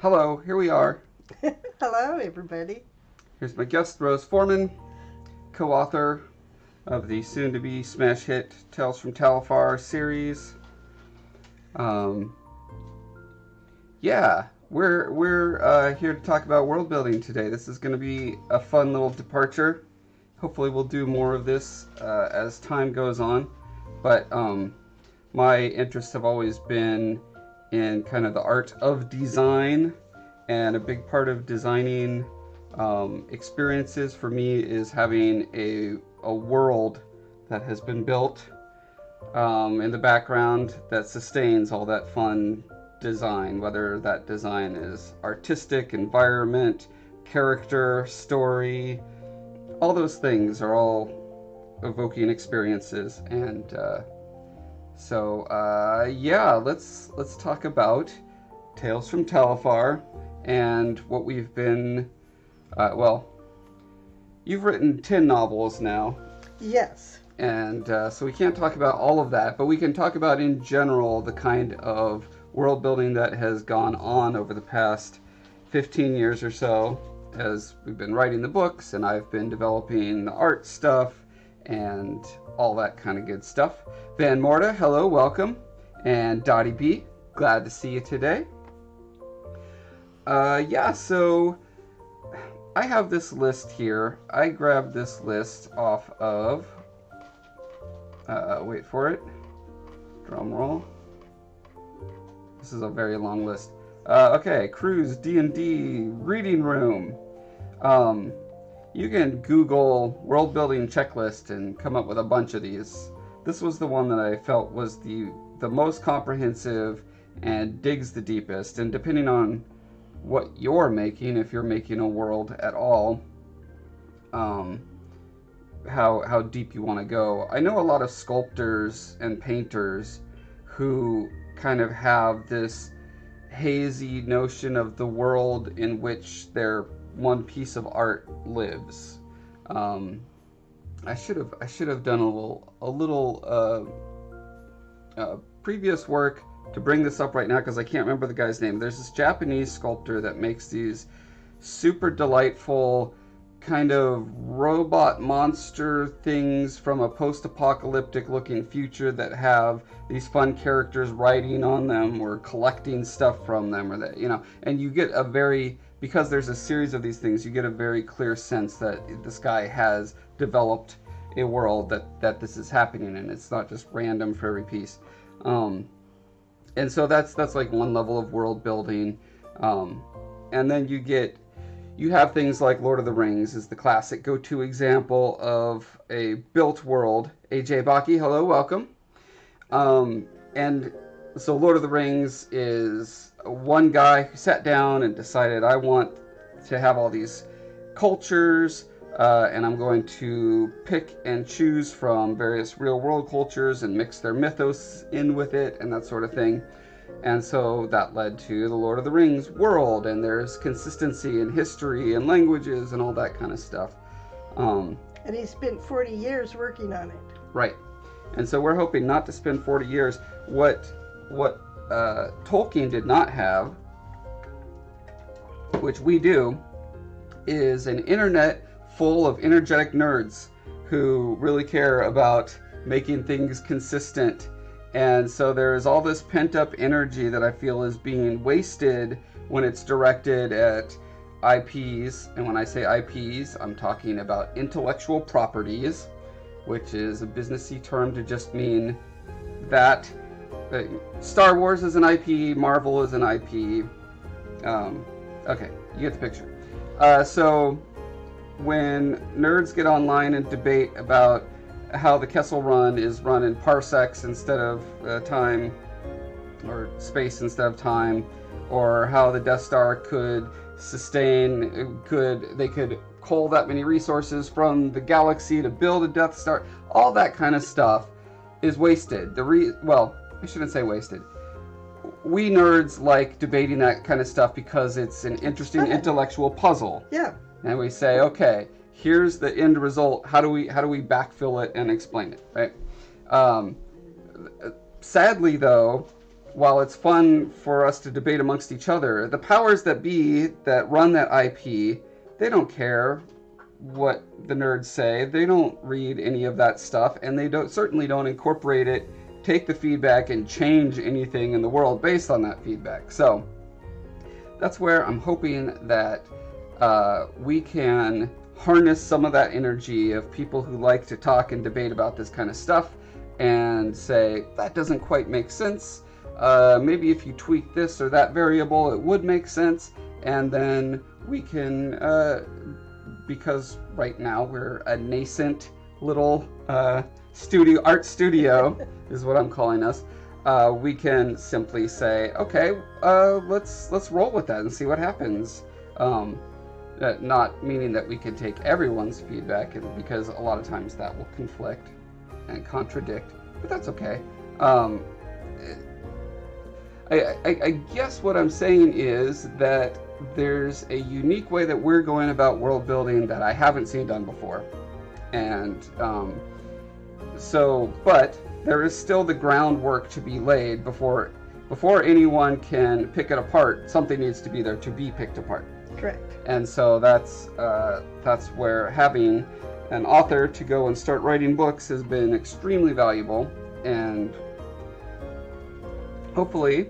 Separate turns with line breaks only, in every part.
Hello, here we are.
Hello, everybody.
Here's my guest, Rose Foreman, co-author of the soon-to-be smash hit Tales from Talifar series. Um, yeah, we're here to talk about world building today. This is going to be a fun little departure. Hopefully, we'll do more of this as time goes on. But my interests have always been in kind of the art of design, and a big part of designing experiences for me is having a world that has been built in the background that sustains all that fun design, whether that design is artistic, environment, character, story. All those things are all evoking experiences, and yeah, let's talk about Tales from Talifar and what we've been. Well, you've written 10 novels now,
Yes.
and so we can't talk about all of that, but we can talk about in general the kind of world building that has gone on over the past 15 years or so as we've been writing the books and I've been developing the art stuff and all that kind of good stuff. Van Morta, hello, welcome. And Dottie B, glad to see you today. Yeah, so I have this list here. I grabbed this list off of, wait for it, drum roll. This is a very long list. Okay, Cruise D&D Reading Room. You can Google world building checklist and come up with a bunch of these. This was the one that I felt was the most comprehensive and digs the deepest. And depending on what you're making, if you're making a world at all, how deep you want to go. I know a lot of sculptors and painters who kind of have this hazy notion of the world in which their one piece of art lives. I should have done a little previous work to bring this up right now because I can't remember the guy's name. There's this Japanese sculptor that makes these super delightful kind of robot monster things from a post-apocalyptic looking future that have these fun characters writing on them or collecting stuff from them, or that, and you get a very, because there's a series of these things, you get a very clear sense that this guy has developed a world that this is happening in. It's not just random for every piece. And so that's like one level of world building. And then you have things like Lord of the Rings is the classic go-to example of a built world. AJ Baki, hello, welcome. And so Lord of the Rings is one guy who sat down and decided, I want to have all these cultures, and I'm going to pick and choose from various real-world cultures and mix their mythos in with it and that sort of thing. And so that led to the Lord of the Rings world, and there's consistency in history and languages and all that kind of stuff.
And he spent 40 years working on it.
Right. And so we're hoping not to spend 40 years. What Tolkien did not have, which we do, is an internet full of energetic nerds who really care about making things consistent. And so there's all this pent-up energy that I feel is being wasted when it's directed at IPs. And when I say IPs, I'm talking about intellectual properties, which is a businessy term to just mean that Star Wars is an IP, Marvel is an IP. Okay, you get the picture. So when nerds get online and debate about how the Kessel Run is run in parsecs instead of time, or space instead of time, or how the Death Star could they could cull that many resources from the galaxy to build a Death Star, all that kind of stuff is wasted. Well, I shouldn't say wasted. We nerds like debating that kind of stuff because it's an interesting intellectual puzzle.
Yeah.
And we say, okay, here's the end result. How do we backfill it and explain it, right? Sadly, though, while it's fun for us to debate amongst each other, the powers that be that run that IP, they don't care what the nerds say. They don't read any of that stuff, and they certainly don't incorporate it, take the feedback, and change anything in the world based on that feedback. So that's where I'm hoping that we can harness some of that energy of people who like to talk and debate about this kind of stuff and say, that doesn't quite make sense. Maybe if you tweak this or that variable, it would make sense. And then we can, because right now we're a nascent little art studio is what I'm calling us. We can simply say, okay, let's roll with that and see what happens. Not meaning that we can take everyone's feedback, because a lot of times that will conflict and contradict, but that's okay. I guess what I'm saying is that there's a unique way that we're going about world building that I haven't seen done before. And but there is still the groundwork to be laid before anyone can pick it apart. Something needs to be there to be picked apart.
Correct.
And so that's where having an author to go and start writing books has been extremely valuable, and hopefully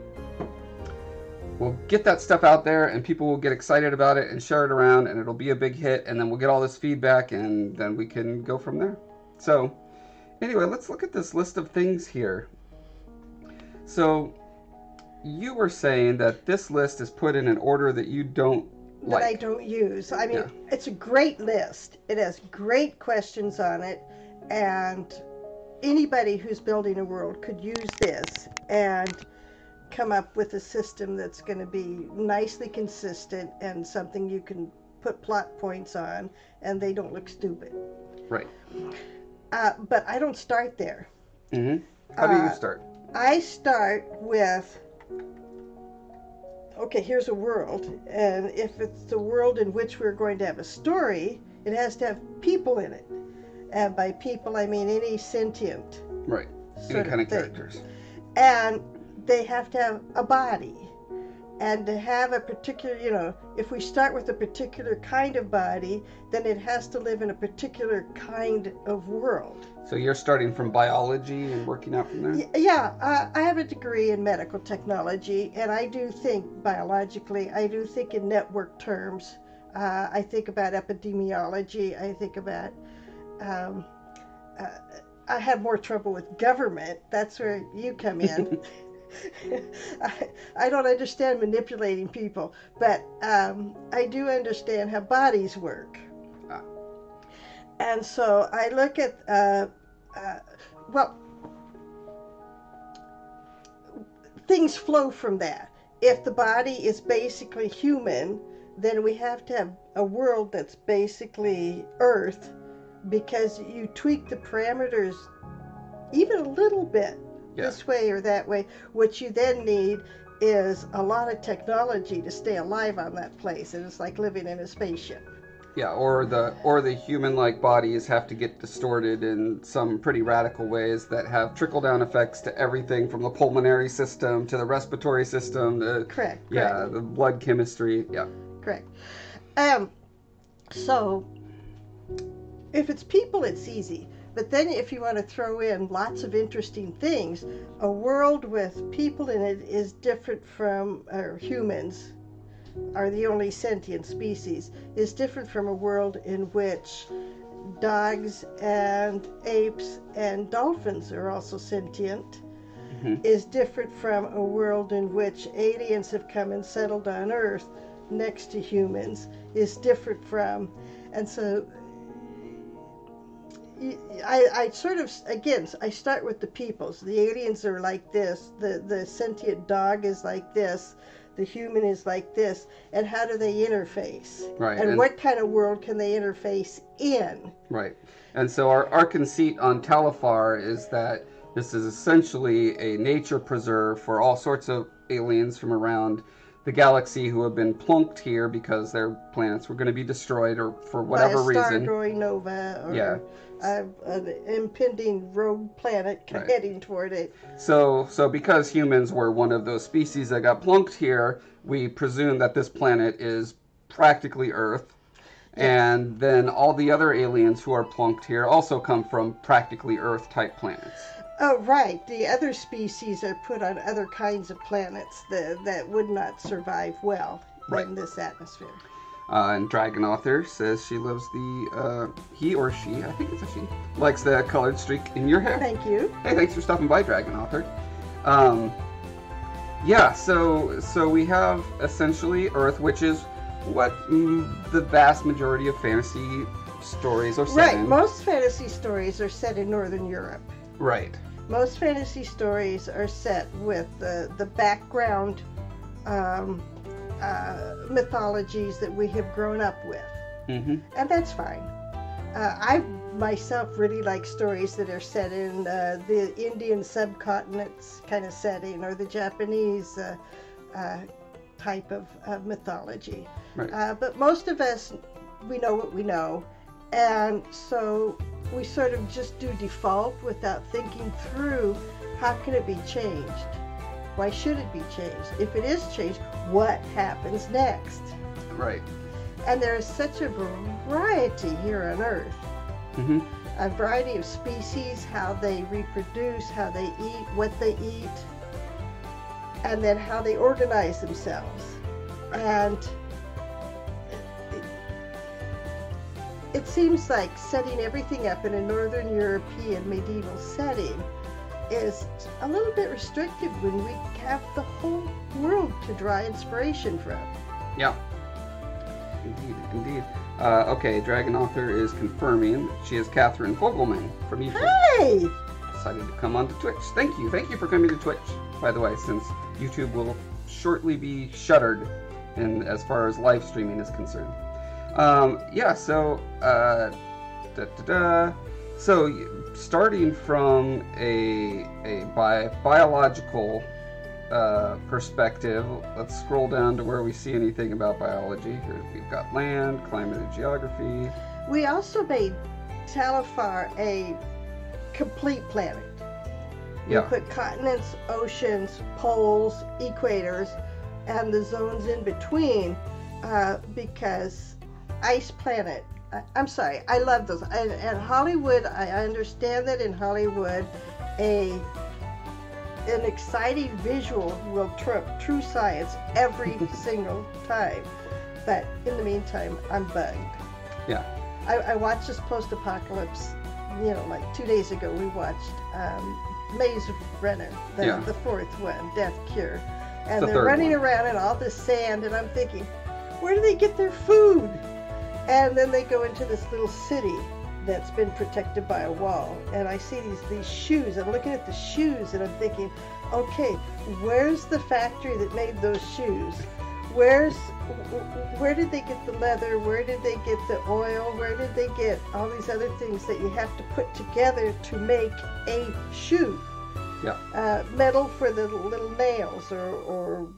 we'll get that stuff out there and people will get excited about it and share it around, and it'll be a big hit, and then we'll get all this feedback, and then we can go from there. So anyway, let's look at this list of things here. So you were saying that this list is put in an order that you don't like.
That I don't use. I mean, It's a great list. It has great questions on it, and anybody who's building a world could use this and come up with a system that's going to be nicely consistent and something you can put plot points on and they don't look stupid.
Right.
But I don't start there.
Mm-hmm. How do you start?
I start with, okay, here's a world, and if it's the world in which we're going to have a story, it has to have people in it. And by people, I mean any sentient.
Right. Any kind of characters.
And they have to have a body. And to have a particular, if we start with a particular kind of body, then it has to live in a particular kind of world.
So you're starting from biology and working out from there?
Yeah, I have a degree in medical technology, and I do think biologically, I do think in network terms. I think about epidemiology, I think about, I have more trouble with government. That's where you come in. I don't understand manipulating people, but I do understand how bodies work. And so I look at, things flow from that. If the body is basically human, then we have to have a world that's basically Earth, because you tweak the parameters even a little bit. This way or that way. What you then need is a lot of technology to stay alive on that place, and it's like living in a spaceship.
Yeah, or the human-like bodies have to get distorted in some pretty radical ways that have trickle-down effects to everything from the pulmonary system to the respiratory system.
Correct.
Yeah, the blood chemistry. Yeah.
Correct. So if it's people, it's easy. But then if you want to throw in lots of interesting things, a world with people in it is different from, or humans are the only sentient species, is different from a world in which dogs and apes and dolphins are also sentient, is different from a world in which aliens have come and settled on Earth next to humans, is different from, and so I sort of, again, I start with the peoples. The aliens are like this, the sentient dog is like this, the human is like this, and how do they interface?
Right.
And what kind of world can they interface in?
Right. And so our conceit on Talifar is that this is essentially a nature preserve for all sorts of aliens from around the galaxy who have been plunked here because their planets were going to be destroyed or for whatever
by a
reason.
star-growing nova or an impending rogue planet heading toward it.
So because humans were one of those species that got plunked here, we presume that this planet is practically Earth. And then all the other aliens who are plunked here also come from practically Earth-type planets.
Oh, right. The other species are put on other kinds of planets that would not survive well in this atmosphere.
And Dragon Author says she loves he or she, I think it's a she, likes the colored streak in your hair.
Thank you.
Hey, thanks for stopping by, Dragon Author. So we have essentially Earth, which is what the vast majority of fantasy stories are set in.
Right, most fantasy stories are set in Northern Europe.
Right.
Most fantasy stories are set with the background mythologies that we have grown up with.
Mm-hmm.
And that's fine. I myself really like stories that are set in the Indian subcontinent's kind of setting or the Japanese type of mythology.
Right.
But most of us, we know what we know. And so we sort of just do default without thinking through how can it be changed? Why should it be changed? If it is changed, what happens next?
Right.
And there is such a variety here on Earth.
Mm-hmm.
A variety of species, how they reproduce, how they eat, what they eat, and then how they organize themselves. And it seems like setting everything up in a Northern European medieval setting is a little bit restrictive when we have the whole world to draw inspiration from.
Yeah. Indeed. Okay, Dragon Author is confirming she is Catherine Fogelman from YouTube.
Hey!
Decided to come onto Twitch. Thank you for coming to Twitch, by the way, since YouTube will shortly be shuttered as far as live streaming is concerned. So starting from a biological perspective, let's scroll down to where we see anything about biology. Here we've got land, climate, and geography.
We also made Talifar a complete planet. We put continents, oceans, poles, equators, and the zones in between because ice planet. I'm sorry, I love those. And Hollywood, I understand that in Hollywood, an exciting visual will trump true science every single time. But in the meantime, I'm bugged.
Yeah.
I watched this post-apocalypse, like 2 days ago we watched Maze Runner, the fourth one, Death Cure. And they're running around in all this sand, and I'm thinking, where do they get their food? And then they go into this little city that's been protected by a wall, and I see these shoes. I'm looking at the shoes, and I'm thinking, okay, where's the factory that made those shoes? Where did they get the leather? Where did they get the oil? Where did they get all these other things that you have to put together to make a shoe?
Yeah.
Metal for the little nails, or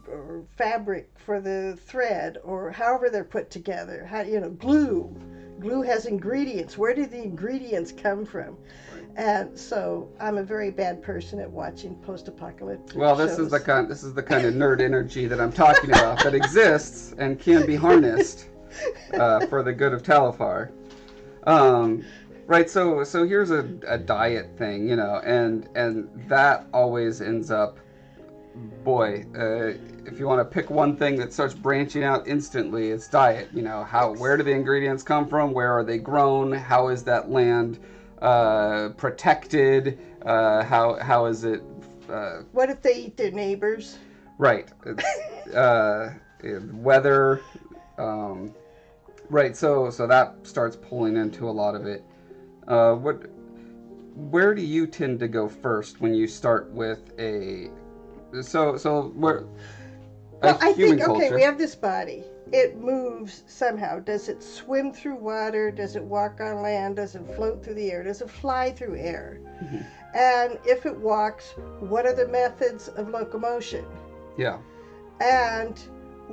fabric for the thread, or however they're put together. Glue. Glue has ingredients. Where do the ingredients come from? And so I'm a very bad person at watching post-apocalyptic
Well, this
shows.
is the kind of nerd energy that I'm talking about that exists and can be harnessed for the good of Talifar. Right, so here's a diet thing, and that always ends up, if you want to pick one thing that starts branching out instantly, it's diet. Where do the ingredients come from? Where are they grown? How is that land protected? How is it?
What if they eat their neighbors?
Right. Weather. Right. So that starts pulling into a lot of it. Where do you tend to go first when you start with I think culture.
We have this body. It moves somehow. Does it swim through water? Does it walk on land? Does it float through the air? Does it fly through air?
Mm-hmm.
And if it walks, what are the methods of locomotion?
Yeah.
And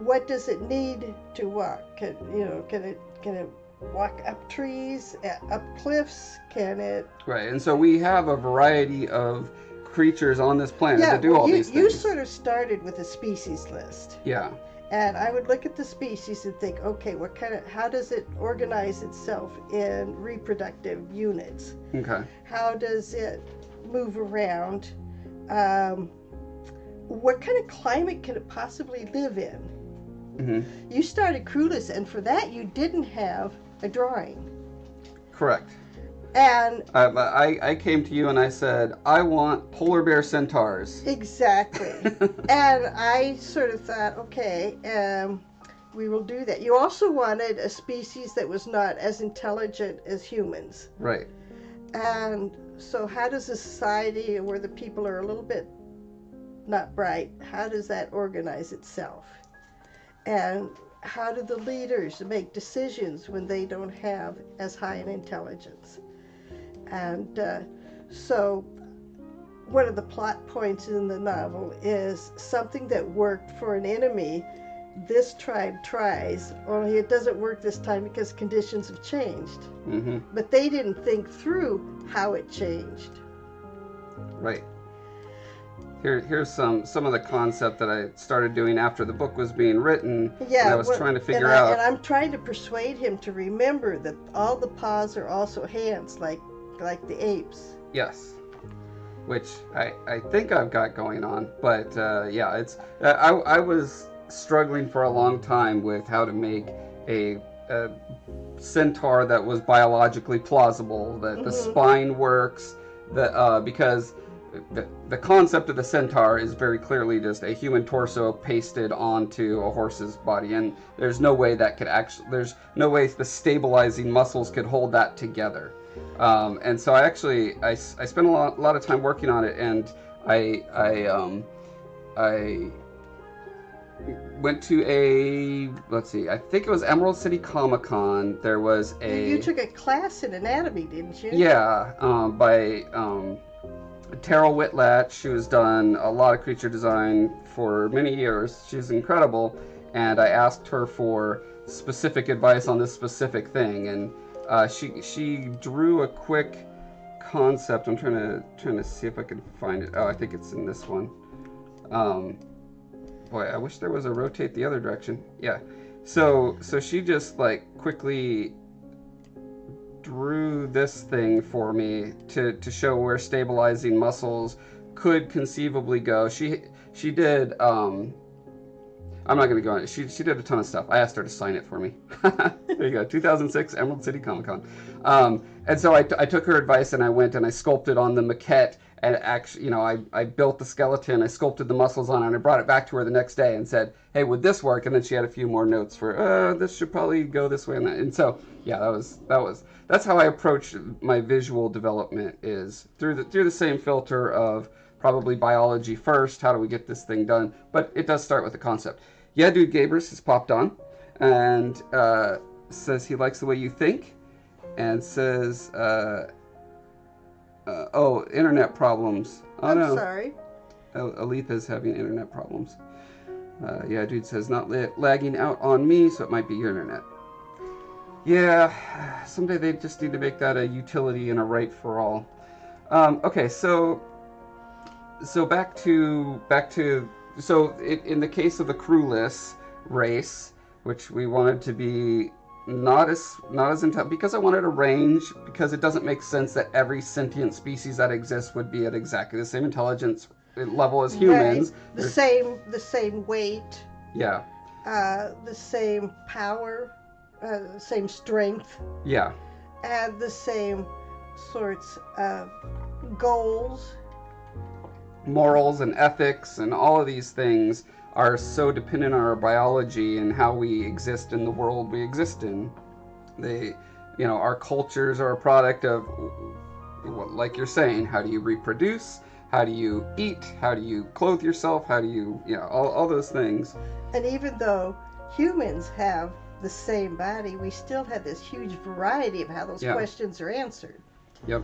what does it need to walk? Can it walk up trees, up cliffs? Can it?
Right, and so we have a variety of creatures on this planet that do all these things.
You sort of started with a species list.
Yeah.
And I would look at the species and think, okay, how does it organize itself in reproductive units?
Okay.
How does it move around? What kind of climate can it possibly live in? Mm-hmm. You started clueless, and for that you didn't have a drawing.
Correct.
And
I came to you and I said, I want polar bear centaurs.
Exactly. And I sort of thought, okay, we will do that. You also wanted a species that was not as intelligent as humans.
Right.
And so how does a society where the people are a little bit not bright, how does that organize itself? And how do the leaders make decisions when they don't have as high an intelligence? And so one of the plot points in the novel is something that worked for an enemy, this tribe tries, only it doesn't work this time because conditions have changed. Mm-hmm. But they didn't think through how it changed.
Right. Here's some of the concept that I started doing after the book was being written.
Yeah,
and I was trying to figure out.
And I'm trying to persuade him to remember that all the paws are also hands, like the apes.
Yes, which I think I've got going on, but yeah, it's I was struggling for a long time with how to make a centaur that was biologically plausible, that the spine works, because the concept of the centaur is very clearly just a human torso pasted onto a horse's body, and there's no way that could there's no way the stabilizing muscles could hold that together. And so I spent a lot of time working on it, and I went to I think it was Emerald City Comic-Con. There was
You took a class in anatomy, didn't you?
Yeah, by Terrell Whitlatch, who has done a lot of creature design for many years. She's incredible, and I asked her for specific advice on this specific thing, and she drew a quick concept. I'm trying to see if I can find it. Oh, I think it's in this one. Boy, I wish there was a rotate the other direction. Yeah. So she just quickly drew this thing for me to show where stabilizing muscles could conceivably go. She did I'm not going to go on it. She did a ton of stuff. I asked her to sign it for me. There you go. 2006 Emerald City Comic-Con. And so I took her advice and I went and I sculpted on the maquette, and actually, I built the skeleton, I sculpted the muscles on it, and I brought it back to her the next day and said, hey, would this work? And then she had a few more notes for, this should probably go this way and that. And so, yeah, that's how I approach my visual development, is through the same filter of probably biology first. How do we get this thing done? But it does start with the concept. Yeah, Dude Gabers has popped on and says he likes the way you think, and says, internet problems. Oh,
I'm sorry.
Aletha's having internet problems. Yeah, Dude says not lagging out on me, so it might be your internet. Yeah, someday they just need to make that a utility and a right for all. Okay, so back to in the case of the crewless race, which we wanted to be not as intelligent, because I wanted a range, because it doesn't make sense that every sentient species that exists would be at exactly the same intelligence level as humans.
Right. The same weight.
Yeah.
The same power, same strength.
Yeah.
And the same sorts of goals.
Morals and ethics and all of these things are so dependent on our biology and how we exist in the world we exist in. Our cultures are a product of, like you're saying, how do you reproduce? How do you eat? How do you clothe yourself? How do you, all those things.
And even though humans have the same body, we still have this huge variety of how those questions are answered.
Yep.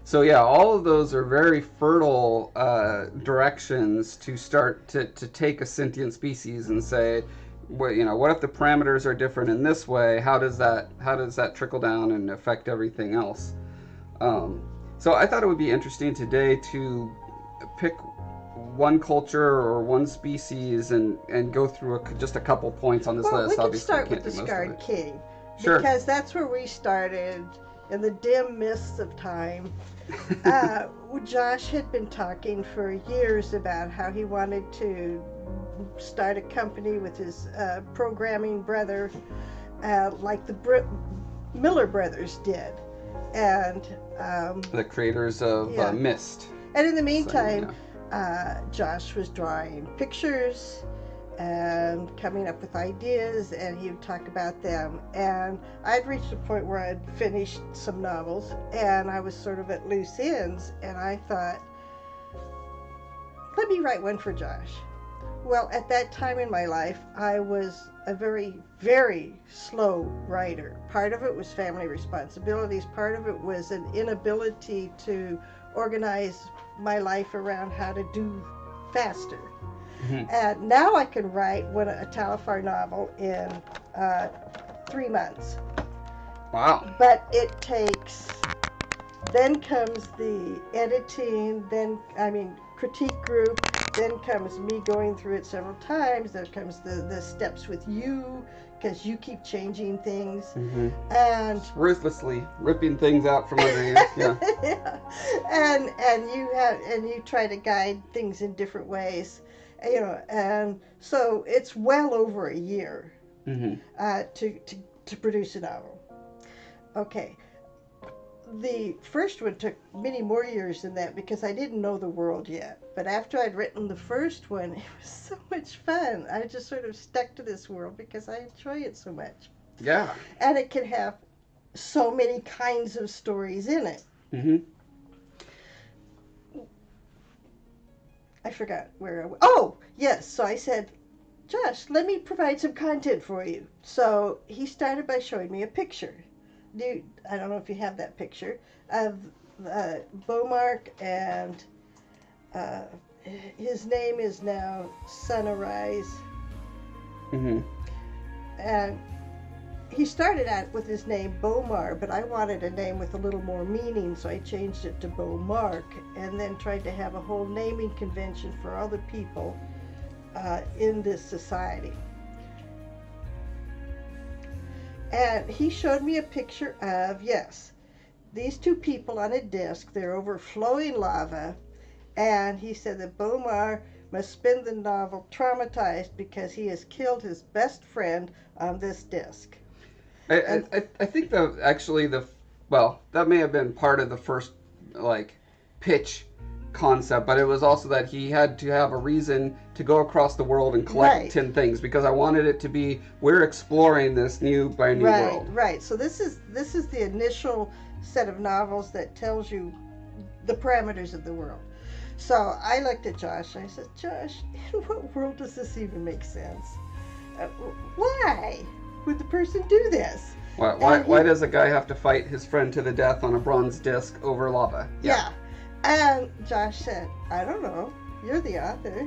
So yeah, all of those are very fertile directions to start to take a sentient species and say, what if the parameters are different in this way? How does that trickle down and affect everything else? So I thought it would be interesting today to pick one culture or one species and go through just a couple points on this list.
We can
Obviously,
start with the Scarred King.
Sure.
Because that's where we started in the dim mists of time. Josh had been talking for years about how he wanted to start a company with his programming brother, like the Miller brothers did. And
the creators of Myst.
And in the meantime, Josh was drawing pictures and coming up with ideas, and he would talk about them. And I'd reached a point where I'd finished some novels, and I was sort of at loose ends, and I thought, let me write one for Josh. Well, at that time in my life, I was a very, very slow writer. Part of it was family responsibilities. Part of it was an inability to organize my life around how to do faster. Mm-hmm. And now I can write a Talifar novel in 3 months.
Wow.
But it takes, then comes the editing, critique group, then comes me going through it several times, then comes the steps with you, because you keep changing things. Mm-hmm. And
ruthlessly ripping things out from under you. Yeah.
Yeah. And you try to guide things in different ways. And so it's well over a year to produce a novel. Okay. The first one took many more years than that because I didn't know the world yet. But after I'd written the first one, it was so much fun. I just sort of stuck to this world because I enjoy it so much.
Yeah.
And it can have so many kinds of stories in it. Mm-hmm. I forgot where I was. Oh, yes. So I said, Josh, let me provide some content for you. So he started by showing me a picture. I don't know if you have that picture of Beaumark, and his name is now Sunrise. Mm-hmm. And he started out with his name Beaumar, but I wanted a name with a little more meaning, so I changed it to Beaumark, and then tried to have a whole naming convention for other people in this society. And he showed me a picture of, these two people on a disc. They're over flowing lava. And he said that Beaumar must spend the novel traumatized because he has killed his best friend on this disc.
I think that may have been part of the first, pitch concept, but it was also that he had to have a reason to go across the world and collect 10 things, because I wanted it to be, we're exploring this brand new world.
Right. So this is the initial set of novels that tells you the parameters of the world. So I looked at Josh and I said, Josh, in what world does this even make sense? Why would the person do this?
Why does a guy have to fight his friend to the death on a bronze disc over lava?
Yeah. And Josh said, I don't know. You're the author.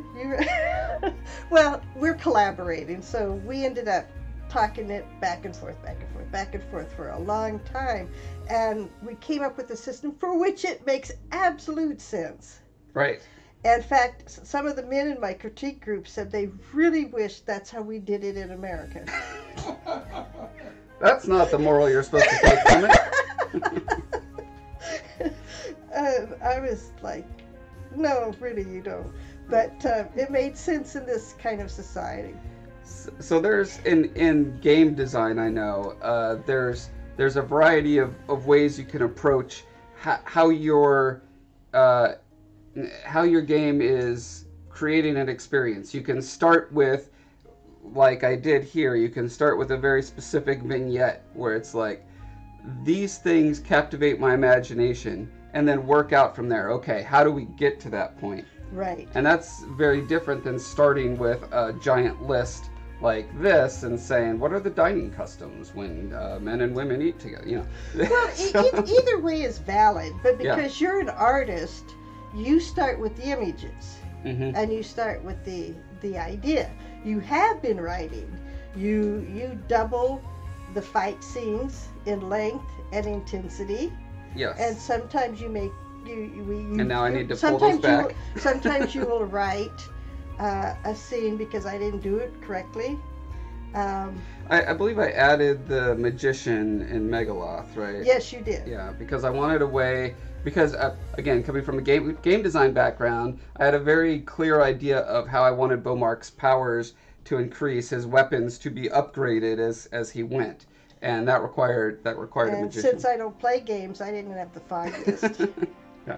Well, we're collaborating, so we ended up talking it back and forth for a long time. And we came up with a system for which it makes absolute sense.
Right.
In fact, some of the men in my critique group said they really wish that's how we did it in America.
That's not the moral you're supposed to take from it.
I was like, no, really, you don't. But it made sense in this kind of society.
So there's, in game design, I know, there's a variety of ways you can approach how your game is creating an experience. You can start with, like I did here, you can start with a very specific vignette where it's like, these things captivate my imagination, and then work out from there. Okay, how do we get to that point?
Right.
And that's very different than starting with a giant list like this and saying, what are the dining customs when men and women eat together?
Well, either way is valid, but because you're an artist, you start with the images, and you start with the idea. You have been writing, You double the fight scenes in length and intensity.
Yes.
And sometimes you make
and now I need to pull those back.
Sometimes you will write a scene because I didn't do it correctly.
I believe I added the magician in Megaloth, right?
Yes, you did.
Yeah, because I wanted a way. Because again, coming from a game design background, I had a very clear idea of how I wanted Beaumark's powers to increase, his weapons to be upgraded as he went, and that required a magician.
And since I don't play games, I didn't have the foggiest.
Yeah.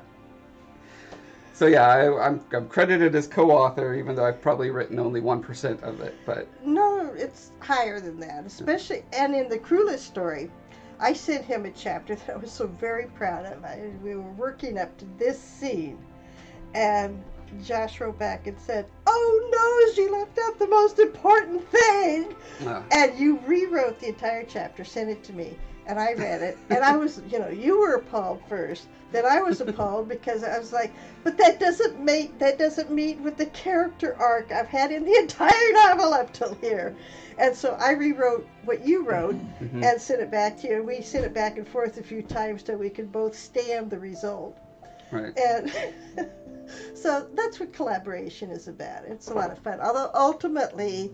So yeah, I'm credited as co-author, even though I've probably written only 1% of it. But
no, it's higher than that. Especially, and in the Cruelest story, I sent him a chapter that I was so very proud of. We were working up to this scene, and Josh wrote back and said, "Oh no, she left out the most important thing." And you rewrote the entire chapter, sent it to me, and I read it, and I was, you were appalled first. Then I was appalled because I was like, but that doesn't meet with the character arc I've had in the entire novel up till here. And so I rewrote what you wrote and sent it back to you. And we sent it back and forth a few times till we could both stand the result.
Right.
And so that's what collaboration is about. It's a lot of fun. Although ultimately,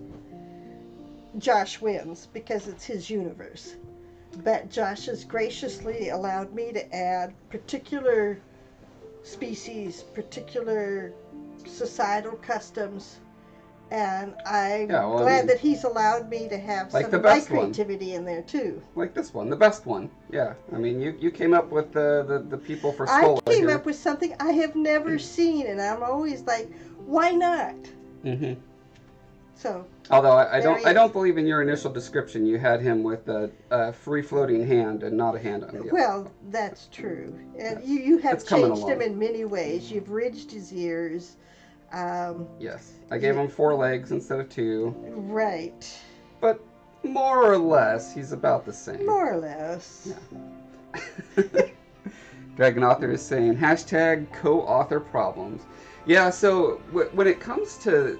Josh wins because it's his universe. But Josh has graciously allowed me to add particular species, particular societal customs, and I'm glad that he's allowed me to have some of my creativity in there too.
Like this one, the best one. Yeah, I mean, you came up with the people for Skola.
I came up with something I have never seen, and I'm always like, why not?
Mm-hmm.
So.
Although I don't believe in your initial description you had him with a free-floating hand and not a hand on the other.
Well, that's true. And you have changed him in many ways. You've ridged his ears.
Yes. I gave him 4 legs instead of 2.
Right.
But more or less, he's about the same.
More or less.
Yeah. Dragon Author is saying, hashtag co-author problems. Yeah, so when it comes to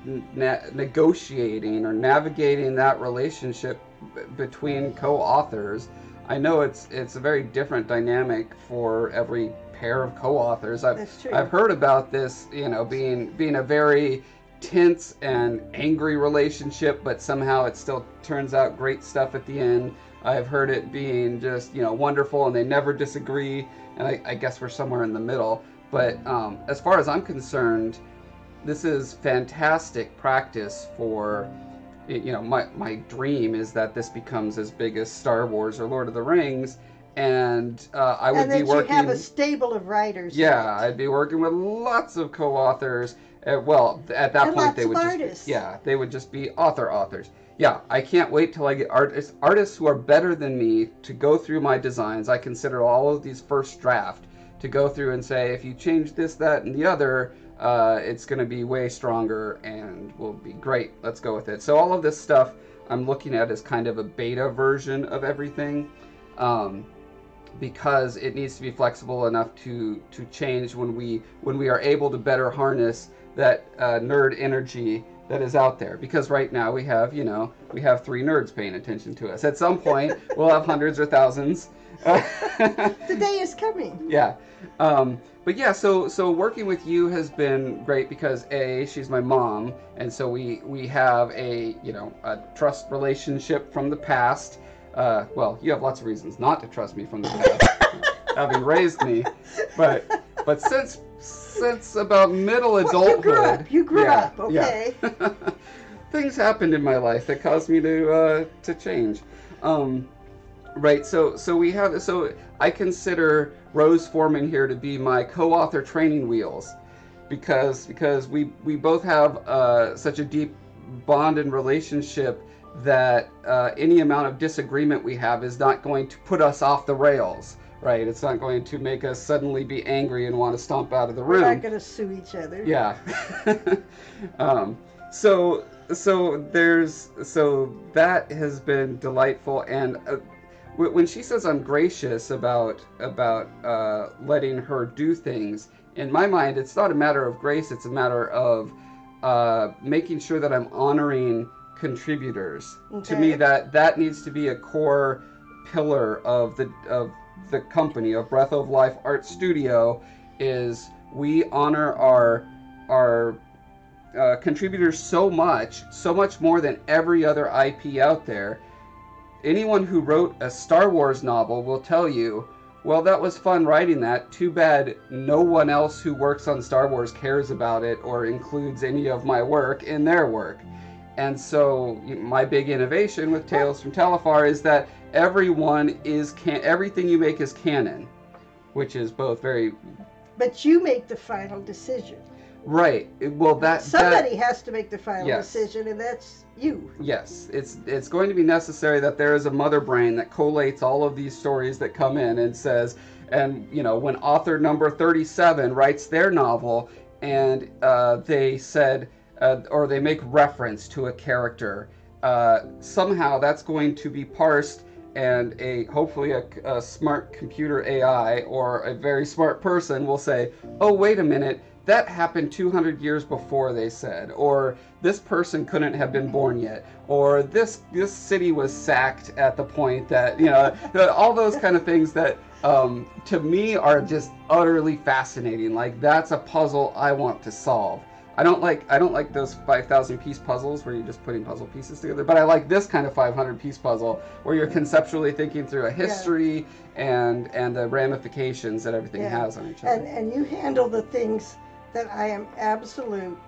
negotiating or navigating that relationship between co-authors, I know it's a very different dynamic for every pair of co-authors.
That's true.
I've heard about this, being a very tense and angry relationship, but somehow it still turns out great stuff at the end. I've heard it being just, wonderful and they never disagree, and I guess we're somewhere in the middle. But as far as I'm concerned, this is fantastic practice for, my dream is that this becomes as big as Star Wars or Lord of the Rings, and I would be working.
You have a stable of writers.
Yeah, I'd be working with lots of co-authors. Well, at that point they would they would just be authors. Yeah, I can't wait till I get artists who are better than me to go through my designs. I consider all of these first draft to go through and say, if you change this, that, and the other, it's going to be way stronger and will be great. Let's go with it. So all of this stuff I'm looking at as kind of a beta version of everything, because it needs to be flexible enough to change when we are able to better harness that nerd energy that is out there. Because right now we have 3 nerds paying attention to us. At some point we'll have hundreds or thousands.
The day is coming.
Yeah. But yeah, so working with you has been great because she's my mom, and so we have a trust relationship from the past. Well, you have lots of reasons not to trust me from the past, having raised me, but since about middle adulthood,
you grew up, okay.
Yeah. Things happened in my life that caused me to change. Right, so I consider Rose Foreman here to be my co-author training wheels, because we both have such a deep bond and relationship that any amount of disagreement we have is not going to put us off the rails, right? It's not going to make us suddenly be angry and want to stomp out of the room.
We're not going to sue each other.
Yeah. So that has been delightful, and when she says I'm gracious about letting her do things, in my mind, it's not a matter of grace. It's a matter of making sure that I'm honoring contributors.
Okay.
To me, that needs to be a core pillar of the company, of Breath of Life Art Studio, is we honor our contributors so much more than every other IP out there. Anyone who wrote a Star Wars novel will tell you, well, that was fun writing that. Too bad no one else who works on Star Wars cares about it or includes any of my work in their work. And so my big innovation with Tales from Talifar is that everyone is everything you make is canon, which is both very...
But you make the final decision.
Right. Well,
somebody has to make the final
yes.
decision, and that's you.
Yes, it's going to be necessary that there is a mother brain that collates all of these stories that come in and says, and when author number 37 writes their novel and they said, or they make reference to a character, somehow that's going to be parsed, and hopefully a smart computer AI or a very smart person will say, oh, wait a minute, that happened 200 years before, they said, or this person couldn't have been born yet, or this city was sacked at the point that, all those kind of things that to me are just utterly fascinating. Like, that's a puzzle I want to solve. I don't like those 5,000 piece puzzles where you're just putting puzzle pieces together, but I like this kind of 500 piece puzzle where you're conceptually thinking through a history and the ramifications that everything has on each other.
And you handle the things that I am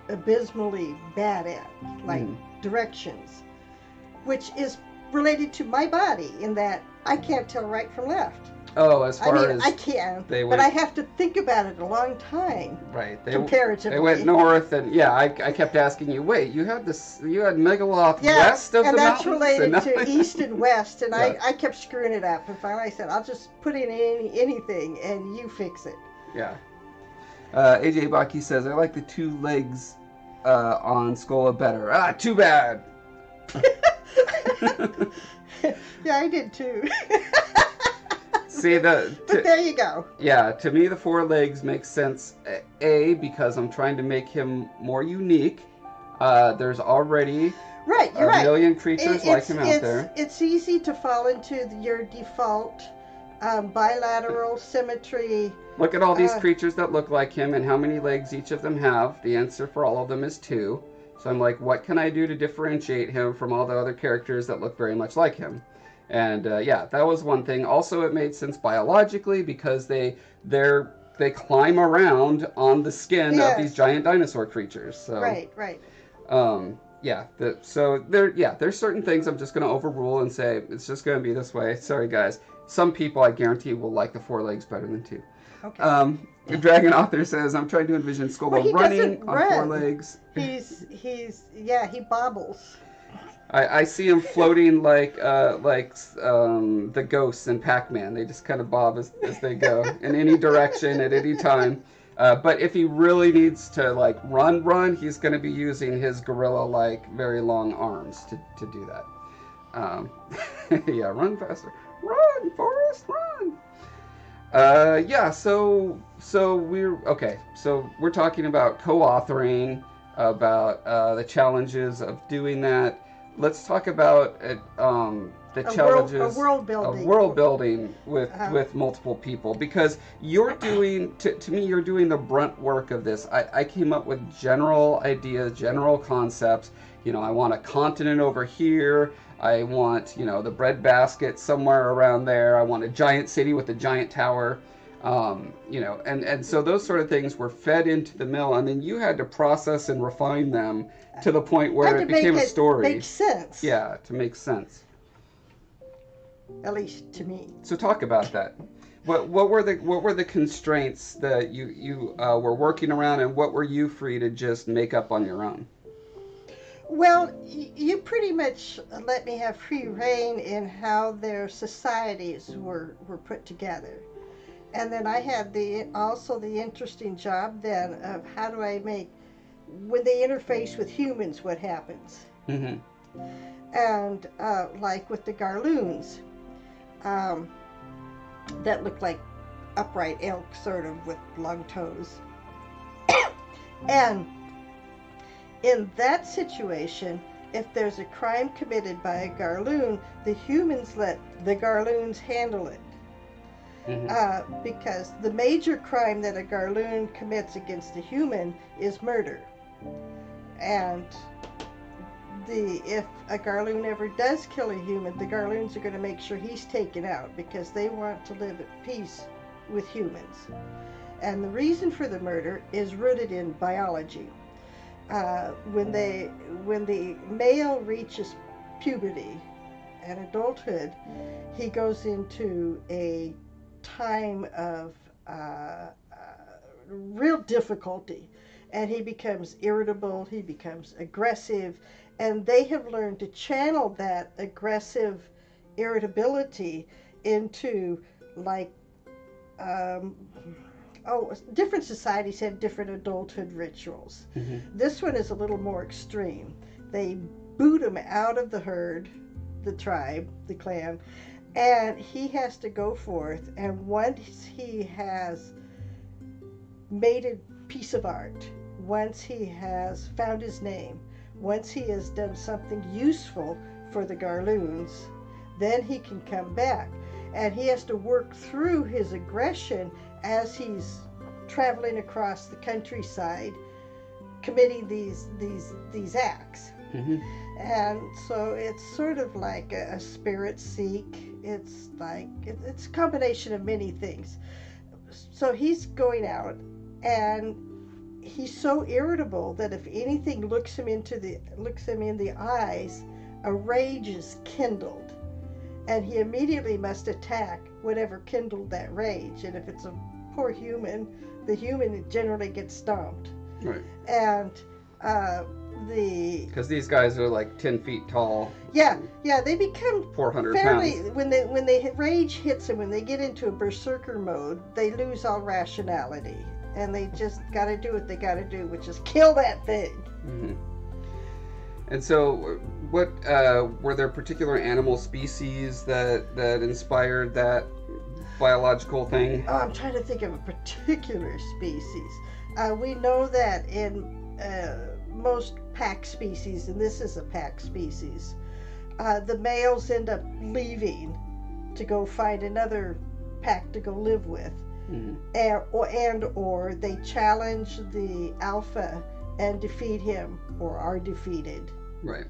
abysmally bad at, like directions, which is related to my body in that I can't tell right from left.
Oh, as far as
I can, but I have to think about it a long time.
Right.
Comparatively.
They went north, and I kept asking you, wait, you had Megaloth west of the mountains?
and that's related to east and west, and
yes.
I kept screwing it up, and finally I said, I'll just put in anything, and you fix it.
Yeah. AJ Baki says, I like the 2 legs on Skola better. Ah, too bad.
Yeah, I did too.
See,
but there you go.
Yeah, to me the 4 legs makes sense. Because I'm trying to make him more unique. There's already a million creatures like him out there.
It's easy to fall into your default bilateral symmetry.
Look at all these creatures that look like him and how many legs each of them have. The answer for all of them is 2. So I'm like, what can I do to differentiate him from all the other characters that look very much like him? And that was one thing. Also, it made sense biologically because they climb around on the skin of these giant dinosaur creatures. So
right.
So there's certain things I'm just going to overrule and say it's just going to be this way. Sorry, guys. Some people, I guarantee, will like the 4 legs better than 2.
Okay.
The Dragon Author says, I'm trying to envision Skola running on 4 legs.
He bobbles.
I see him floating like the ghosts in Pac-Man. They just kind of bob as they go in any direction at any time. But if he really needs to run, he's going to be using his gorilla-like very long arms to do that. Yeah, run faster. Run, Forrest, run! So we're talking about co-authoring, about the challenges of doing that. Let's talk about the challenges
of world
building with multiple people, because you're doing, to me, you're doing the brunt work of this. I came up with general ideas, general concepts. I want a continent over here. I want, the breadbasket somewhere around there. I want a giant city with a giant tower. And so those sort of things were fed into the mill, and then you had to process and refine them to the point where it became a story.
Make sense.
Yeah, to make sense.
At least to me.
So talk about that. What were the constraints that you were working around, and what were you free to just make up on your own?
Well, you pretty much let me have free reign in how their societies were put together. And then I had also the interesting job then of how do I make, when they interface with humans, what happens.
Mm-hmm.
And like with the Garloons, that looked like upright elk sort of with long toes. And in that situation, if there's a crime committed by a Garloon, the humans let the Garloons handle it. Because the major crime that a Garloon commits against a human is murder. And if a Garloon ever does kill a human, the Garloons are going to make sure he's taken out because they want to live at peace with humans. And the reason for the murder is rooted in biology. When the male reaches puberty and adulthood, he goes into a time of real difficulty, and he becomes irritable, he becomes aggressive, and they have learned to channel that aggressive irritability into different societies have different adulthood rituals. This one is a little more extreme. They boot him out of the herd, the tribe, the clan, and he has to go forth, and once he has made a piece of art, once he has found his name, once he has done something useful for the Garloons, then he can come back. And he has to work through his aggression as he's traveling across the countryside, committing these acts. And so it's sort of like a spirit seek. It's a combination of many things. So he's going out, and he's so irritable that if anything looks him in the eyes, a rage is kindled, and he immediately must attack whatever kindled that rage. And if it's a poor human, the human generally gets stomped.
Right.
And
because these guys are like 10 feet tall.
Yeah, they become
400
fairly
pounds.
when the rage hits them, when they get into a berserker mode, they lose all rationality, and they just got to do what they got to do, which is kill that thing.
And so, what were there particular animal species that inspired that biological thing?
Oh, I'm trying to think of a particular species. We know that in most pack species, and this is a pack species, the males end up leaving to go find another pack to go live with, or they challenge the alpha and defeat him, or are defeated.
Right.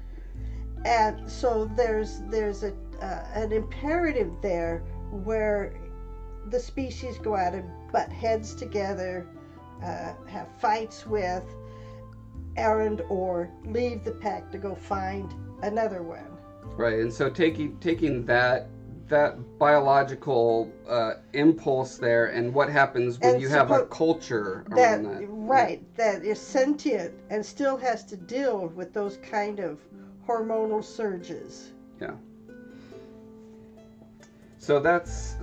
And so there's an imperative there where the species go out and butt heads together, have fights with, or leave the pack to go find another one.
Right, and so taking that biological impulse there, and what happens when you have a culture around that.
Right, that is sentient and still has to deal with those kind of hormonal surges.
Yeah. So that's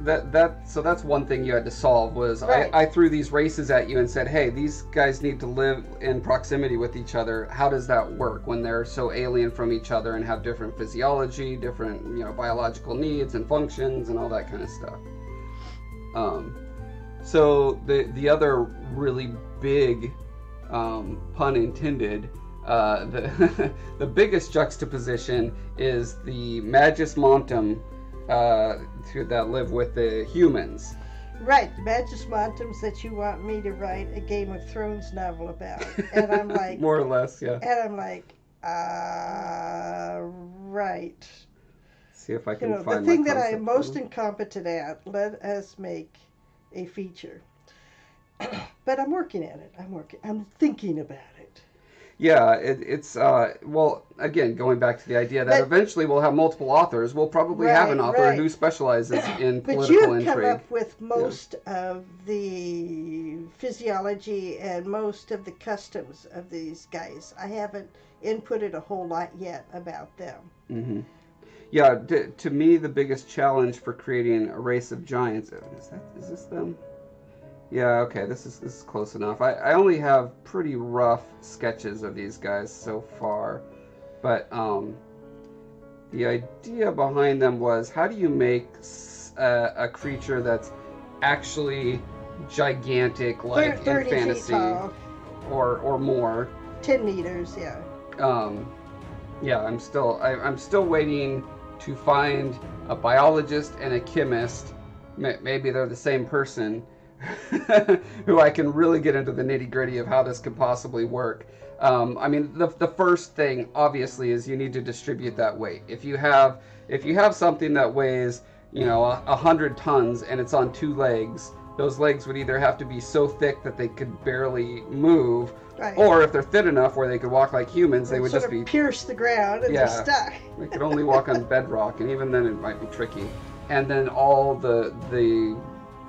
one thing you had to solve was
right.
I threw these races at you and said, hey, these guys need to live in proximity with each other. How does that work when they're so alien from each other and have different physiology, different biological needs and functions and all that kind of stuff? So the other really big, pun intended, the biggest juxtaposition is the Magus Montum that live with the humans.
Right, the Magus Montums that you want me to write a Game of Thrones novel about. And I'm like...
More or less, yeah.
And I'm like, right.
See if I can find
the thing that I am most incompetent at, let us make a feature. But I'm working at it. I'm thinking about it.
Yeah, it's well, again, going back to the idea that eventually we'll have multiple authors. We'll probably have an author who specializes in political
intrigue. But you've
intrigue.
come up with most of the physiology and most of the customs of these guys. I haven't inputted a whole lot yet about them.
Mm-hmm. Yeah, to me, the biggest challenge for creating a race of giants is this them? Yeah, okay, this is close enough. I only have pretty rough sketches of these guys so far, but the idea behind them was, how do you make a creature that's actually gigantic, like in
30
fantasy,
feet tall.
or more?
10 meters, yeah.
Yeah, I'm still waiting to find a biologist and a chemist. Maybe they're the same person, who I can really get into the nitty-gritty of how this could possibly work. I mean, the first thing obviously is you need to distribute that weight. If you have something that weighs 100 tons and it's on 2 legs, those legs would either have to be so thick that they could barely move, right, or if they're thin enough where they could walk like humans, they would just be
pierce the ground and just stuck.
They could only walk on bedrock, and even then it might be tricky. And then all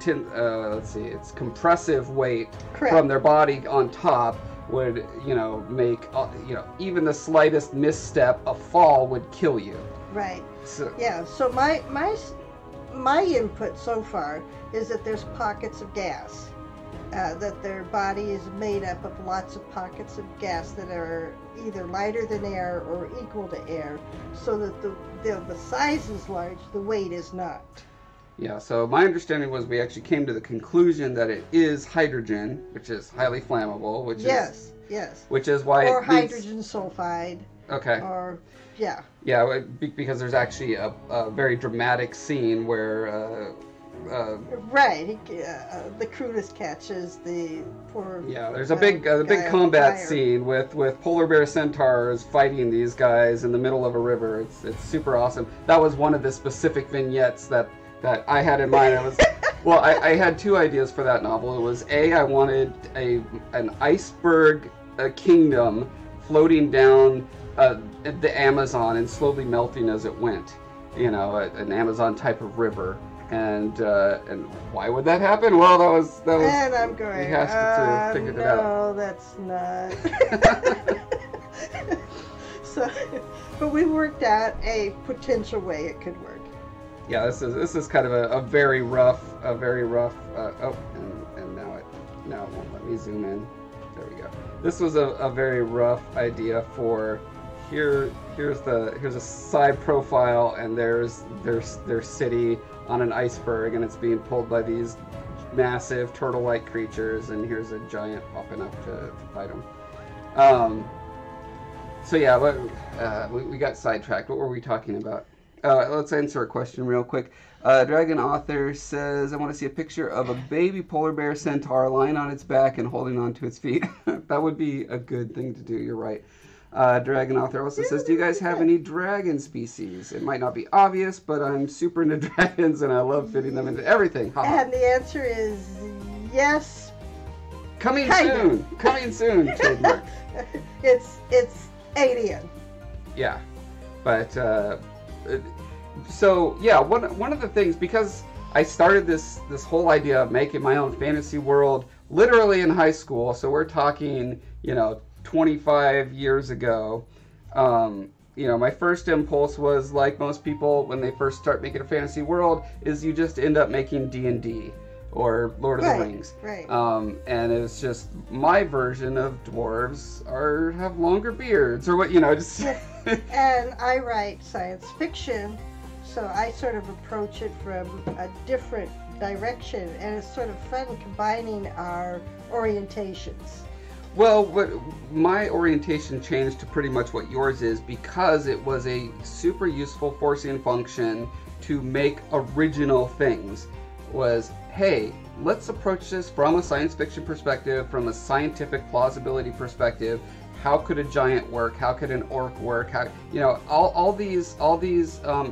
it's compressive weight, correct, from their body on top would make even the slightest misstep, a fall would kill you.
Right. So my input so far is that there's pockets of gas, that their body is made up of lots of pockets of gas that are either lighter than air or equal to air, so that the size is large, the weight is not.
Yeah, so my understanding was we actually came to the conclusion that it is hydrogen, which is highly flammable, which is why
or hydrogen sulfide.
Okay.
Or yeah.
Yeah, because there's actually a very dramatic scene where
right, the Crutus catches the poor.
Yeah, there's a big combat scene with polar bear centaurs fighting these guys in the middle of a river. It's super awesome. That was one of the specific vignettes that I had in mind. I had 2 ideas for that novel. It was I wanted an iceberg kingdom floating down the Amazon and slowly melting as it went. An Amazon type of river. And why would that happen? Well, that was.
And I'm going.
We have to figure it out.
No, that's not. So, but we worked out a potential way it could work.
Yeah, this is kind of a very rough. And now it won't let me zoom in. There we go. This was a very rough idea for. Here's a side profile, and there's their city on an iceberg, and it's being pulled by these massive turtle-like creatures, and here's a giant popping up to fight them. So yeah, we got sidetracked. What were we talking about? Let's answer a question real quick. Dragon Author says, I want to see a picture of a baby polar bear centaur lying on its back and holding on to its feet. That would be a good thing to do, you're right. Dragon Author also says, do you guys have any dragon species? It might not be obvious, but I'm super into dragons and I love fitting them into everything.
And the answer is yes.
Coming soon. Coming soon, trademark.
It's alien.
Yeah. But, so, yeah, one of the things, because I started this whole idea of making my own fantasy world literally in high school, so we're talking, 25 years ago, my first impulse was, like most people when they first start making a fantasy world, is you just end up making D&D or Lord of the Rings.
Right.
And it's just my version of dwarves have longer beards or what, just.
And I write science fiction, so I sort of approach it from a different direction, and it's sort of fun combining our orientations.
Well, my orientation changed to pretty much what yours is, because it was a super useful forcing function to make original things. Was, hey, let's approach this from a science fiction perspective, from a scientific plausibility perspective. How could a giant work? How could an orc work? How, all these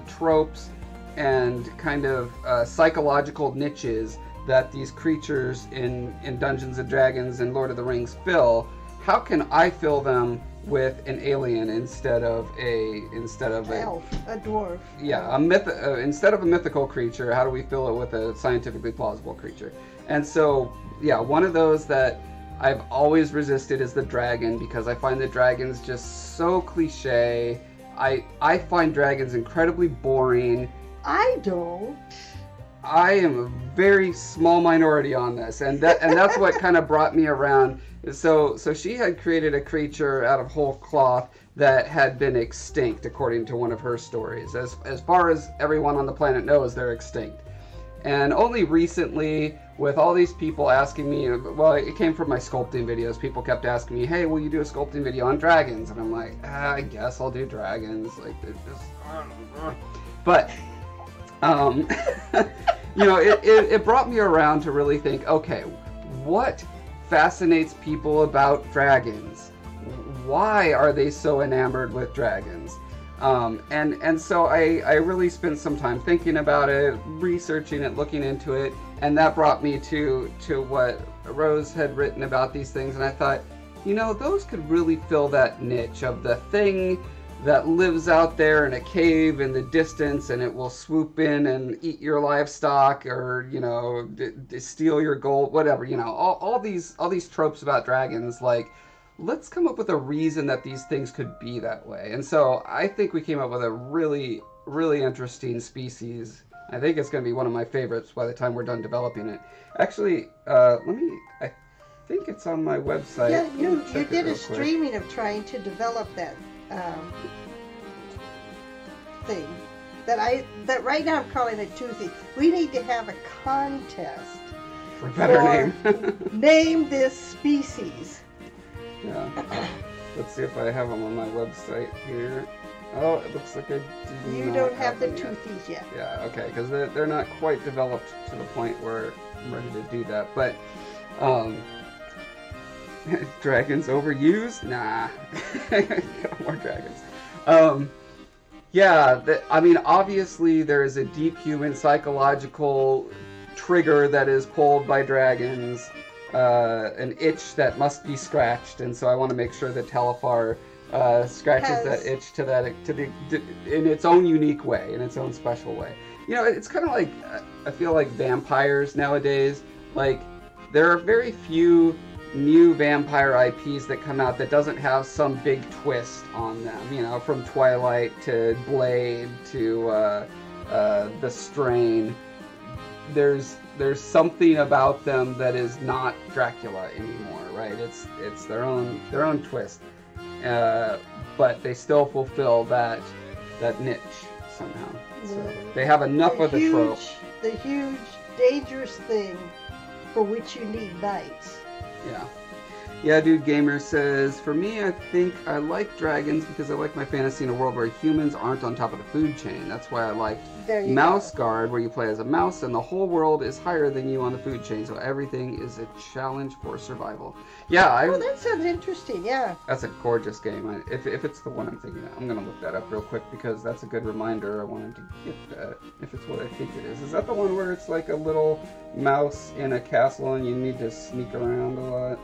tropes and kind of psychological niches that these creatures in Dungeons and Dragons and Lord of the Rings fill. How can I fill them with an alien instead of a
elf, a dwarf?
Yeah, instead of a mythical creature, how do we fill it with a scientifically plausible creature? And so, yeah, one of those that I've always resisted is the dragon, because I find the dragons just so cliche. I find dragons incredibly boring.
I don't.
I am a very small minority on this, and that's what kind of brought me around. So she had created a creature out of whole cloth that had been extinct, according to one of her stories. As far as everyone on the planet knows, they're extinct. And only recently with all these people asking me, well, it came from my sculpting videos. People kept asking me, hey, will you do a sculpting video on dragons? And I'm like, I guess I'll do dragons. Like, they're just... But, you know, it brought me around to really think, okay, what fascinates people about dragons? Why are they so enamored with dragons? And so I really spent some time thinking about it, researching it, looking into it, and that brought me to what Rose had written about these things, and I thought, you know, those could really fill that niche of the thing that lives out there in a cave in the distance, and it will swoop in and eat your livestock, or, you know, steal your gold, whatever, you know, all these tropes about dragons. Like, let's come up with a reason that these things could be that way. And so I think we came up with a really, really interesting species. I think it's going to be one of my favorites by the time we're done developing it. Actually, I think it's on my website.
Yeah, you did a streaming of trying to develop that thing. That right now I'm calling it toothy. We need to have a contest
for a better name.
Name this species.
Yeah. Let's see if I have them on my website here. Oh, it looks like I do.
You don't have the toothies yet.
Yeah, okay, because they're not quite developed to the point where I'm ready to do that. But, dragons overused? Nah. More dragons. Yeah, I mean, obviously there is a deep human psychological trigger that is pulled by dragons. An itch that must be scratched, and so I want to make sure that Talifar scratches that itch in its own unique way, in its own special way. You know, it's kind of like, I feel like vampires nowadays. Like, there are very few new vampire IPs that come out that doesn't have some big twist on them. You know, from Twilight to Blade to The Strain. There's something about them that is not Dracula anymore, right? It's their own twist, but they still fulfill that niche somehow. So they have enough of the trope.
The huge, dangerous thing for which you need knights.
Yeah. Yeah, Dude Gamer says, for me, I think I like dragons because I like my fantasy in a world where humans aren't on top of the food chain. That's why I like Mouse Guard, where you play as a mouse and the whole world is higher than you on the food chain, so everything is a challenge for survival. Yeah,
oh, that sounds interesting, yeah.
That's a gorgeous game. If it's the one I'm thinking of, I'm going to look that up real quick because that's a good reminder. I wanted to get that, if it's what I think it is. Is that the one where it's like a little mouse in a castle and you need to sneak around a lot?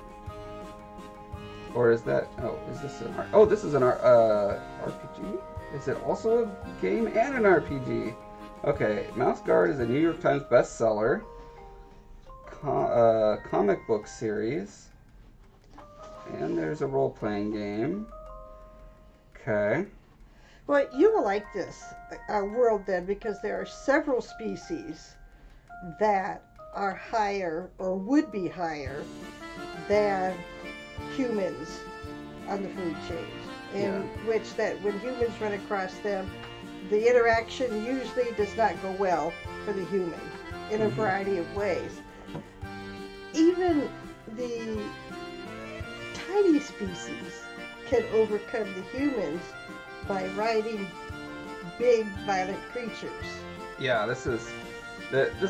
Or is that, is this an art? Oh, this is an RPG? Is it also a game and an RPG? Okay, Mouse Guard is a New York Times bestseller. Comic book series. And there's a role-playing game. Okay.
Well, you will like this world then, because there are several species that are higher, or would be higher, than humans on the food chain, in which that when humans run across them, the interaction usually does not go well for the human in a variety of ways. Even the tiny species can overcome the humans by riding big violent creatures.
Yeah, this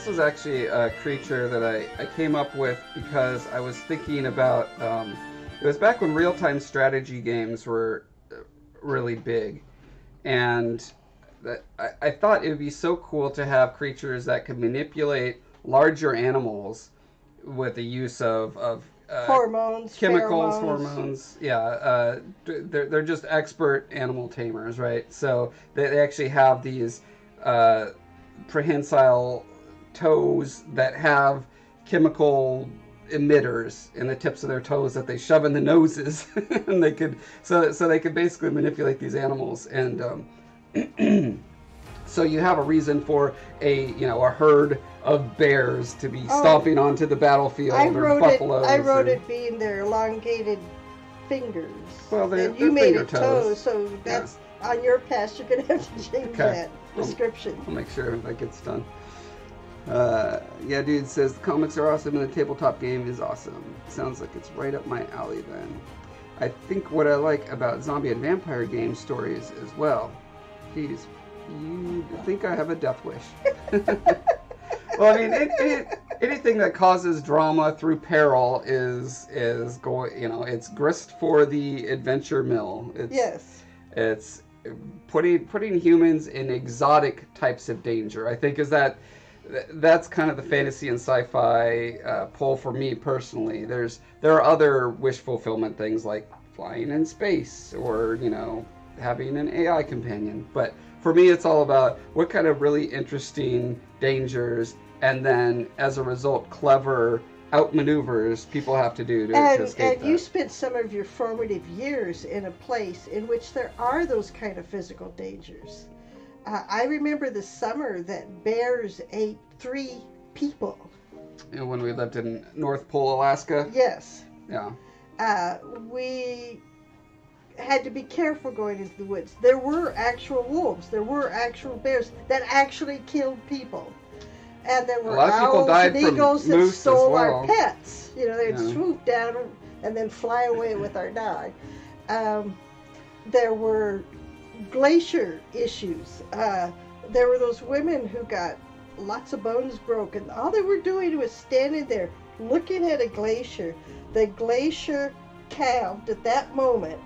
was actually a creature that I came up with because I was thinking about, it was back when real-time strategy games were really big, and I thought it would be so cool to have creatures that could manipulate larger animals with the use of
hormones,
chemicals,
pheromones.
hormones. Yeah, they're just expert animal tamers, right? So they actually have these prehensile toes that have chemical emitters in the tips of their toes that they shove in the noses, and they could so they could basically manipulate these animals, and so you have a reason for a herd of bears to be stomping onto the battlefield, or buffaloes.
I wrote it being their elongated fingers.
Well,
and you made it toes, so that's on your pass. You're gonna have to change that description.
I'll make sure that gets done. Yeah, dude says the comics are awesome and the tabletop game is awesome. Sounds like it's right up my alley then. I think what I like about zombie and vampire game stories as well. Geez, you think I have a death wish. Well, I mean, anything that causes drama through peril is going, it's grist for the adventure mill. It's putting humans in exotic types of danger. I think that's kind of the fantasy and sci-fi pull for me personally. There are other wish fulfillment things like flying in space or having an AI companion, but for me it's all about what kind of really interesting dangers and then as a result clever outmaneuvers people have to do to escape.
And you spent some of your formative years in a place in which there are those kind of physical dangers. I remember the summer that bears ate 3 people.
When we lived in North Pole, Alaska?
Yes.
Yeah.
We had to be careful going into the woods. There were actual wolves. There were actual bears that actually killed people. And there were owls and eagles that stole our pets. They'd swoop down and then fly away with our dog. There were glacier issues. There were those women who got lots of bones broken. All they were doing was standing there looking at a glacier. The glacier calved at that moment,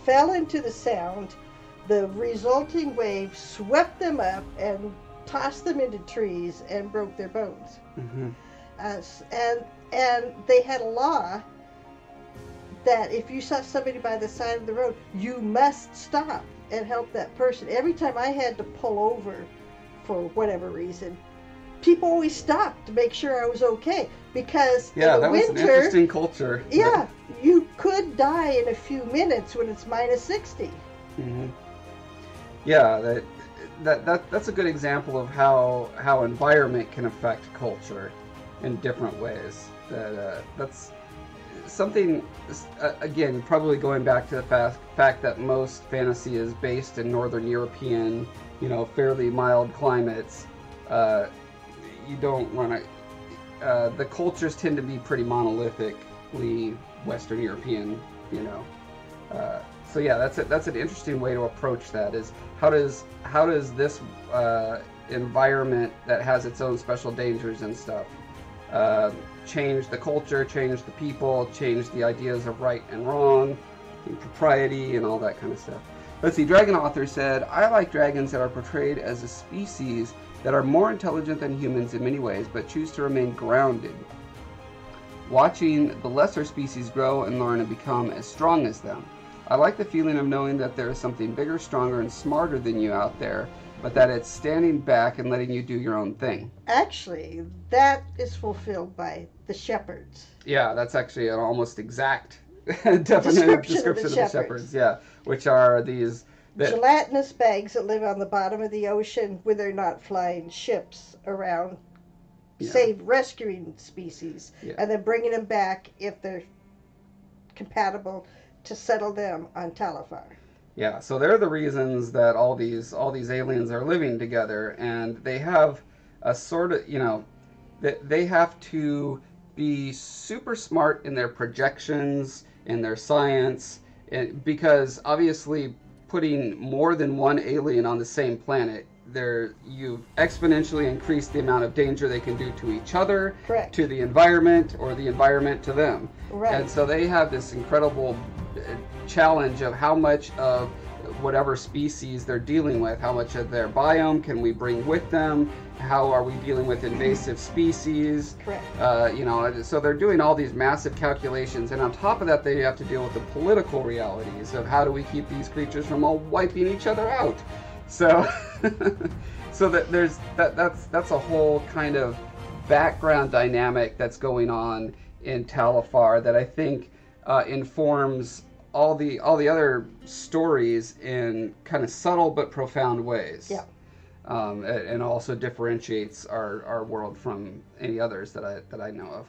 fell into the sound. The resulting wave swept them up and tossed them into trees and broke their bones.
Mm-hmm.
And they had a law that if you saw somebody by the side of the road, you must stop and help that person. Every time I had to pull over for whatever reason, people always stopped to make sure I was okay, because in the winter,
was an interesting culture.
Yeah, you could die in a few minutes when it's -60.
Mm-hmm. Yeah, that's a good example of how environment can affect culture in different ways. That's something, again, probably going back to the fact that most fantasy is based in Northern European, fairly mild climates. You don't want to. The cultures tend to be pretty monolithically Western European, So yeah, that's an interesting way to approach that. Is how does this environment that has its own special dangers and stuff change the culture, change the people, change the ideas of right and wrong, and propriety, and all that kind of stuff. Let's see, Dragon Author said, I like dragons that are portrayed as a species that are more intelligent than humans in many ways, but choose to remain grounded. Watching the lesser species grow and learn and become as strong as them. I like the feeling of knowing that there is something bigger, stronger, and smarter than you out there, but that it's standing back and letting you do your own thing.
Actually, that is fulfilled by the shepherds.
Yeah, that's actually an almost exact definitive description of the shepherds. Yeah, which are these
gelatinous bags that live on the bottom of the ocean when they're not flying ships around, rescuing species, and then bringing them back if they're compatible to settle them on Talifar.
Yeah, so they're the reasons that all these aliens are living together, and they have a sort of, they have to be super smart in their projections, in their science, because obviously putting more than one alien on the same planet, you've exponentially increased the amount of danger they can do to each other,
Correct.
to the environment, or the environment to them.
Right.
And so they have this incredible challenge of how much of whatever species they're dealing with, how much of their biome can we bring with them, how are we dealing with invasive species.
Correct.
So they're doing all these massive calculations, and on top of that they have to deal with the political realities of how do we keep these creatures from all wiping each other out. So so that's a whole kind of background dynamic that's going on in Talifar that I think informs all the other stories in kind of subtle but profound ways.
Yeah.
And also differentiates our world from any others that I know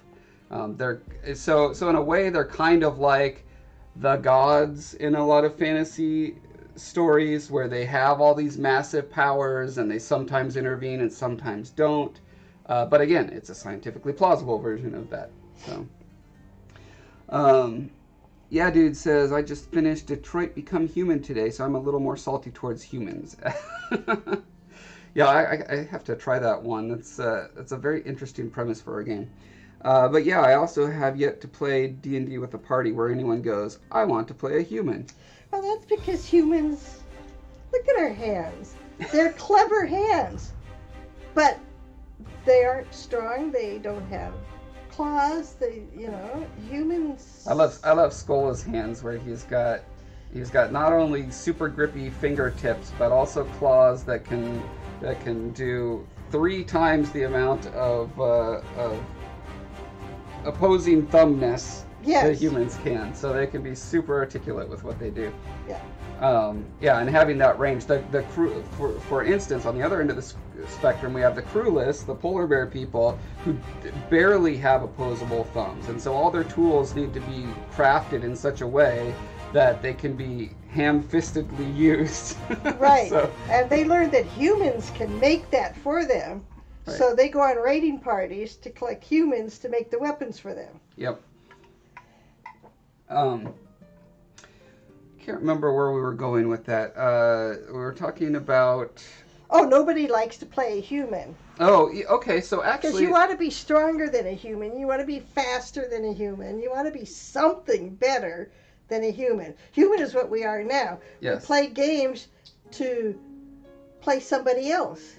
of. They're so in a way they're kind of like the gods in a lot of fantasy stories, where they have all these massive powers and they sometimes intervene and sometimes don't. But again, it's a scientifically plausible version of that. So, yeah, dude says, I just finished Detroit Become Human today, so I'm a little more salty towards humans. Yeah, I have to try that one. That's a very interesting premise for a game. But yeah, I also have yet to play D&D with a party where anyone goes, I want to play a human.
Well, that's because humans, look at our hands. They're clever hands. But they aren't strong. They don't have claws. Humans.
I love Skola's hands where he's got not only super grippy fingertips but also claws that can do 3 times the amount of opposing thumbness that humans can. So they can be super articulate with what they do.
Yeah.
And having that range, the crew, for instance, on the other end of the spectrum, we have the crewless, the polar bear people, who barely have opposable thumbs, and so all their tools need to be crafted in such a way that they can be ham-fistedly used.
Right. And they learned that humans can make that for them. Right. So they go on raiding parties to collect humans to make the weapons for them.
Yep. Can't remember where we were going with that. We were talking about...
Oh, nobody likes to play a human.
Oh, okay, so actually...
Because you want to be stronger than a human. You want to be faster than a human. You want to be something better than a human. Human is what we are now.
Yes.
We play games to play somebody else.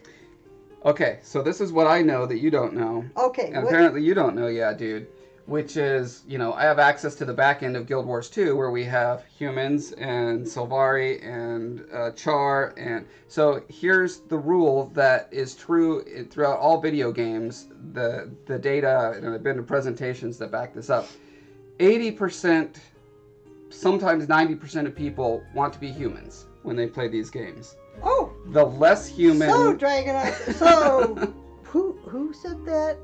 Okay, so this is what I know that you don't know.
Okay.
And apparently you don't know, yeah, dude. Which is, I have access to the back end of Guild Wars 2, where we have humans and Sylvari and Char. And so here's the rule that is true throughout all video games. The data, and I've been to presentations that back this up. 80%, sometimes 90% of people want to be humans when they play these games.
Oh.
The less human...
So, Dragon... So... Who said that?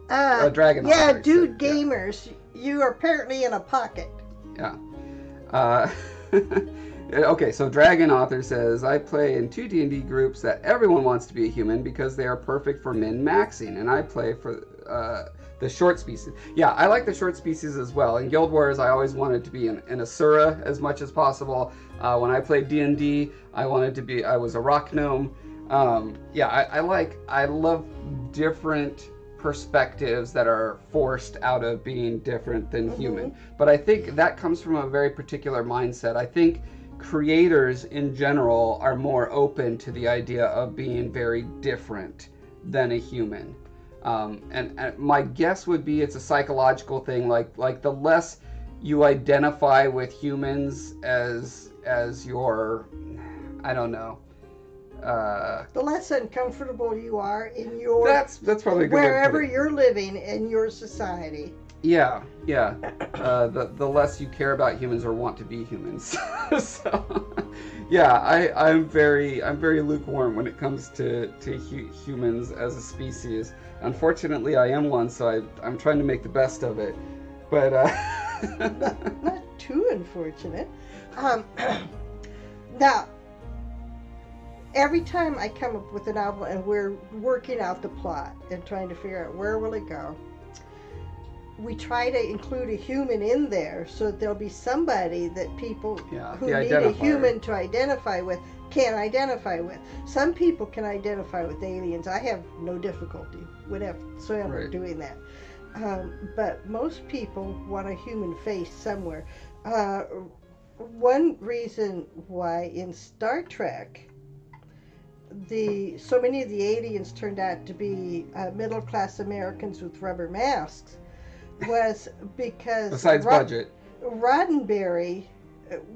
Dragon.
Yeah, dude, gamers. Yeah. You are apparently in a pocket.
Yeah. Okay, so Dragon Author says, I play in 2 D&D groups that everyone wants to be a human because they are perfect for min-maxing, and I play for the short species. Yeah, I like the short species as well. In Guild Wars, I always wanted to be an Asura as much as possible. When I played D&D, I was a rock gnome. I love different perspectives that are forced out of being different than human. But I think that comes from a very particular mindset. I think creators in general are more open to the idea of being very different than a human. And my guess would be it's a psychological thing. Like the less you identify with humans as your, I don't know.
The less uncomfortable you are in your...
That's probably a good
wherever you're living in your society.
Yeah. The less you care about humans or want to be humans. So, yeah, I'm very lukewarm when it comes to humans as a species. Unfortunately, I am one, so I'm trying to make the best of it. But
not too unfortunate. Now, every time I come up with a novel and we're working out the plot and trying to figure out where will it go, we try to include a human in there so that there'll be somebody that people who need a human to identify with can identify with. Some people can identify with aliens. I have no difficulty whatsoever doing that. But most people want a human face somewhere. One reason why in Star Trek so many of the aliens turned out to be middle-class Americans with rubber masks was because
besides budget,
Roddenberry.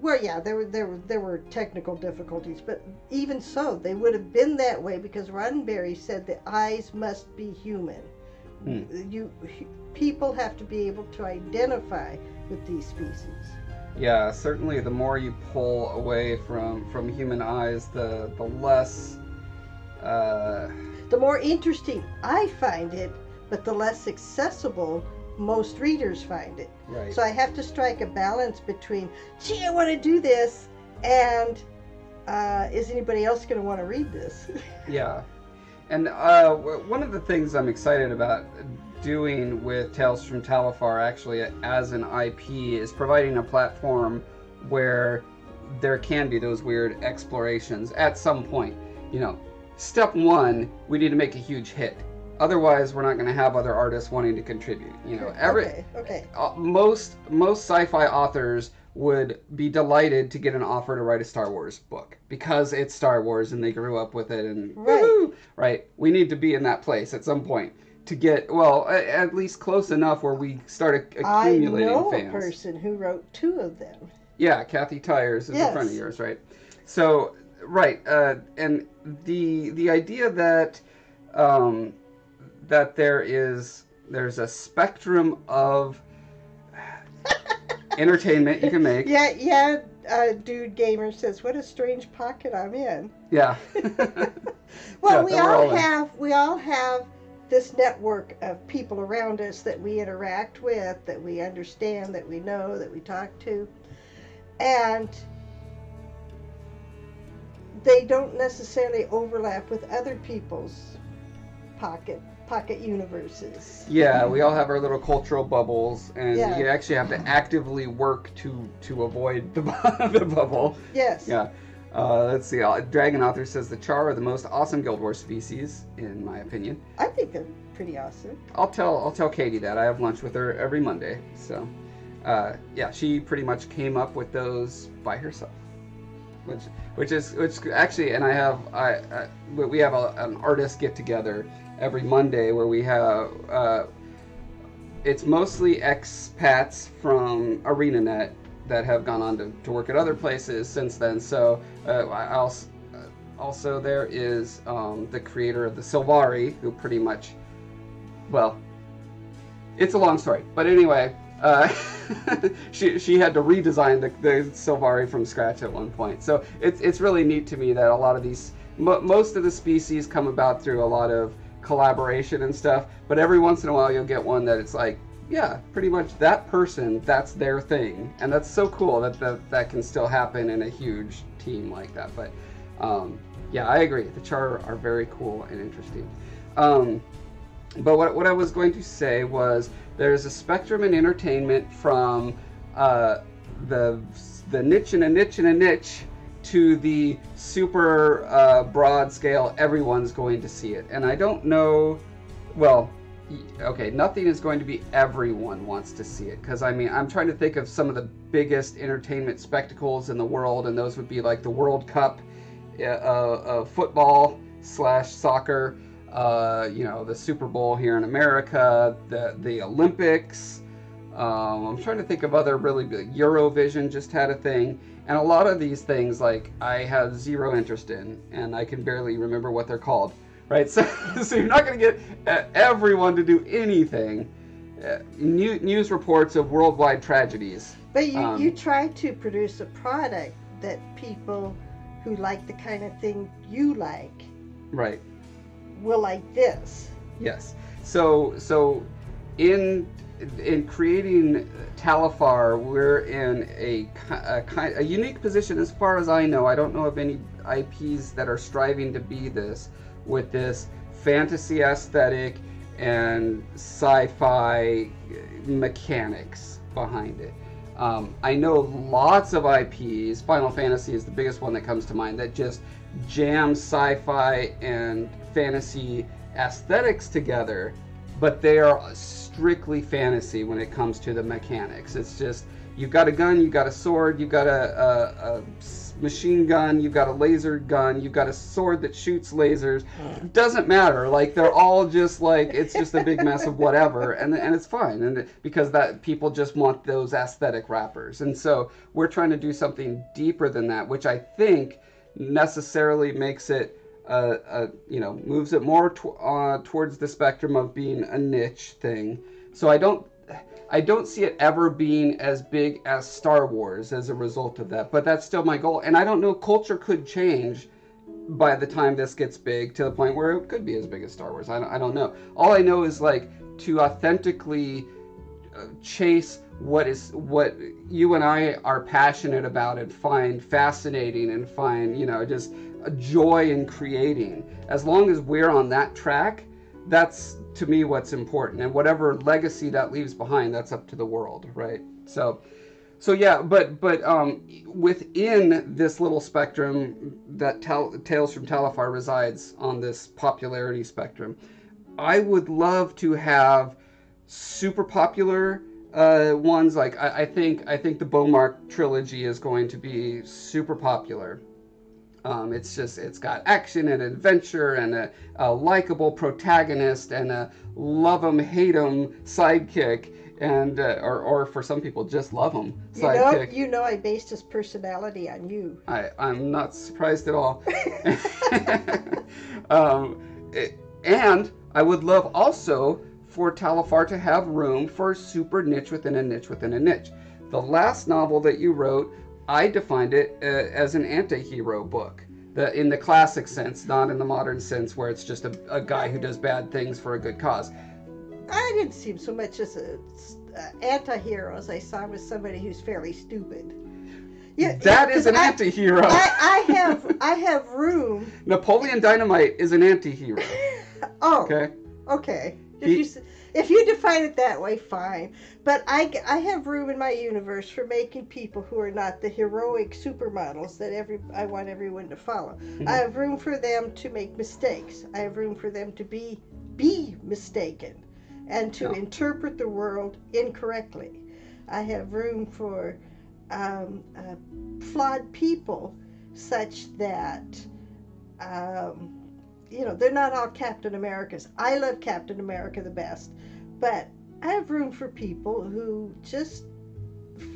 Well, yeah, there were technical difficulties, but even so, they would have been that way because Roddenberry said the eyes must be human. People have to be able to identify with these species.
Yeah, certainly. The more you pull away from human eyes, the less.
The more interesting I find it, but the less accessible most readers find it.
Right.
So I have to strike a balance between, gee, I want to do this, and is anybody else going to want to read this?
Yeah. And one of the things I'm excited about doing with Tales from Talifar, actually, as an IP, is providing a platform where there can be those weird explorations at some point. You know, step one, we need to make a huge hit. Otherwise, we're not going to have other artists wanting to contribute. You know, most sci-fi authors would be delighted to get an offer to write a Star Wars book because it's Star Wars and they grew up with it, and woohoo, right? We need to be in that place at some point to get, well, at least close enough where we start accumulating fans.
I know a person who wrote 2 of them.
Yeah, Kathy Tyers is in front of yours, right? So, right, and the idea that that there's a spectrum of entertainment you can make.
Yeah. Dude Gamer says, "What a strange pocket I'm in."
Yeah.
Well, yeah, we all have this network of people around us that we interact with, that we understand, that we know, that we talk to, and they don't necessarily overlap with other people's pocket universes.
Yeah, we all have our little cultural bubbles, and you actually have to actively work to avoid the bubble.
Yes.
Yeah. Let's see. Dragon Author says the Char are the most awesome Guild Wars species, in my opinion.
I think they're pretty awesome.
I'll tell Katie that. I have lunch with her every Monday. So, yeah, she pretty much came up with those by herself. Which actually, and we have an artist get together every Monday where we have it's mostly expats from ArenaNet that have gone on to work at other places since then. So also there is the creator of the Sylvari, who pretty much, well, it's a long story, but anyway, she had to redesign the Sylvari from scratch at one point. So it's really neat to me that a lot of these, most of the species come about through a lot of collaboration and stuff, but every once in a while you'll get one that it's like, yeah, pretty much that person, that's their thing, and that's so cool that can still happen in a huge team like that. But yeah, I agree, the Char are very cool and interesting. But what I was going to say was there's a spectrum in entertainment from the niche and a niche and a niche to the super broad scale, everyone's going to see it. And I don't know, well, okay, nothing is going to be everyone wants to see it, because I mean, I'm trying to think of some of the biggest entertainment spectacles in the world, and those would be like the World Cup, football / soccer, you know, the Super Bowl here in America, the Olympics. I'm trying to think of other really big. Eurovision just had a thing, and a lot of these things, like, I have zero interest in, and I can barely remember what they're called. Right, so you're not going to get everyone to do anything. News reports of worldwide tragedies.
But you try to produce a product that people who like the kind of thing you like,
right, will
like this.
Yes. So in creating Talifar, we're in a unique position as far as I know. I don't know of any IPs that are striving to be this, with this fantasy aesthetic and sci-fi mechanics behind it. I know lots of IPs, Final Fantasy is the biggest one that comes to mind, that just jam sci-fi and fantasy aesthetics together, but they are strictly fantasy when it comes to the mechanics. It's just, you've got a gun, you've got a sword, you've got a machine gun, you've got a laser gun, you've got a sword that shoots lasers. It doesn't matter. Like, they're all just like, it's just a big mess of whatever, and it's fine, and because that people just want those aesthetic wrappers. And so we're trying to do something deeper than that, which I think necessarily makes it you know, moves it more towards the spectrum of being a niche thing. So I don't see it ever being as big as Star Wars as a result of that, but that's still my goal. And I don't know, culture could change by the time this gets big to the point where it could be as big as Star Wars. I don't know. All I know is, like, to authentically chase what you and I are passionate about and find fascinating and find, just a joy in creating. As long as we're on that track, that's to me what's important. And whatever legacy that leaves behind, that's up to the world, right? So yeah, but within this little spectrum that Tales from Talifar resides on, this popularity spectrum, I would love to have super popular ones. Like I think the Beaumark trilogy is going to be super popular. It's got action and adventure and a likable protagonist and a love 'em hate 'em sidekick, and or for some people just love 'em sidekick.
I based his personality on you.
I'm not surprised at all. And I would love also for Talifar to have room for super niche within a niche within a niche. The last novel that you wrote, I defined it as an anti-hero book. In the classic sense, not in the modern sense where it's just a guy who does bad things for a good cause.
I didn't see him so much as an anti-hero as I saw him as somebody who's fairly stupid.
That is an anti-hero.
I have room.
Napoleon Dynamite is an anti-hero.
Oh.
Okay.
If you define it that way, fine. But I have room in my universe for making people who are not the heroic supermodels that I want everyone to follow.
Mm-hmm.
I have room for them to make mistakes. I have room for them to be mistaken and to interpret the world incorrectly. I have room for flawed people such that they're not all Captain Americas. I love Captain America the best, but I have room for people who just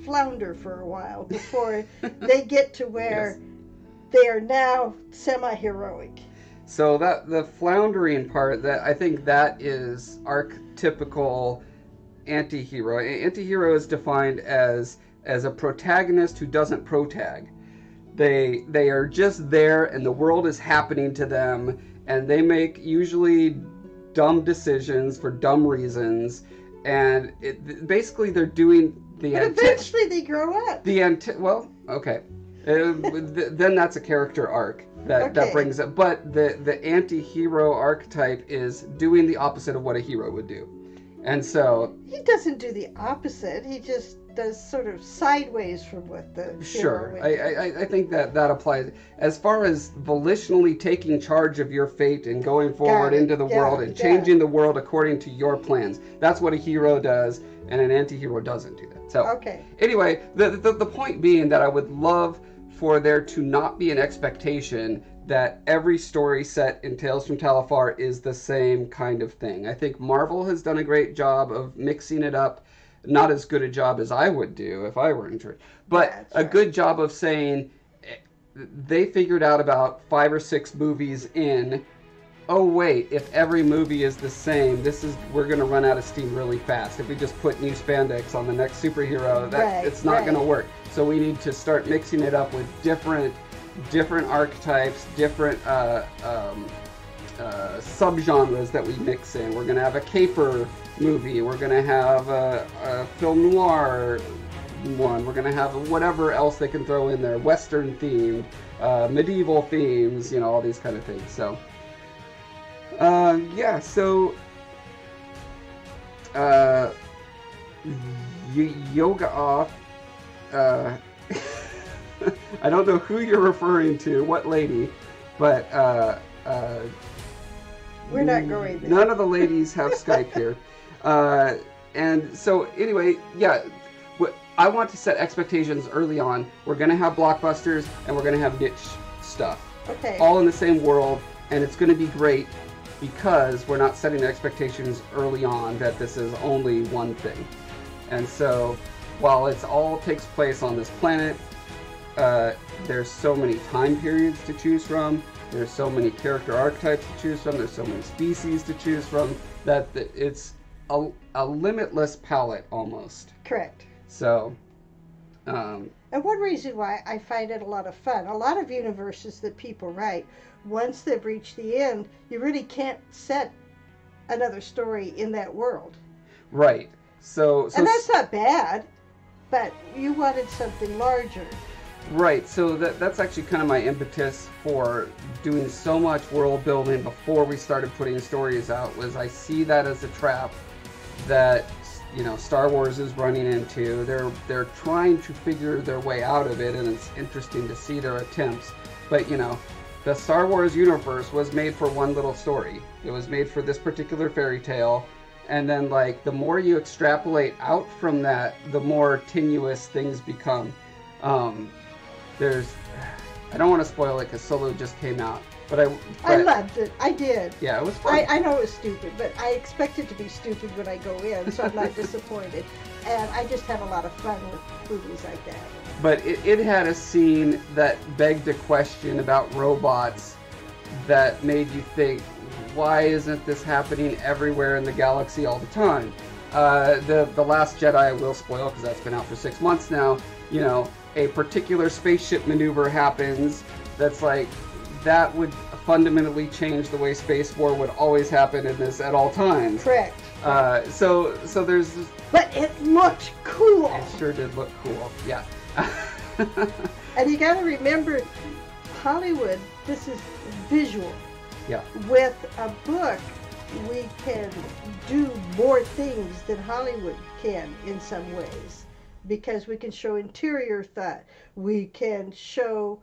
flounder for a while before they get to where they are now semi-heroic.
So that the floundering part, that I think that is archetypical anti-hero. Anti-hero is defined as a protagonist who doesn't protag. They are just there and the world is happening to them, and they make usually dumb decisions for dumb reasons, and basically they're doing the...
But eventually they grow up.
Then that's a character arc that brings it. But the anti-hero archetype is doing the opposite of what a hero would do. And so...
He doesn't do the opposite. He just does sort of sideways from what the hero would do.
I think that applies. As far as volitionally taking charge of your fate and going forward into the world and changing the world according to your plans, that's what a hero does, and an anti-hero doesn't do that. So anyway, the point being that I would love for there to not be an expectation that every story set in Tales from Talifar is the same kind of thing. I think Marvel has done a great job of mixing it up. Not as good a job as I would do if I were in charge, but a good job of saying they figured out about 5 or 6 movies in, oh wait, if every movie is the same, we're going to run out of steam really fast. If we just put new spandex on the next superhero, it's not going to work. So we need to start mixing it up with different archetypes, different subgenres that we mix in. We're going to have a caper movie. We're going to have a film noir one. We're going to have whatever else they can throw in there. Western themed, medieval themes, all these kind of things. So, yoga off. I don't know who you're referring to, what lady, but
we're not going there.
None of the ladies have Skype here. And so anyway, I want to set expectations early on. We're going to have blockbusters and we're going to have niche stuff.
Okay.
All in the same world, and it's going to be great because we're not setting expectations early on that this is only one thing. And so while it all takes place on this planet, there's so many time periods to choose from. There's so many character archetypes to choose from. There's so many species to choose from that it's a limitless palette almost.
Correct.
So,
and one reason why I find it a lot of fun, a lot of universes that people write, once they've reached the end, you really can't set another story in that world.
Right.
And that's not bad, but you wanted something larger.
Right, so that's actually kind of my impetus for doing so much world building before we started putting stories out, was I see that as a trap that, you know, Star Wars is running into. They're trying to figure their way out of it, and it's interesting to see their attempts. But, you know, the Star Wars universe was made for one little story. It was made for this particular fairy tale. And then, like, the more you extrapolate out from that, the more tenuous things become. I don't want to spoil it because Solo just came out, but
I loved it. I did.
Yeah, it was fun.
I know it was stupid, but I expect it to be stupid when I go in, so I'm not disappointed. And I just have a lot of fun with movies like that.
But it had a scene that begged a question about robots that made you think, why isn't this happening everywhere in the galaxy all the time? The Last Jedi, I will spoil because that's been out for 6 months now. You know, a particular spaceship maneuver happens that's like, that would fundamentally change the way space war would always happen in this at all times.
Correct.
So there's this,
but it looked cool.
It sure did look cool. Yeah.
And you got to remember, Hollywood, this is visual.
Yeah.
With a book, we can do more things than Hollywood can in some ways, because we can show interior thought, we can show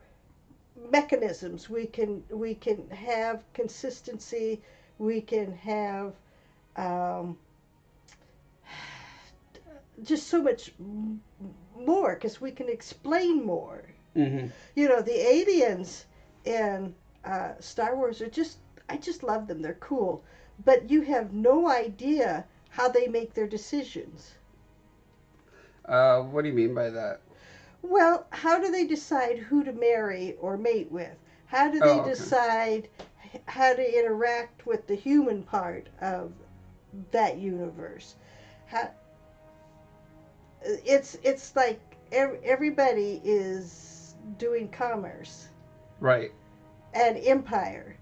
mechanisms, we can have consistency, we can have just so much more, because we can explain more.
Mm-hmm.
You know, the aliens in Star Wars are I just love them. They're cool. But you have no idea how they make their decisions.
What do you mean by that?
Well, how do they decide who to marry or mate with? How do they decide how to interact with the human part of that universe? It's like everybody is doing commerce.
Right.
And empire.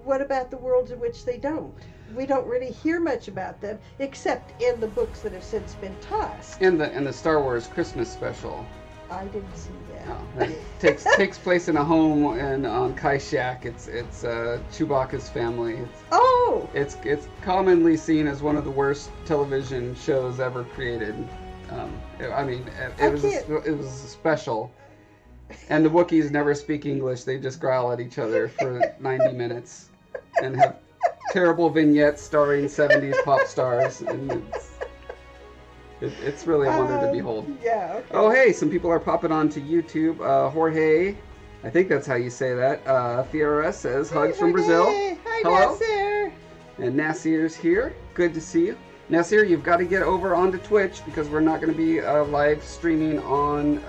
What about the worlds in which they don't? We don't really hear much about them, except in the books that have since been tossed.
And the Star Wars Christmas special.
I didn't see that.
No, that takes place in a home on Kashyyyk. It's Chewbacca's family. It's commonly seen as one of the worst television shows ever created. It was special. And the Wookiees never speak English. They just growl at each other for 90 minutes and have terrible vignettes starring 70s pop stars. And it's really a wonder to behold.
Yeah, okay.
Oh, hey, some people are popping onto YouTube. Jorge, I think that's how you say that. Fiora says, hugs from Brazil.
Hi,
hello.
Nasir.
And Nasir's here. Good to see you. Nasir, you've got to get over onto Twitch because we're not going to be live streaming on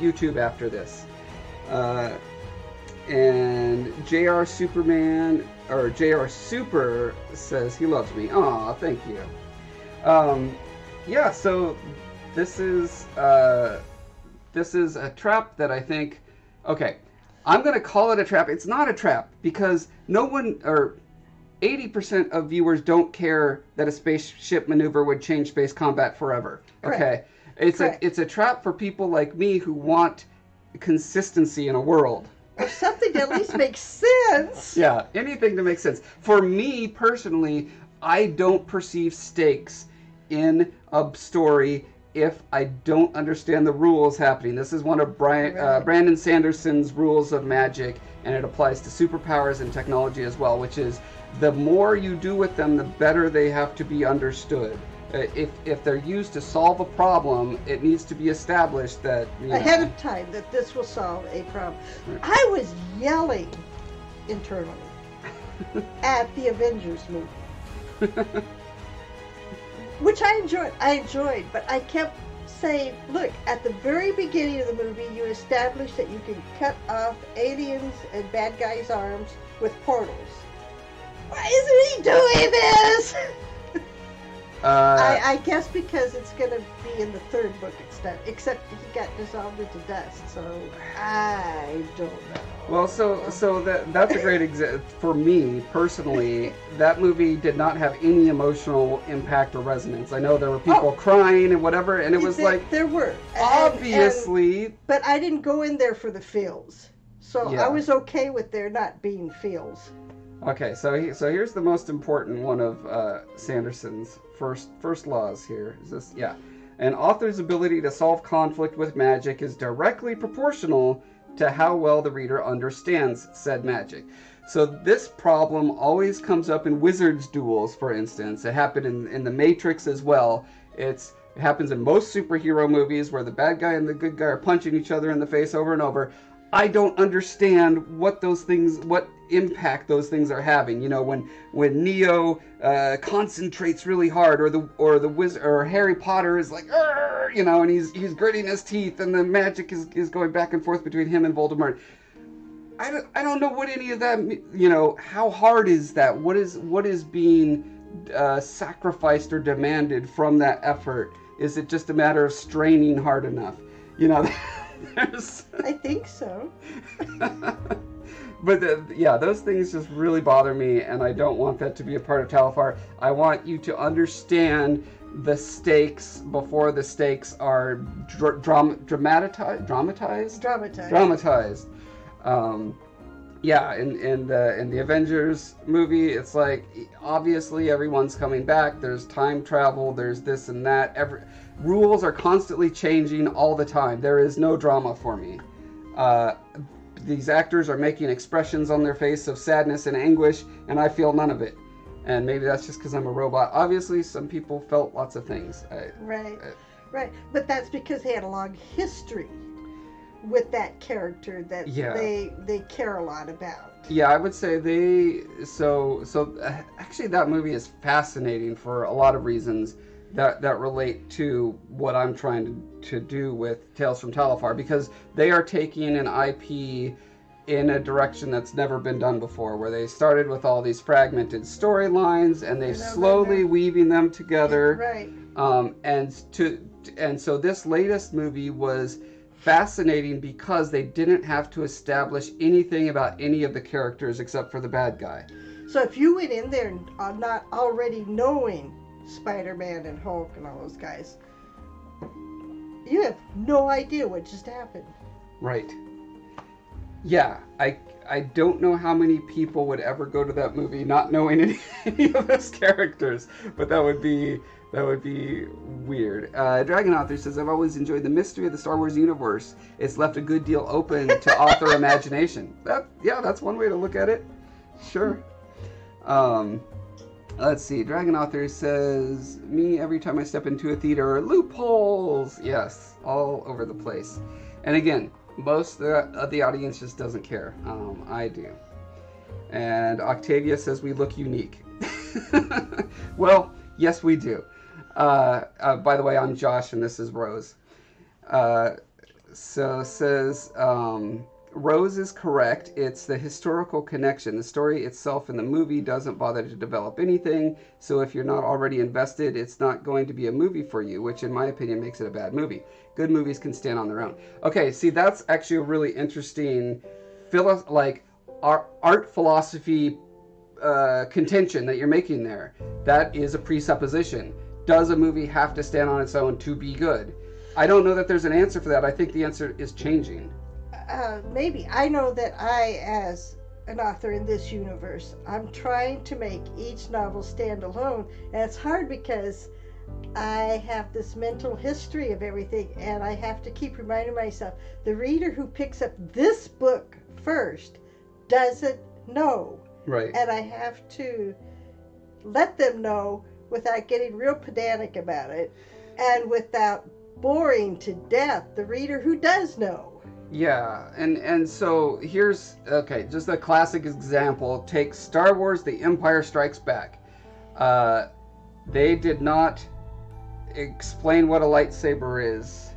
YouTube after this. And JR Superman, or JR Super says he loves me. Aw, thank you. Yeah, so this is a trap that I think, okay, I'm going to call it a trap. It's not a trap because no one, or 80% of viewers don't care that a spaceship maneuver would change space combat forever. Okay, it's a trap for people like me who want consistency in a world.
Or something that at least makes sense.
Yeah, anything to make sense. For me personally, I don't perceive stakes in a story if I don't understand the rules happening. This is one of Brandon Sanderson's rules of magic, and it applies to superpowers and technology as well, which is the more you do with them, the better they have to be understood. If they're used to solve a problem, it needs to be established that
ahead of time that this will solve a problem. Right. I was yelling internally at the Avengers movie, which I enjoyed, but I kept saying, look, at the very beginning of the movie, you establish that you can cut off aliens and bad guys' arms with portals. Why isn't he doing this? I guess because it's going to be in the third book except he got dissolved into dust, so I don't know.
Well, so that's a great example. For me, personally, that movie did not have any emotional impact or resonance. I know there were people crying and whatever, and it was
there were.
Obviously.
But I didn't go in there for the feels. So I was okay with there not being feels.
Okay, so here's the most important one of Sanderson's first laws here. Is this? Yeah. An author's ability to solve conflict with magic is directly proportional to how well the reader understands said magic. So this problem always comes up in wizards duels, for instance. It happened in the Matrix as well. It happens in most superhero movies where the bad guy and the good guy are punching each other in the face over and over. I don't understand what impact those things are having. You know, when Neo concentrates really hard, or the wizard, or Harry Potter is like, you know, and he's gritting his teeth, and the magic is going back and forth between him and Voldemort. I don't know what any of that, you know, how hard is that? What is being sacrificed or demanded from that effort? Is it just a matter of straining hard enough? You know.
I think so.
But those things just really bother me, and I don't want that to be a part of Talifar. I want you to understand the stakes before the stakes are dramatized. In the Avengers movie, it's like obviously everyone's coming back. There's time travel. There's this and that. Rules are constantly changing all the time. There is no drama for me. These actors are making expressions on their face of sadness and anguish, and I feel none of it. And maybe that's just because I'm a robot. Obviously, some people felt lots of things.
Right. But that's because they had a long history with that character that they care a lot about.
Yeah, I would say actually that movie is fascinating for a lot of reasons that relate to what I'm trying to do with Tales from Talifar, because they are taking an IP in a direction that's never been done before, where they started with all these fragmented storylines and they're slowly weaving them together.
Right.
And so this latest movie was fascinating because they didn't have to establish anything about any of the characters except for the bad guy.
So if you went in there not already knowing Spider-Man and Hulk and all those guys, you have no idea what just happened.
Right. Yeah, I don't know how many people would ever go to that movie not knowing any of those characters, but that would be weird. Dragon Author says, I've always enjoyed the mystery of the Star Wars universe. It's left a good deal open to author imagination. That's one way to look at it. Sure. Let's see. Dragon Author says, me every time I step into a theater, loopholes. Yes, all over the place. And again, most of the audience just doesn't care. I do. And Octavia says we look unique. Well, yes, we do. By the way, I'm Josh and this is Rose. So says, Rose is correct. It's the historical connection. The story itself in the movie doesn't bother to develop anything. So if you're not already invested, it's not going to be a movie for you, which in my opinion makes it a bad movie. Good movies can stand on their own. Okay, see, that's actually a really interesting art philosophy contention that you're making there. That is a presupposition. Does a movie have to stand on its own to be good? I don't know that there's an answer for that. I think the answer is changing.
Maybe. I know that I, as an author in this universe, I'm trying to make each novel stand alone, and it's hard because I have this mental history of everything, and I have to keep reminding myself, the reader who picks up this book first doesn't know.
Right.
And I have to let them know without getting real pedantic about it, and without boring to death the reader who does know.
Yeah, and so here's, just a classic example. Take Star Wars The Empire Strikes Back. They did not explain what a lightsaber is.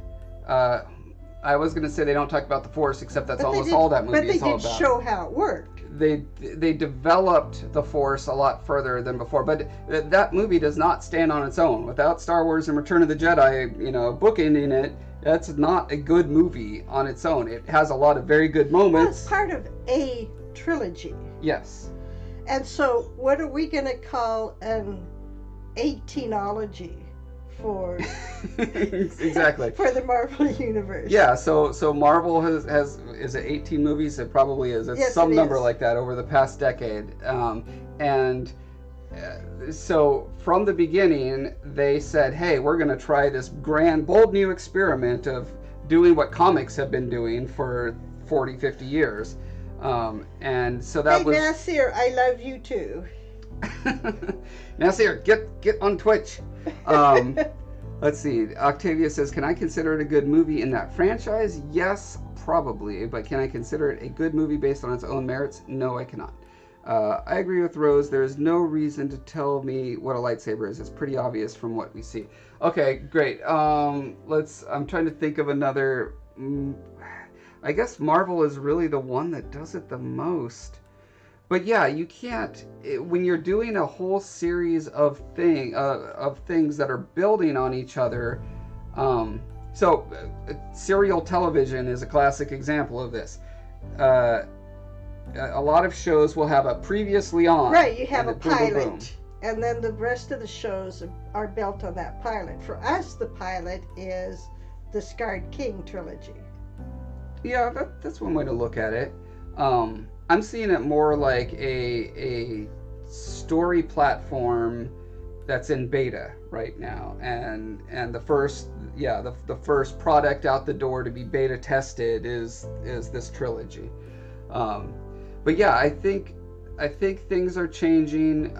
I was going to say they don't talk about the Force, except that's almost all that movie is all about.
But they did show how it worked.
they developed the Force a lot further than before. But that movie does not stand on its own. Without Star Wars and Return of the Jedi, bookending it, that's not a good movie on its own. It has a lot of very good moments.
It's part of a trilogy.
Yes.
And so, what are we going to call an 18ology for?
Exactly.
For the Marvel universe.
Yeah. So Marvel has is it 18 movies? It probably is. It's
yes,
some
it
number
is.
like that over the past decade. So from the beginning, they said, "Hey, we're going to try this grand, bold new experiment of doing what comics have been doing for 40, 50 years." And so that was.
Hey, Nasir, I love you too.
Nasir, get on Twitch. Let's see. Octavia says, "Can I consider it a good movie in that franchise? Yes, probably. But can I consider it a good movie based on its own merits? No, I cannot." I agree with Rose. There is no reason to tell me what a lightsaber is. It's pretty obvious from what we see. Okay, great. I'm trying to think of another. I guess Marvel is really the one that does it the most. But yeah, you can't, when you're doing a whole series of things that are building on each other. Serial television is a classic example of this. A lot of shows will have a previously on.
Right, you have a
boom,
pilot,
boom, boom.
and then the rest of the shows are built on that pilot. For us, the pilot is the Scarred King trilogy.
Yeah, that's one way to look at it. I'm seeing it more like a story platform that's in beta right now, and the first product out the door to be beta tested is this trilogy. But yeah, I think things are changing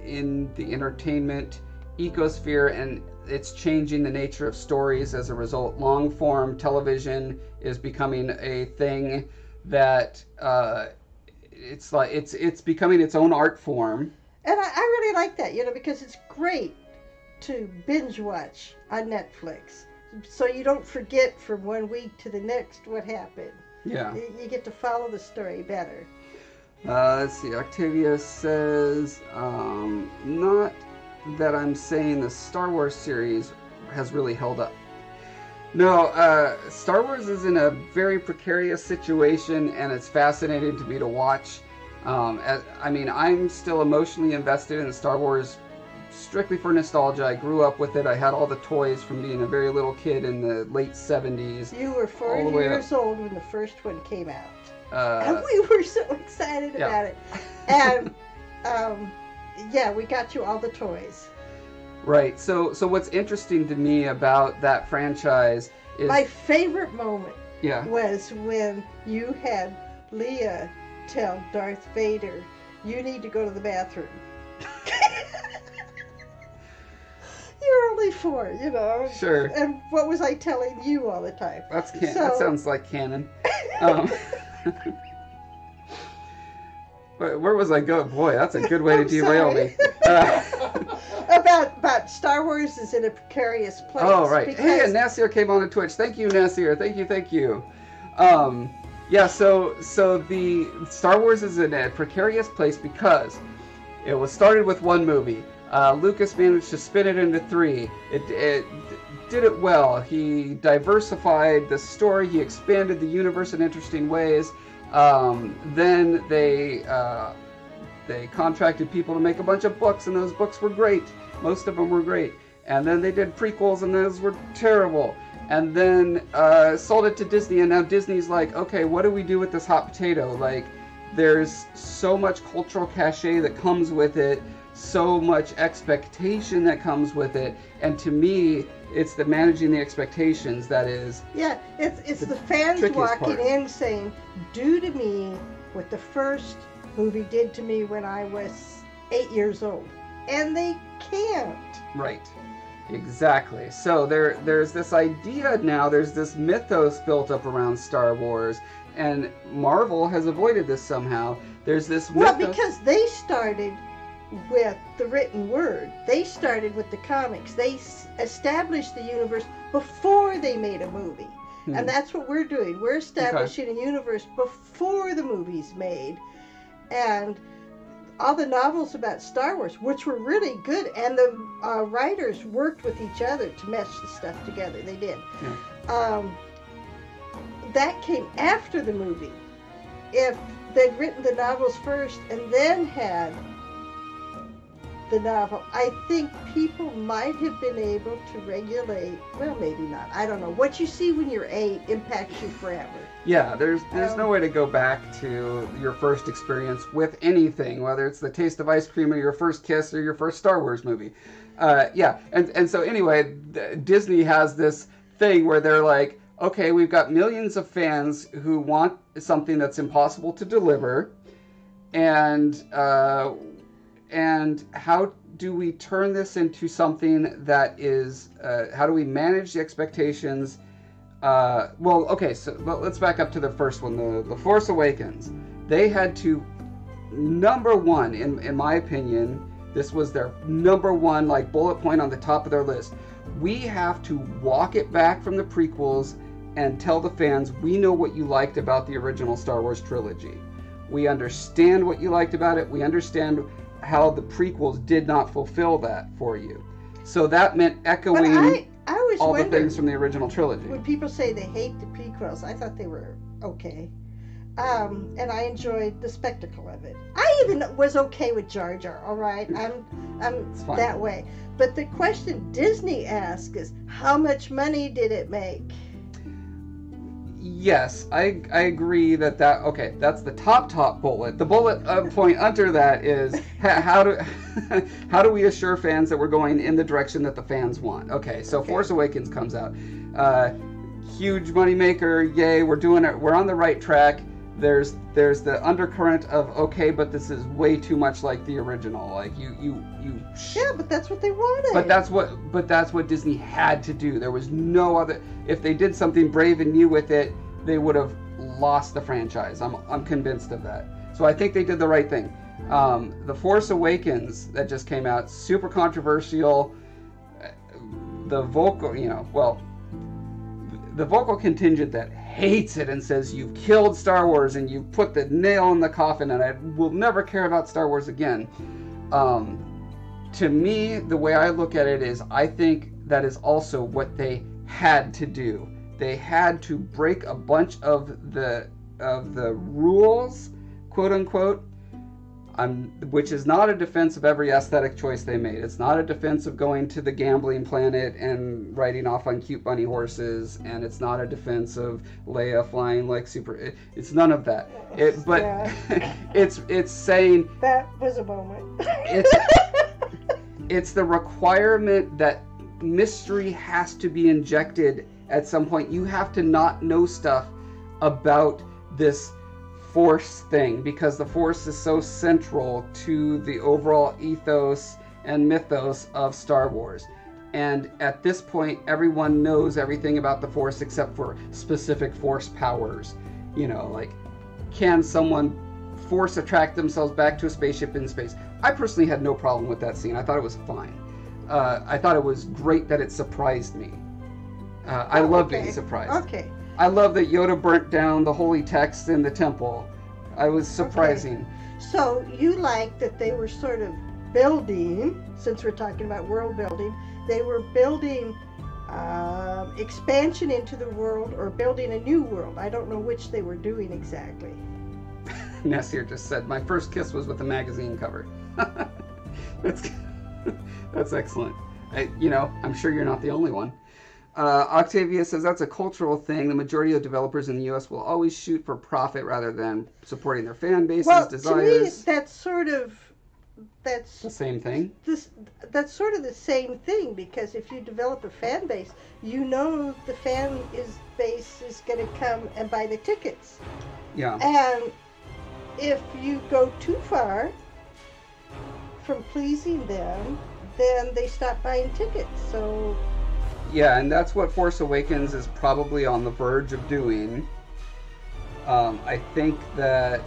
in the entertainment ecosphere, and it's changing the nature of stories as a result. Long form television is becoming a thing that it's becoming its own art form.
And I really like that, because it's great to binge watch on Netflix, so you don't forget from one week to the next what happened.
Yeah.
You get to follow the story better.
Let's see. Octavia says, not that I'm saying the Star Wars series has really held up. No, Star Wars is in a very precarious situation, and it's fascinating to me to watch. I'm still emotionally invested in Star Wars strictly for nostalgia. I grew up with it. I had all the toys from being a very little kid in the late 70s.
You were 4 years old when the first one came out. And we were so excited about it. And, we got you all the toys.
Right. So what's interesting to me about that franchise is...
My favorite moment
Yeah.
was when you had Leia tell Darth Vader, you need to go to the bathroom. You're only 4, you know.
Sure.
And what was I telling you all the time?
That sounds like canon. Where was I going? Boy, that's a good way to derail me.
About Star Wars is in a precarious place.
Oh, right. Hey, and Nasir came on to Twitch. Thank you, Nasir. Thank you. So the Star Wars is in a precarious place because it was started with one movie. Lucas managed to spin it into 3. It did it well. He diversified the story. He expanded the universe in interesting ways. Then they contracted people to make a bunch of books, and those books were great. Most of them were great. And then they did prequels, and those were terrible. And then sold it to Disney, and now Disney's like, okay, what do we do with this hot potato? Like, there's so much cultural cachet that comes with it, so much expectation that comes with it, and to me, it's the managing the expectations that is.
Yeah, it's the fans walking in saying, do to me what the first movie did to me when I was 8 years old, and they can't.
Right. Exactly. So there's this idea now, there's this mythos built up around Star Wars, and Marvel has avoided this somehow. There's this mythos.
Well, because they started with the written word. They started with the comics. They established the universe before they made a movie. And that's what we're doing. We're establishing a universe before the movie's made. And all the novels about Star Wars, which were really good, and the writers worked with each other to mesh the stuff together. They did.
Yeah.
That came after the movie. If they'd written the novels first and then had the novel, I think people might have been able to regulate, well, maybe not, I don't know. What you see when you're 8 impacts you forever.
Yeah, there's no way to go back to your first experience with anything, whether it's the taste of ice cream or your first kiss or your first Star Wars movie. And so anyway, Disney has this thing where they're like, okay, we've got millions of fans who want something that's impossible to deliver, and how do we turn this into something that is, how do we manage the expectations? But let's back up to the first one, the Force Awakens. They had to, number one, in my opinion, this was their number one, like, bullet point on the top of their list. We have to walk it back from the prequels and tell the fans, we know what you liked about the original Star Wars trilogy. We understand what you liked about it. We understand how the prequels did not fulfill that for you. So that meant echoing
I always
all the
wondered,
things from the original trilogy.
when people say they hate the prequels, I thought they were okay. And I enjoyed the spectacle of it. I even was okay with Jar Jar, all right? I'm
It's fine.
that way. But the question Disney asked is, how much money did it make?
Yes, I agree okay, that's the top bullet. The bullet point under that is how do we assure fans that we're going in the direction that the fans want? Okay, so Force Awakens comes out. Huge moneymaker, yay, we're doing it, we're on the right track. There's the undercurrent of, okay, but this is way too much like the original. Like
Yeah, but that's what they wanted.
But that's what Disney had to do. There was no other. If they did something brave and new with it, they would have lost the franchise. I'm convinced of that. So I think they did the right thing. The Force Awakens that just came out, super controversial. The vocal contingent that hates it and says you've killed Star Wars and you've put the nail in the coffin and I will never care about Star Wars again. To me, the way I look at it is, I think that is also what they had to do. They had to break a bunch of the rules, quote unquote, which is not a defense of every aesthetic choice they made. It's not a defense of going to the gambling planet and riding off on cute bunny horses, and it's not a defense of Leia flying like super. It's none of that. It's saying
that was a moment.
It's the requirement that mystery has to be injected at some point. You have to not know stuff about this Force thing, because the Force is so central to the overall ethos and mythos of Star Wars. And at this point, everyone knows everything about the Force except for specific Force powers. Like, can someone Force attract themselves back to a spaceship in space? I personally had no problem with that scene. I thought it was fine. I thought it was great that it surprised me. I love being surprised.
Okay.
I love that Yoda burnt down the holy text in the temple. I was surprising.
Okay. So you like that they were sort of building, since we're talking about world building, they were building expansion into the world or building a new world. I don't know which they were doing exactly.
Nessir just said, my first kiss was with a magazine cover. That's excellent. I'm sure you're not the only one. Octavia says that's a cultural thing. The majority of developers in the U.S. will always shoot for profit rather than supporting their fan base's desires.
To me, that's
the same thing.
That's sort of the same thing, because if you develop a fan base, the fan base is going to come and buy the tickets.
Yeah.
And if you go too far from pleasing them, then they stop buying tickets. So.
Yeah, and that's what Force Awakens is probably on the verge of doing. I think that...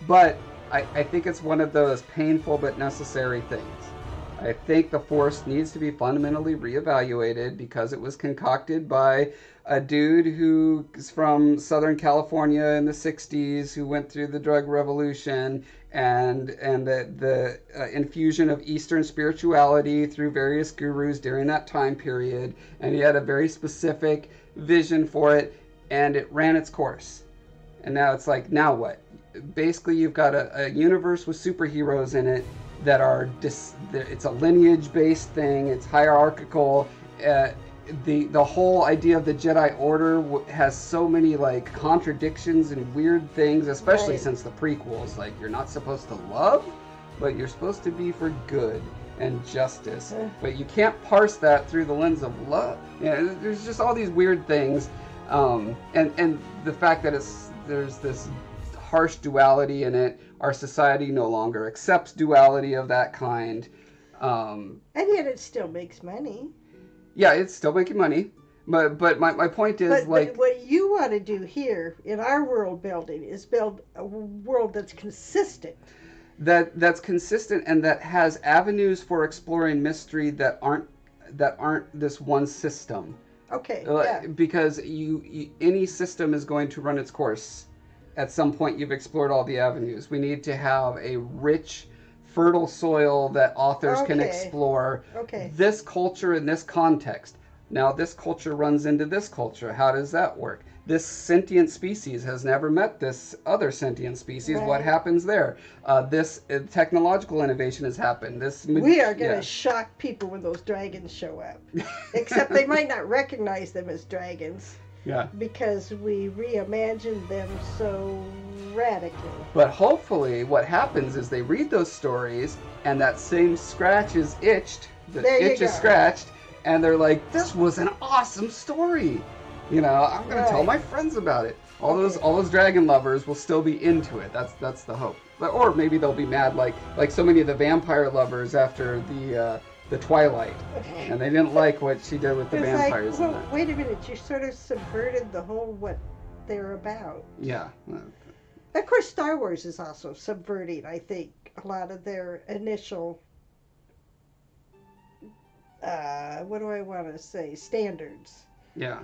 but I think it's one of those painful but necessary things. I think the Force needs to be fundamentally reevaluated because it was concocted by a dude who's from Southern California in the 60s who went through the drug revolution and the infusion of Eastern spirituality through various gurus during that time period. And he had a very specific vision for it, and it ran its course. And now it's like, now what? Basically, you've got a universe with superheroes in it that are it's a lineage-based thing. It's hierarchical. The whole idea of the Jedi Order has so many like contradictions and weird things, especially since the prequels. Like, you're not supposed to love, but you're supposed to be for good and justice. But you can't parse that through the lens of love. There's just all these weird things, and the fact that there's this harsh duality in it. Our society no longer accepts duality of that kind.
And yet it still makes money.
Yeah, it's still making money. But my point is,
but what you want to do here in our world building is build a world that's consistent.
That's consistent and that has avenues for exploring mystery that aren't this one system.
Okay.
Because any system is going to run its course. At some point, you've explored all the avenues. We need to have a rich, fertile soil that authors can explore. This culture in this context. Now, this culture runs into this culture. How does that work? This sentient species has never met this other sentient species. Right. What happens there? This technological innovation has happened.
We are going to shock people when those dragons show up. Except they might not recognize them as dragons.
Yeah.
Because we reimagined them so radically.
But hopefully what happens is they read those stories and that same scratch is itched. The itch is scratched and they're like, this was an awesome story. I'm going to tell my friends about it. All those dragon lovers will still be into it. That's the hope. Or maybe they'll be mad like so many of the vampire lovers after the Twilight, and they didn't like what she did with the vampires.
Wait a minute, you sort of subverted the whole what they're about.
Yeah.
Of course, Star Wars is also subverting, I think, a lot of their initial, what do I want to say, standards.
Yeah.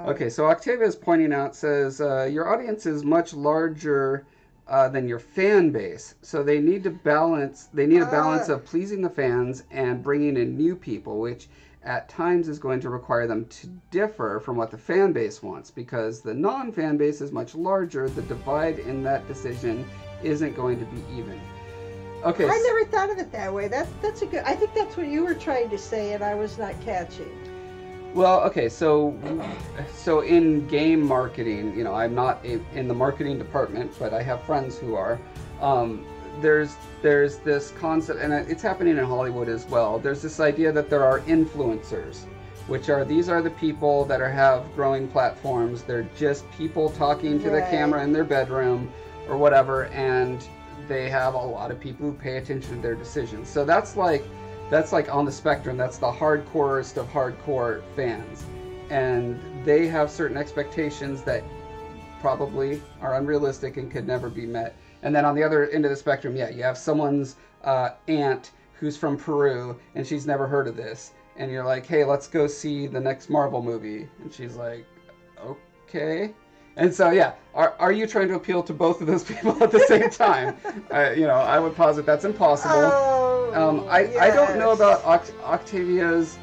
Okay, so Octavia is pointing out, says, your audience is much larger than your fan base, so they need a balance of pleasing the fans and bringing in new people, which at times is going to require them to differ from what the fan base wants, because the non-fan base is much larger. The divide in that decision isn't going to be even. Okay,
I never thought of it that way. That's a good. I think that's what you were trying to say, and I was not catching.
Well, okay, so in game marketing, I'm not in the marketing department, but I have friends who are. There's this concept, and it's happening in Hollywood as well. There's this idea that there are influencers, these are the people that have growing platforms. They're just people talking to the camera in their bedroom or whatever, and they have a lot of people who pay attention to their decisions. So that's like on the spectrum. That's the hardcorest of hardcore fans, and they have certain expectations that probably are unrealistic and could never be met. And then on the other end of the spectrum, you have someone's aunt who's from Peru and she's never heard of this, and you're like, hey, let's go see the next Marvel movie, and she's like, okay. And so, are you trying to appeal to both of those people at the same time? I would posit that's impossible. I don't know about Octavia's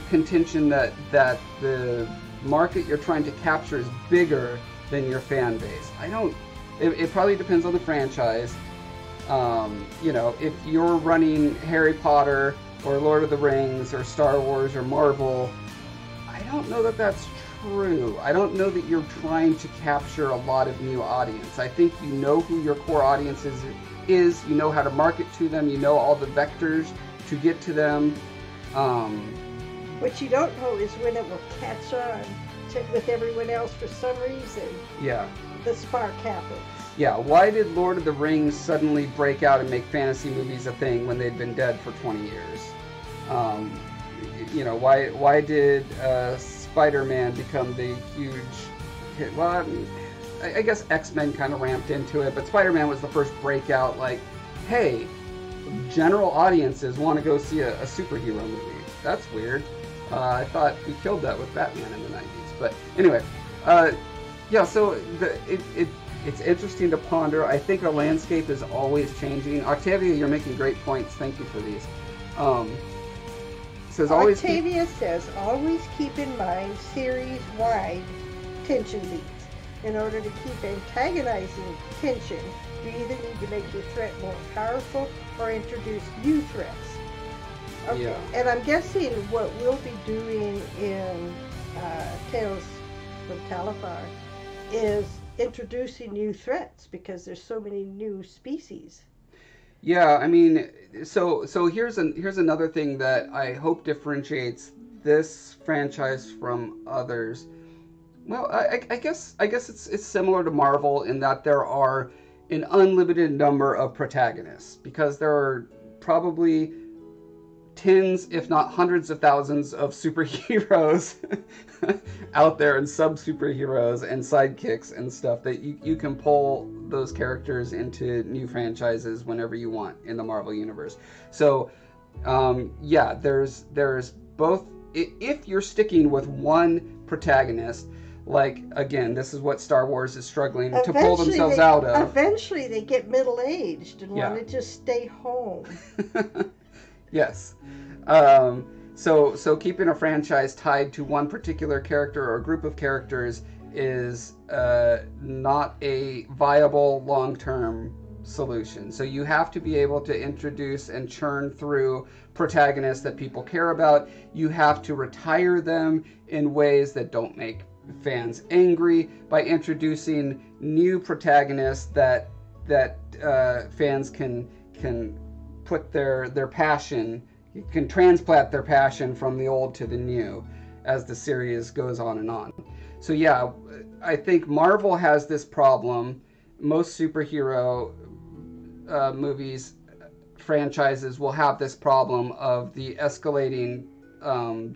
contention that the market you're trying to capture is bigger than your fan base. It probably depends on the franchise. If you're running Harry Potter or Lord of the Rings or Star Wars or Marvel, I don't know that that's true. I don't know that you're trying to capture a lot of new audience. I think you know who your core audience is, you know how to market to them, you know all the vectors to get to them.
What you don't know is when it will catch on with everyone else for some reason.
Yeah.
The spark happens.
Yeah, why did Lord of the Rings suddenly break out and make fantasy movies a thing when they'd been dead for 20 years? Why did Spider-Man become the huge hit? Well, I guess X-Men kind of ramped into it, but Spider-Man was the first breakout, like, hey, general audiences want to go see a superhero movie. That's weird. I thought we killed that with Batman in the 90s. But anyway, yeah, so it's interesting to ponder. I think our landscape is always changing. Octavia, you're making great points. Thank you for these.
Octavia says, always keep in mind series-wide tension beats. In order to keep antagonizing tension, you either need to make your threat more powerful or introduce new threats. Okay,
Yeah.
and I'm guessing what we'll be doing in Tales from Talifar is introducing new threats because there's so many new species.
Yeah, I mean, so here's another thing that I hope differentiates this franchise from others. Well, I guess it's similar to Marvel in that there are an unlimited number of protagonists, because there are probably tens, if not hundreds of thousands of superheroes out there, and sub-superheroes and sidekicks and stuff that you can pull those characters into new franchises whenever you want in the Marvel Universe. So, yeah, there's both. If you're sticking with one protagonist, like, again, this is what Star Wars is struggling to pull themselves out of.
Eventually they get middle-aged and
Yeah.
want to just stay home.
Yes. So keeping a franchise tied to one particular character or group of characters is not a viable long-term solution. So you have to be able to introduce and churn through protagonists that people care about. You have to retire them in ways that don't make fans angry by introducing new protagonists that fans can put their passion, can transplant their passion from the old to the new as the series goes on and on. So yeah, I think Marvel has this problem. Most superhero movies, franchises will have this problem of the escalating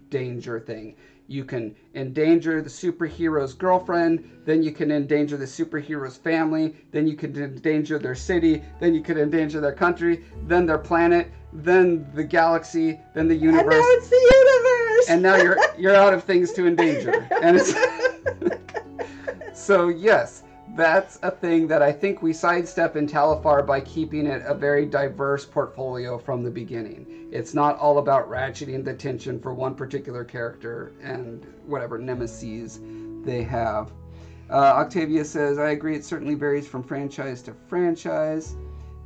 danger thing. You can endanger the superhero's girlfriend, then you can endanger the superhero's family, then you can endanger their city, then you can endanger their country, then their planet, then the galaxy, then the universe.
And now it's the universe!
And now you're out of things to endanger. And it's so yes, that's a thing that I think we sidestep in Talifar by keeping it a very diverse portfolio from the beginning. It's not all about ratcheting the tension for one particular character and whatever nemesis they have. Octavia says, I agree, it certainly varies from franchise to franchise,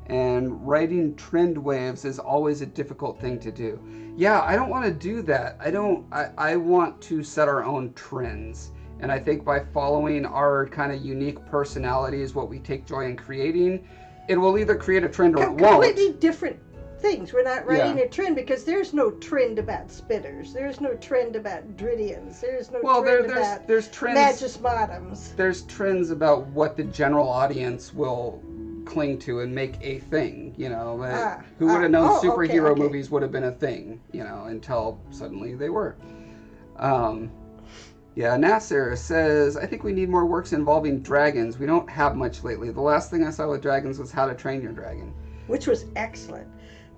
and writing trend waves is always a difficult thing to do. Yeah, I don't want to do that. I want to set our own trends. And I think by following our kind of unique personalities, what we take joy in creating, it will either create a trend or it won't.
Completely different things. We're not writing a trend because there's no trend about spitters. There's no trend about Dridians. There's no trend about
there's trends,
Magisbottoms.
There's trends about what the general audience will cling to and make a thing. You know, who would have known superhero movies would have been a thing? You know, until suddenly they were. Yeah, Nasser says, I think we need more works involving dragons. We don't have much lately. The last thing I saw with dragons was How to Train Your Dragon.
Which was excellent.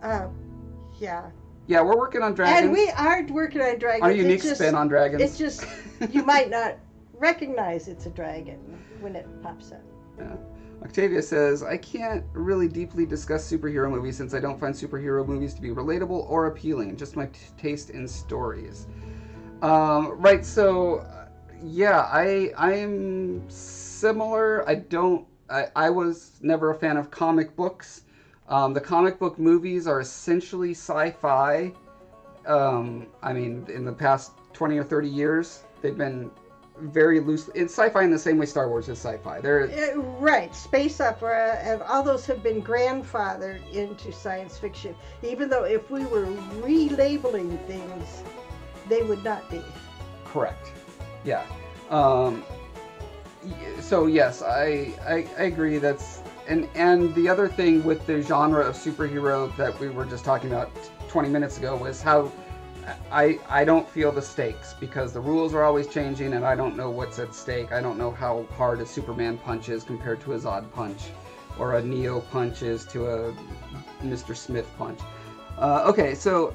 Yeah.
Yeah, we're working on dragons.
And we are working on dragons.
Our unique spin on dragons.
It's just, you might not recognize it's a dragon when it pops up.
Yeah. Octavia says, I can't really deeply discuss superhero movies since I don't find superhero movies to be relatable or appealing. Just my taste in stories. Right, so yeah, I am similar. I was never a fan of comic books. The comic book movies are essentially sci-fi. I mean, in the past 20 or 30 years, they've been very loosely. It's sci-fi in the same way Star Wars is sci-fi.
Right, space opera, and all those have been grandfathered into science fiction. Even though if we were relabeling things, they would not be.
Correct. Yeah. So yes, I agree. That's and the other thing with the genre of superhero that we were just talking about 20 minutes ago was how I don't feel the stakes because the rules are always changing and I don't know what's at stake. I don't know how hard a Superman punch is compared to a Zod punch, or a Neo punch is to a Mr. Smith punch. Okay, so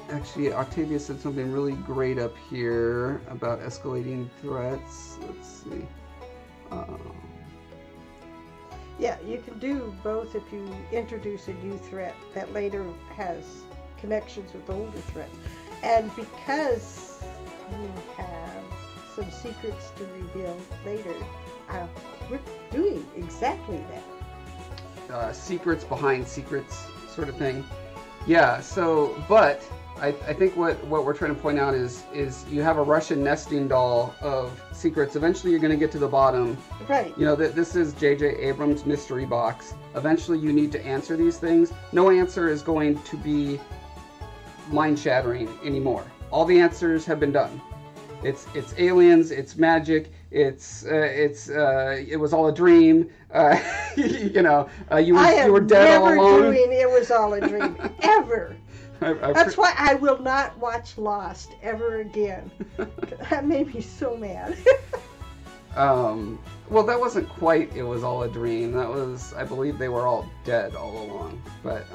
actually, Octavia said something really great up here about escalating threats. Let's see.
Yeah, you can do both if you introduce a new threat that later has connections with older threats. And because you have some secrets to reveal later, we're doing exactly that.
Secrets behind secrets sort of thing. Yeah, so, but I think what we're trying to point out is you have a Russian nesting doll of secrets. Eventually you're going to get to the bottom.
Right.
You know, this is J.J. Abrams' mystery box. Eventually you need to answer these things. No answer is going to be mind-shattering anymore. All the answers have been done. It's aliens, it's magic, it was all a dream. You were dead all alone.
I am never doing it was all a dream, ever. That's why I will not watch Lost ever again. That made me so mad.
Well, that wasn't quite it was all a dream. That was, I believe they were all dead all along. But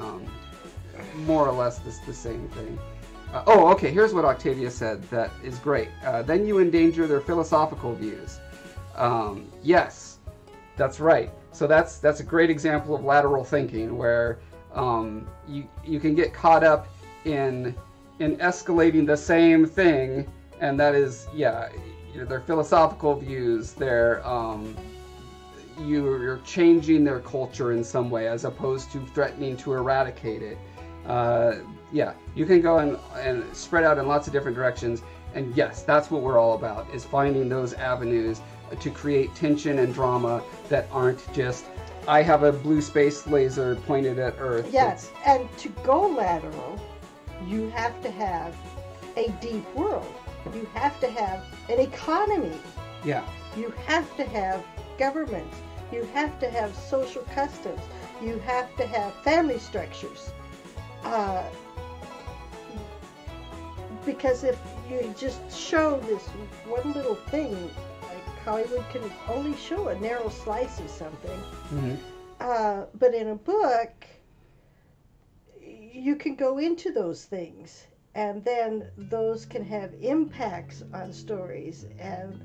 more or less the same thing. Okay, here's what Octavia said that is great. Then you endanger their philosophical views. Yes, that's right. So that's a great example of lateral thinking where you can get caught up in escalating the same thing, and that is, their philosophical views, you're changing their culture in some way as opposed to threatening to eradicate it. You can go and spread out in lots of different directions, and yes, that's what we're all about, is finding those avenues to create tension and drama that aren't just, I have a blue space laser pointed at Earth.
Yes, and to go lateral, you have to have a deep world. You have to have an economy.
Yeah.
You have to have governments. You have to have social customs. You have to have family structures. Because if you just show this one little thing, like Hollywood can only show a narrow slice of something.
Mm-hmm.
But in a book, you can go into those things, and then those can have impacts on stories, and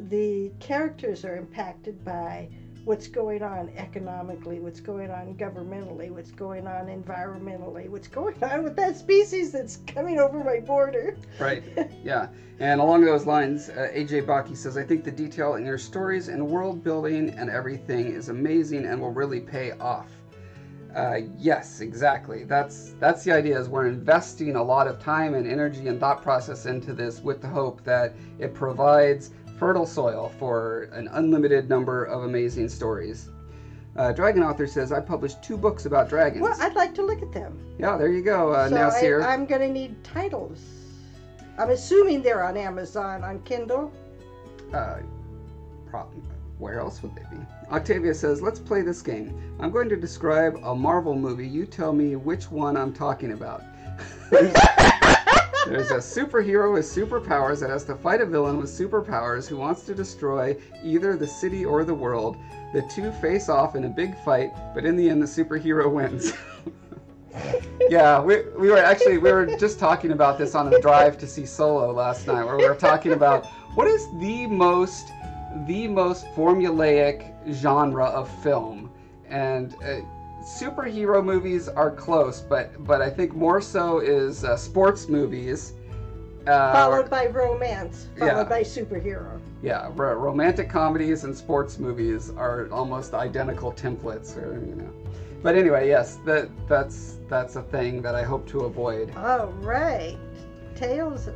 the characters are impacted by what's going on economically, what's going on governmentally, what's going on environmentally, what's going on with that species that's coming over my border.
Right, yeah. And along those lines, A.J. Baki says, I think the detail in your stories and world building and everything is amazing and will really pay off. Yes, exactly. That's the idea, is we're investing a lot of time and energy and thought process into this with the hope that it provides fertile soil for an unlimited number of amazing stories. Dragon Author says, I published 2 books about dragons.
Well, I'd like to look at them.
Yeah, there you go,
So
Nasir.
I'm going to need titles. I'm assuming they're on Amazon, on Kindle.
Where else would they be? Octavia says, let's play this game. I'm going to describe a Marvel movie. You tell me which one I'm talking about. There's a superhero with superpowers that has to fight a villain with superpowers who wants to destroy either the city or the world. The two face off in a big fight, but in the end the superhero wins. Yeah, we were just talking about this on the drive to see Solo last night, where we were talking about what is the most formulaic genre of film, and superhero movies are close, but I think more so is sports movies,
followed by romance, followed by superhero.
Yeah, romantic comedies and sports movies are almost identical templates, But anyway, yes, that's a thing that I hope to avoid.
All right, Tales.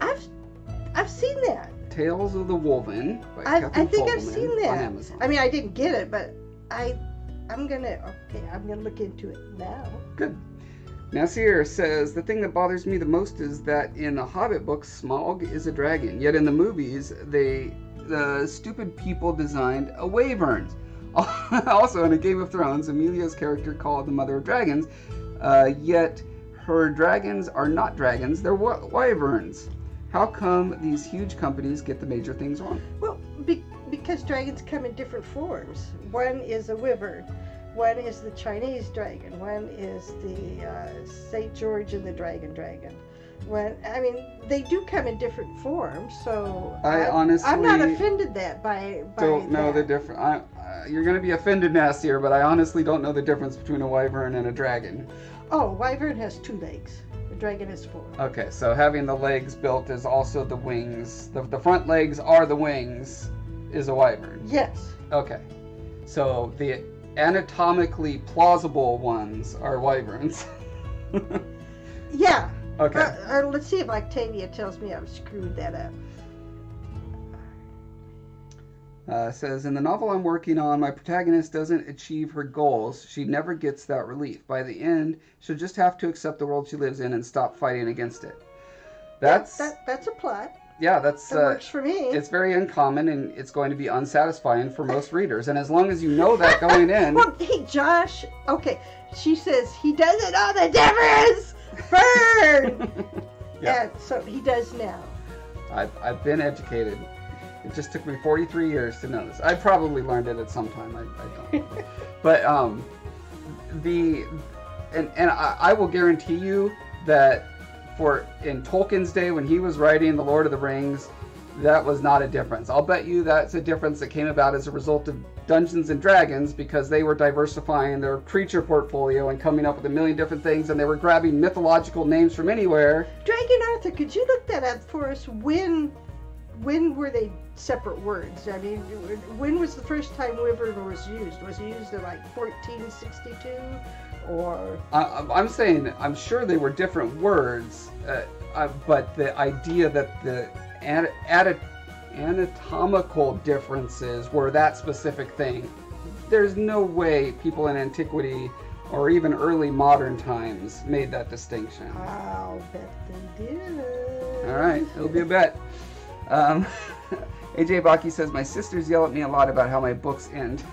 I've seen that.
Tales of the Woven.
I think I've seen that.
On Amazon.
I mean, I didn't get it, but I'm gonna look into it now.
Good. Nasir says, the thing that bothers me the most is that in the Hobbit books, Smaug is a dragon, yet in the movies, the stupid people designed a wyvern. Also, in A Game of Thrones, Emilia's character called the Mother of Dragons, yet her dragons are not dragons, they're wyverns. How come these huge companies get the major things wrong?
Well, because dragons come in different forms. One is a wyvern. One is the Chinese dragon. One is the St. George and the Dragon. I mean, they do come in different forms, so I'm not offended by
don't know the difference. You're going to be offended nastier, but I honestly don't know the difference between a wyvern and a dragon.
Oh, wyvern has 2 legs. The dragon has 4.
Okay, so having the legs built is also the wings. The front legs are the wings is a wyvern.
Yes.
Okay, so the anatomically plausible ones are wyverns.
Yeah.
Okay.
Let's see if Octavia tells me I've screwed that up.
Says, in the novel I'm working on, my protagonist doesn't achieve her goals. She never gets that relief. By the end, she'll just have to accept the world she lives in and stop fighting against it. That's
a plot.
Yeah, that
works for me.
It's very uncommon, and it's going to be unsatisfying for most readers. And as long as you know that going in...
Well, hey, Josh, okay, she says, he doesn't know the difference! Burn!
Yeah.
And so he does now.
I've been educated. It just took me 43 years to know this. I probably learned it at some time. I don't know. But I will guarantee you that in Tolkien's day, when he was writing The Lord of the Rings, that was not a difference. I'll bet you that's a difference that came about as a result of Dungeons and Dragons, because they were diversifying their creature portfolio and coming up with a million different things, and they were grabbing mythological names from anywhere.
Dragon Arthur, could you look that up for us? When were they separate words? I mean, when was the first time wyvern was used? Was it used in like 1462? Or
I'm saying I'm sure they were different words, but the idea that the anatomical differences were that specific thing, there's no way people in antiquity or even early modern times made that distinction.
I'll bet they did.
All right, it'll be a bet. AJ Baki says, my sisters yell at me a lot about how my books end.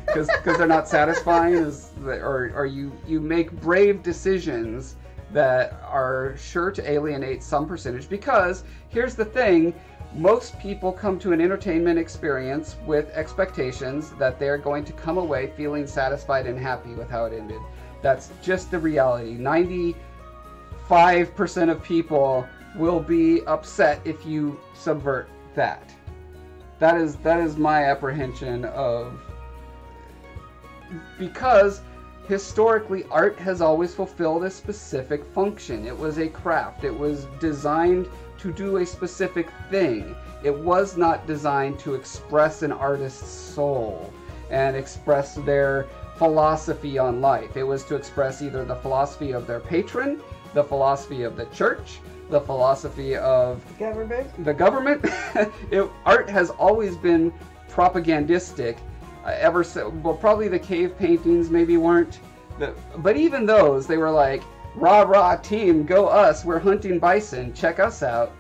Because they're not satisfying, or you make brave decisions that are sure to alienate some percentage. Because here's the thing, most people come to an entertainment experience with expectations that they're going to come away feeling satisfied and happy with how it ended. That's just the reality. 95% of people will be upset if you subvert that. That is my apprehension of... Because historically, art has always fulfilled a specific function. It was a craft. It was designed to do a specific thing. It was not designed to express an artist's soul and express their philosophy on life. It was to express either the philosophy of their patron, the philosophy of the church, the philosophy of the government. Art has always been propagandistic. Probably the cave paintings maybe weren't, but even those, they were like, rah rah team, go us, we're hunting bison, check us out.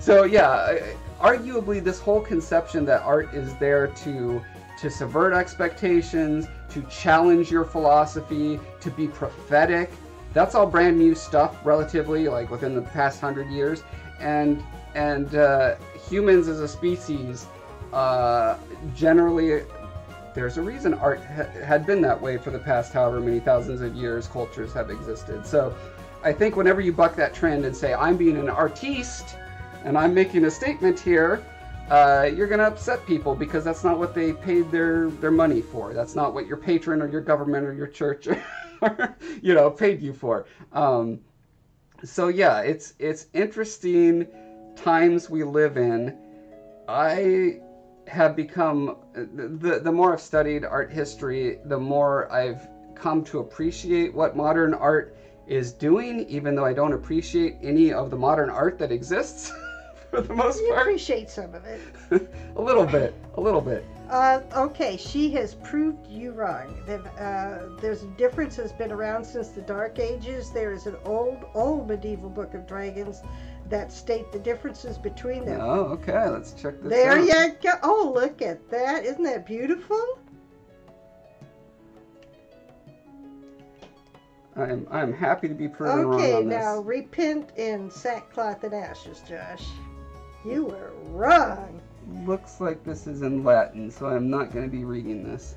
So yeah, arguably this whole conception that art is there to subvert expectations, to challenge your philosophy, to be prophetic, that's all brand new stuff relatively, like within the past 100 years. And humans as a species, generally, there's a reason art had been that way for the past however many thousands of years cultures have existed. So I think whenever you buck that trend and say, I'm being an artiste and I'm making a statement here, you're going to upset people, because that's not what they paid their money for. That's not what your patron or your government or your church paid you for. So yeah, it's interesting times we live in. I have become, the more I've studied art history, the more I've come to appreciate what modern art is doing, even though I don't appreciate any of the modern art that exists for the most part.
You appreciate some of it.
A little bit.
Okay, she has proved you wrong. There's a difference that's been around since the Dark Ages. There is an old medieval book of dragons that state the differences between them.
Oh, okay. Let's check this out.
There you go. Oh, look at that. Isn't that beautiful?
I'm happy to be proven wrong on this.
Okay, now repent in sackcloth and ashes, Josh. You were wrong.
Looks like this is in Latin, so I'm not going to be reading this.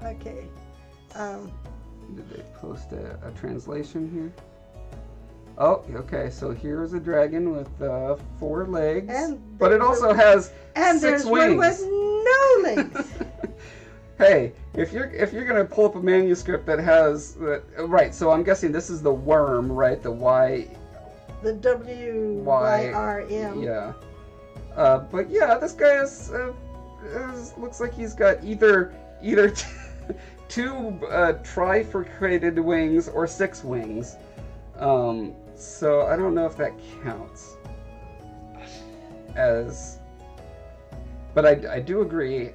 Okay.
Did they post a translation here? Oh, okay. So here's a dragon with 4 legs, but it also has 6 wings.
One with no legs.
Hey, if you're gonna pull up a manuscript that has right, so I'm guessing this is the worm, right? The Y.
The WYRM.
Yeah. But yeah, this guy looks like he's got either 2 trifurcated wings or 6 wings. So I don't know if that counts as. But I do agree.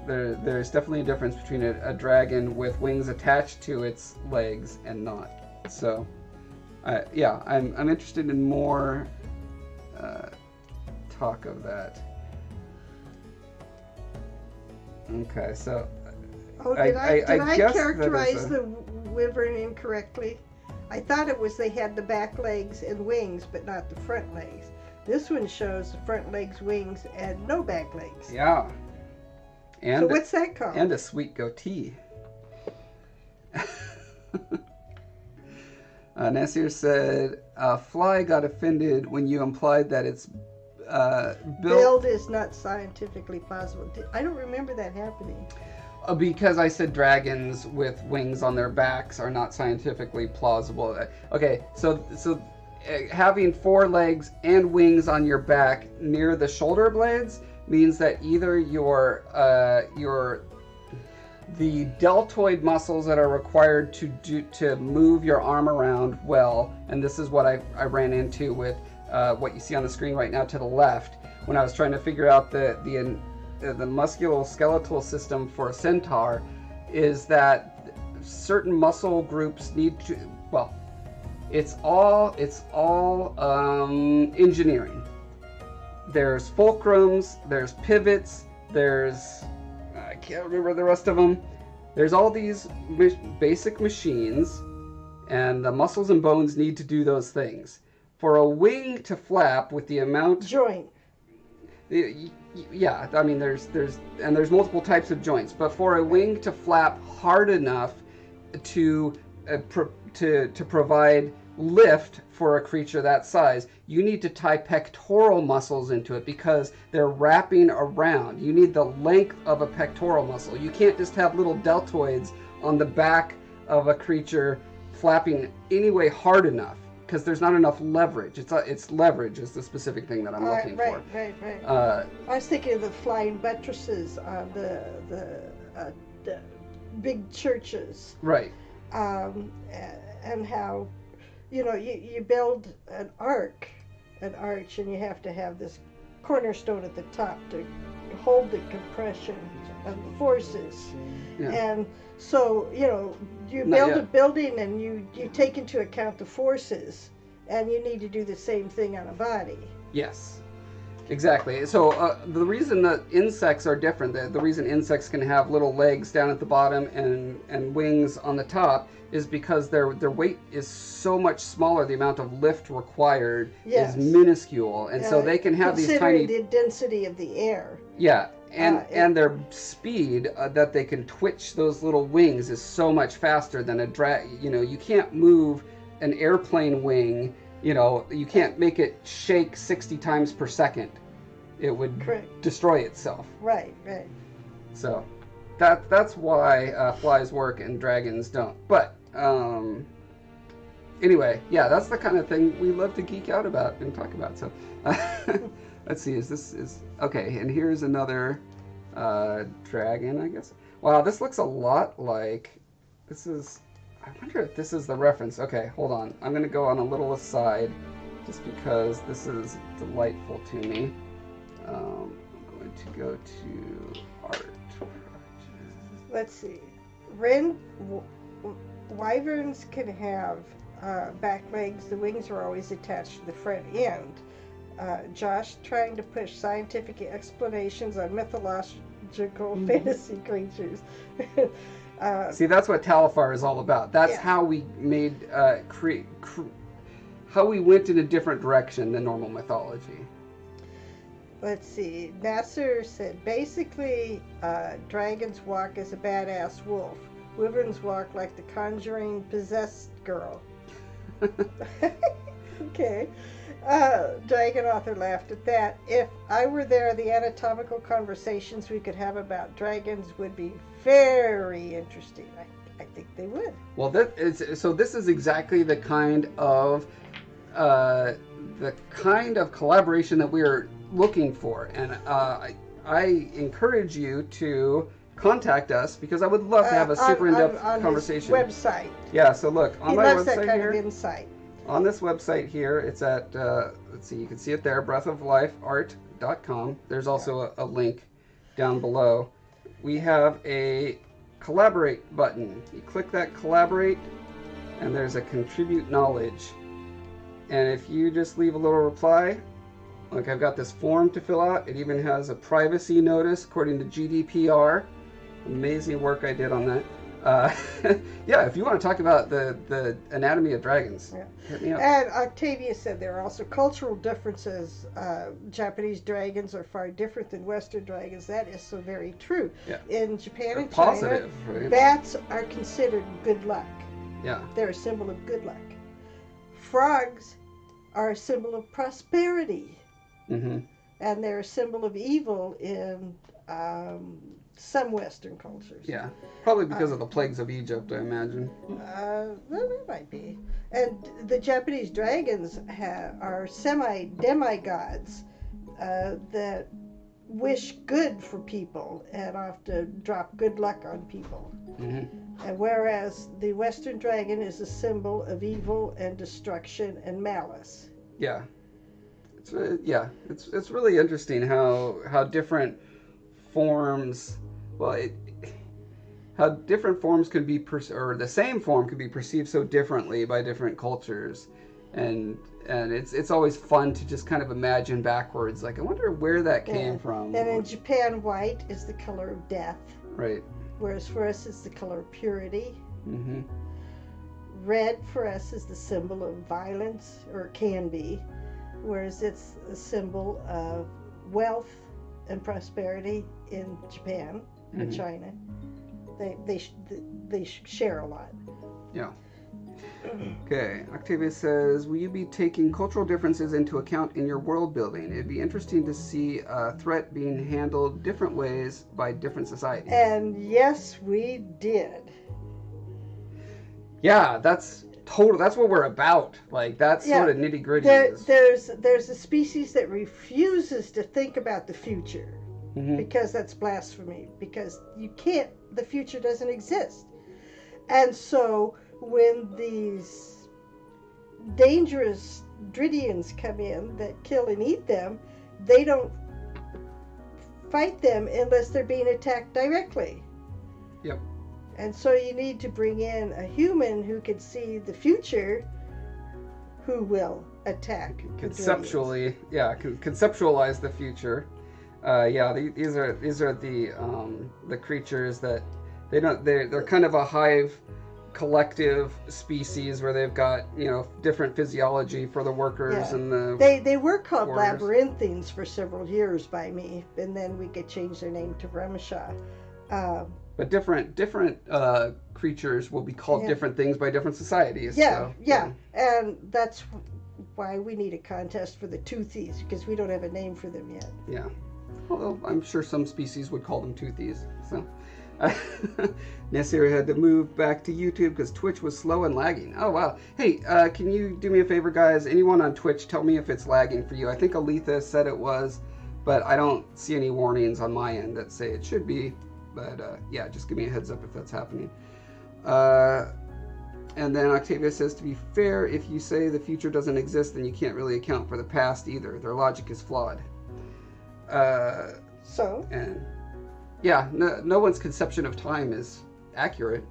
There's definitely a difference between a dragon with wings attached to its legs and not. So, yeah, I'm interested in more talk of that. Okay, so.
Oh, did I characterize the wyvern incorrectly? I thought it was they had the back legs and wings, but not the front legs. This one shows the front legs, wings, and no back legs.
Yeah. And
so what's that called?
And a sweet goatee. Nasir said, Fly got offended when you implied that its
build is not scientifically plausible. I don't remember that happening.
Because I said dragons with wings on their backs are not scientifically plausible. Okay, so having 4 legs and wings on your back near the shoulder blades means that either the deltoid muscles that are required to move your arm around well, and this is what I ran into with what you see on the screen right now to the left when I was trying to figure out the musculoskeletal system for a centaur, is that certain muscle groups need to, well, it's all engineering. There's fulcrums, there's pivots, there's, I can't remember the rest of them. There's all these basic machines, and the muscles and bones need to do those things. For a wing to flap with the amount...
Joint.
Yeah, I mean, there's multiple types of joints, but for a wing to flap hard enough to provide lift for a creature that size, you need to tie pectoral muscles into it because they're wrapping around. You need the length of a pectoral muscle. You can't just have little deltoids on the back of a creature flapping anyway hard enough, because there's not enough leverage. It's leverage is the specific thing that I'm looking for.
Right. I was thinking of the flying buttresses on the big churches.
Right.
And how, you build an arch, and you have to have this cornerstone at the top to hold the compression of the forces. Yeah. And so, you build a building and you take into account the forces, and you need to do the same thing on a body.
Yes, exactly. So the reason that insects are different, the reason insects can have little legs down at the bottom and wings on the top, is because their weight is so much smaller. The amount of lift required is minuscule, and so they can have these tiny...
Considering the density of the air.
Yeah. And their speed that they can twitch those little wings is so much faster than a you can't move an airplane wing. You can't make it shake 60 times per second. It would destroy itself.
Right.
So that's why flies work and dragons don't. But anyway, yeah, that's the kind of thing we love to geek out about and talk about. So. Let's see, okay, and here's another dragon, I guess. Wow, this looks a lot like, I wonder if this is the reference. Okay, hold on. I'm going to go on a little aside, just because this is delightful to me. I'm going to go to art project.
Let's see. Wyverns can have back legs. The wings are always attached to the front end. Josh trying to push scientific explanations on mythological fantasy creatures.
See, that's what Talifar is all about. That's how we made how we went in a different direction than normal mythology.
Let's see. Nasser said basically, dragons walk as a badass wolf. Wyverns walk like the conjuring possessed girl. Okay. Dragon author laughed at that. If I were there, the anatomical conversations we could have about dragons would be very interesting. I think they would.
Well, so this is exactly the kind of collaboration that we're looking for, and I encourage you to contact us because I would love to have a super in-depth conversation.
His website.
Yeah. So look on my
loves
website
that kind
here.
of insight.
On this website here, it's at let's see, you can see it there, breathoflifeart.com. There's also a link down below. We have a collaborate button. You click that collaborate, and there's a contribute knowledge. And if you just leave a little reply, like I've got this form to fill out. It even has a privacy notice according to GDPR. Amazing work I did on that. Yeah, if you want to talk about the anatomy of dragons, hit me up.
And Octavia said there are also cultural differences. Japanese dragons are far different than Western dragons. That is so very true.
Yeah.
In Japan and
positive,
China,
right?
bats are considered good luck.
Yeah.
They're a symbol of good luck. Frogs are a symbol of prosperity.
Mm-hmm.
And they're a symbol of evil in some Western cultures.
Yeah, probably because of the plagues of Egypt, I imagine.
Well, it might be. And the Japanese dragons are semi-demigods that wish good for people and often drop good luck on people.
Mm-hmm.
And whereas the Western dragon is a symbol of evil and destruction and malice.
Yeah. It's really interesting how different forms, how different forms can be, or the same form can be perceived so differently by different cultures, and it's always fun to just kind of imagine backwards. Like, I wonder where that came from.
And in Japan, white is the color of death.
Right.
Whereas for us, it's the color of purity.
Mm-hmm.
Red for us is the symbol of violence, or can be. Whereas it's a symbol of wealth and prosperity in Japan and China. They share a lot.
Yeah. Okay. Octavia says, will you be taking cultural differences into account in your world building? It'd be interesting to see a threat being handled different ways by different societies.
And yes, we did.
Yeah, that's what we're about. Like, that's sort of nitty gritty.
There's a species that refuses to think about the future because that's blasphemy. Because the future doesn't exist. And so when these dangerous Dridians come in that kill and eat them, they don't fight them unless they're being attacked directly.
Yep.
And so you need to bring in a human who can see the future, who will attack.
Conceptually, conceptualize the future. These are the creatures that they're kind of a hive collective species where they've got different physiology for the workers and the
they were called
warriors.
labyrinthines for several years by me, and then we could change their name to Ramesha.
But different creatures will be called different things by different societies.
And that's why we need a contest for the toothies, because we don't have a name for them yet.
Yeah. Although I'm sure some species would call them toothies. So Nasir had to move back to YouTube because Twitch was slow and lagging. Oh, wow. Hey, can you do me a favor, guys? Anyone on Twitch, tell me if it's lagging for you. I think Aletha said it was, but I don't see any warnings on my end that say it should be. But just give me a heads up if that's happening. And then Octavia says, to be fair, if you say the future doesn't exist, then you can't really account for the past either. Their logic is flawed. And no one's conception of time is accurate.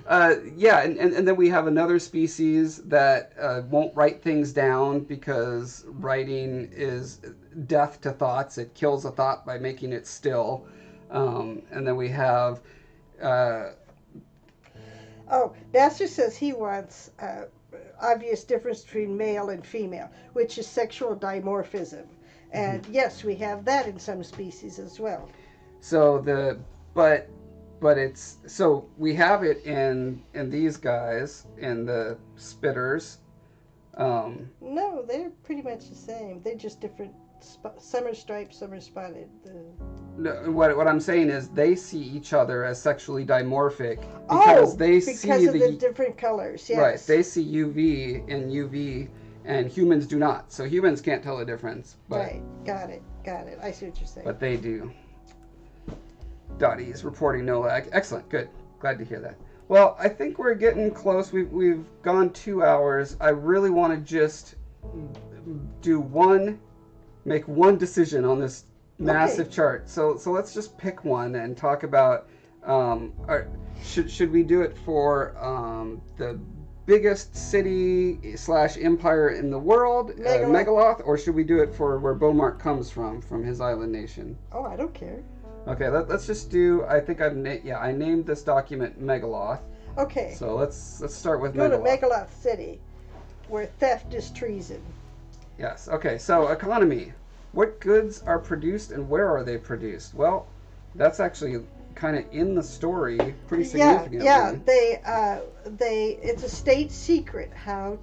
And then we have another species that won't write things down because writing is death to thoughts. It kills a thought by making it still. And then we have...
Nasser says he wants obvious difference between male and female, which is sexual dimorphism. And yes, we have that in some species as well.
So but but it's so we have it in these guys in the spitters.
No, they're pretty much the same. They're just different. Some are striped, some are spotted.
No, what I'm saying is they see each other as sexually dimorphic because they see
because of the different colors. Yes.
Right. They see UV and UV, and humans do not. So humans can't tell the difference. But,
right. Got it. I see what you're saying.
But they do. Dottie is reporting no lag. Excellent. Good. Glad to hear that. Well, I think we're getting close. We've gone 2 hours. I really want to just make one decision on this massive chart. So let's just pick one and talk about. Should we do it for the biggest city / empire in the world, Megaloth, or should we do it for where Beaumont comes from his island nation?
Oh, I don't care.
Okay, let's just do. I think I named this document Megaloth.
Okay.
So let's start with
Go
Megaloth.
to Megaloth City, where theft is treason.
Yes. Okay. So economy. What goods are produced and where are they produced? Well, that's actually kind of in the story pretty significantly.
Yeah. It's a state secret how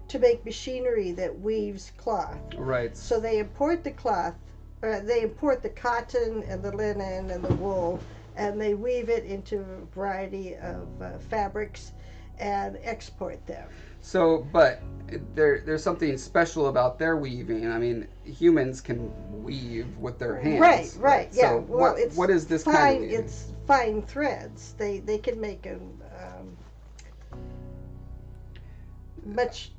to make machinery that weaves cloth.
Right.
So they import the cloth. They import the cotton and the linen and the wool, and they weave it into a variety of fabrics and export them.
So, but there's something special about their weaving. I mean, humans can weave with their hands.
Right. Yeah.
So
well,
what is this
fine,
kind of weaving?
It's fine threads. They can make them much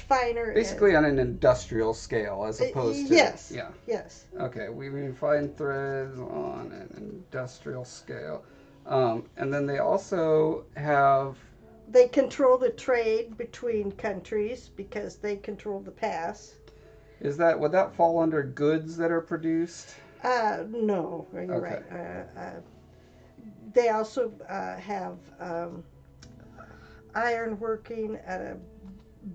finer.
Basically on an industrial scale as opposed to...
Yes.
Yeah.
Yes.
Okay, weaving fine threads on an industrial scale. And then they also have...
They control the trade between countries because they control the pass.
Would that fall under goods that are produced?
No, you're right. They also have iron working at a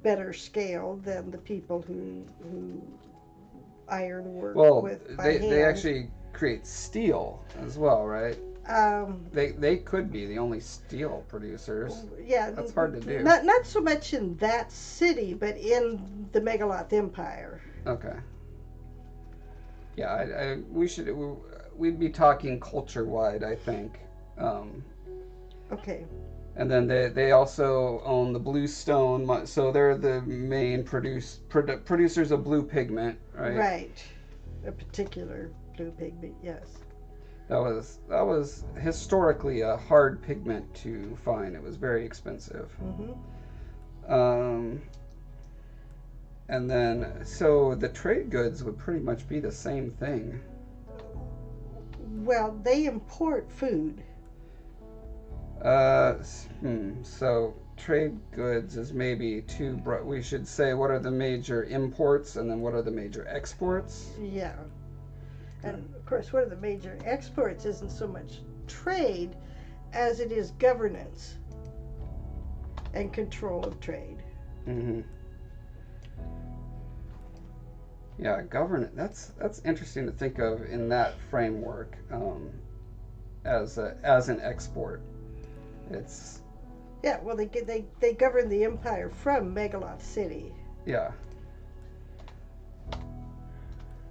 better scale than the people who iron work with by hand.
They actually create steel as well, right? They could be the only steel producers.
Yeah,
that's hard to do.
Not so much in that city, but in the Megaloth Empire.
Okay. Yeah, we'd be talking culture wide, I think.
Okay.
And then they also own the blue stone, so they're the main producers of blue pigment, right?
Right, a particular blue pigment, yes.
That was historically a hard pigment to find. It was very expensive.
Mm-hmm.
And then so the trade goods would pretty much be the same thing.
Well, they import food.
So trade goods is maybe too broad. We should say what are the major imports and then what are the major exports?
Yeah. And of course, one of the major exports isn't so much trade as it is governance and control of trade.
Mm-hmm. Yeah, governance. That's interesting to think of in that framework as an export. It's
well, they govern the empire from Megaloth City.
Yeah.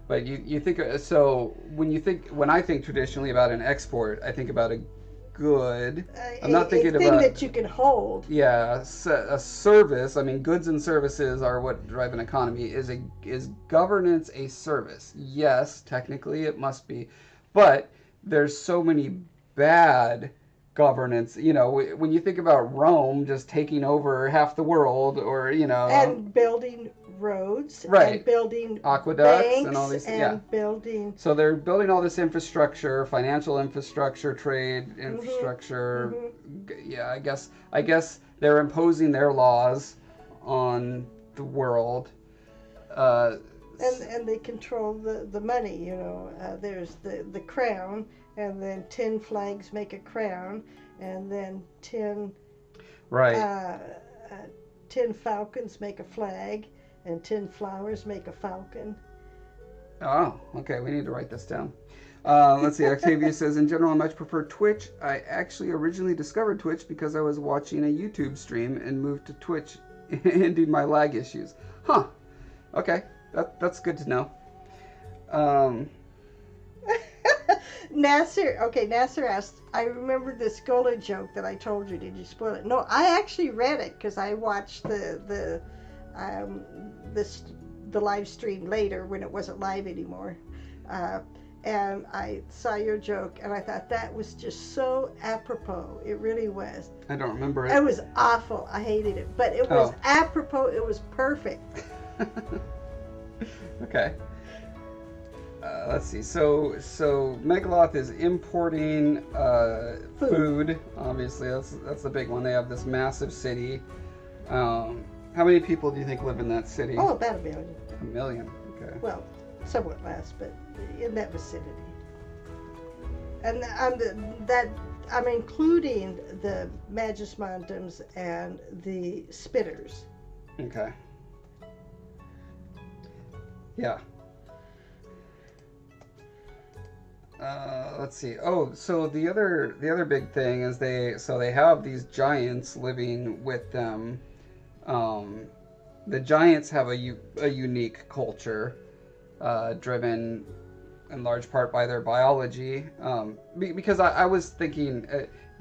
But you think so when I think traditionally about an export, I think about a good. I'm not thinking about a thing
that you can hold.
Yeah, a service. I mean, goods and services are what drive an economy. Is governance a service? Yes, technically it must be, but there's so many bad governance. When you think about Rome just taking over half the world, or
and building roads,
right,
and building
aqueducts
banks,
and all these things.
And building.
So they're building all this infrastructure, financial infrastructure, trade infrastructure. Mm-hmm. Yeah, I guess they're imposing their laws on the world.
And they control the money. There's the crown. And then 10 flags make a crown, and then 10 falcons make a flag, and 10 flowers make a falcon.
Oh, okay. We need to write this down. Let's see. Octavia says, in general, I much prefer Twitch. I actually originally discovered Twitch because I was watching a YouTube stream and moved to Twitch, ending my lag issues. Huh. Okay. That's good to know.
Nasser asked, I remember the Scola joke that I told you. Did you spoil it? No, I actually read it because I watched the live stream later when it wasn't live anymore. And I saw your joke, and I thought that was just so apropos. It really was.
I don't remember it.
It was awful. I hated it. But it was apropos. It was perfect.
Okay. Let's see. So Megaloth is importing food. Obviously, that's the big one. They have this massive city. How many people do you think live in that city?
Oh, about 1 million.
1 million. Okay.
Well, somewhat less, but in that vicinity. And I'm including the Magismondums and the Spitters.
Okay. Yeah. Let's see. Oh, so the other big thing is they have these giants living with them. The giants have a unique culture, driven in large part by their biology. Because I was thinking,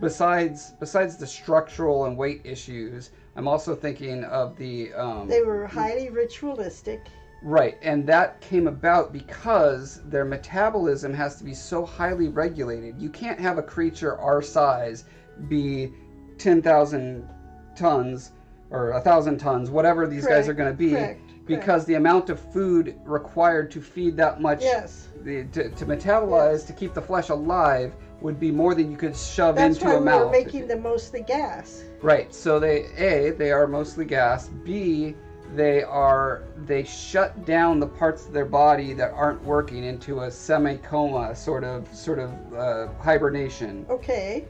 besides the structural and weight issues, I'm also thinking of the.
They were highly ritualistic.
Right, and that came about because their metabolism has to be so highly regulated. You can't have a creature our size be 10,000 tons or 1,000 tons, whatever these guys are going to be, because the amount of food required to feed that much, to metabolize, to keep the flesh alive, would be more than you could shove into a mouth.
That's why we're making them mostly gas.
Right, so they are mostly gas. B, they shut down the parts of their body that aren't working into a semi-coma sort of hibernation.
Okay.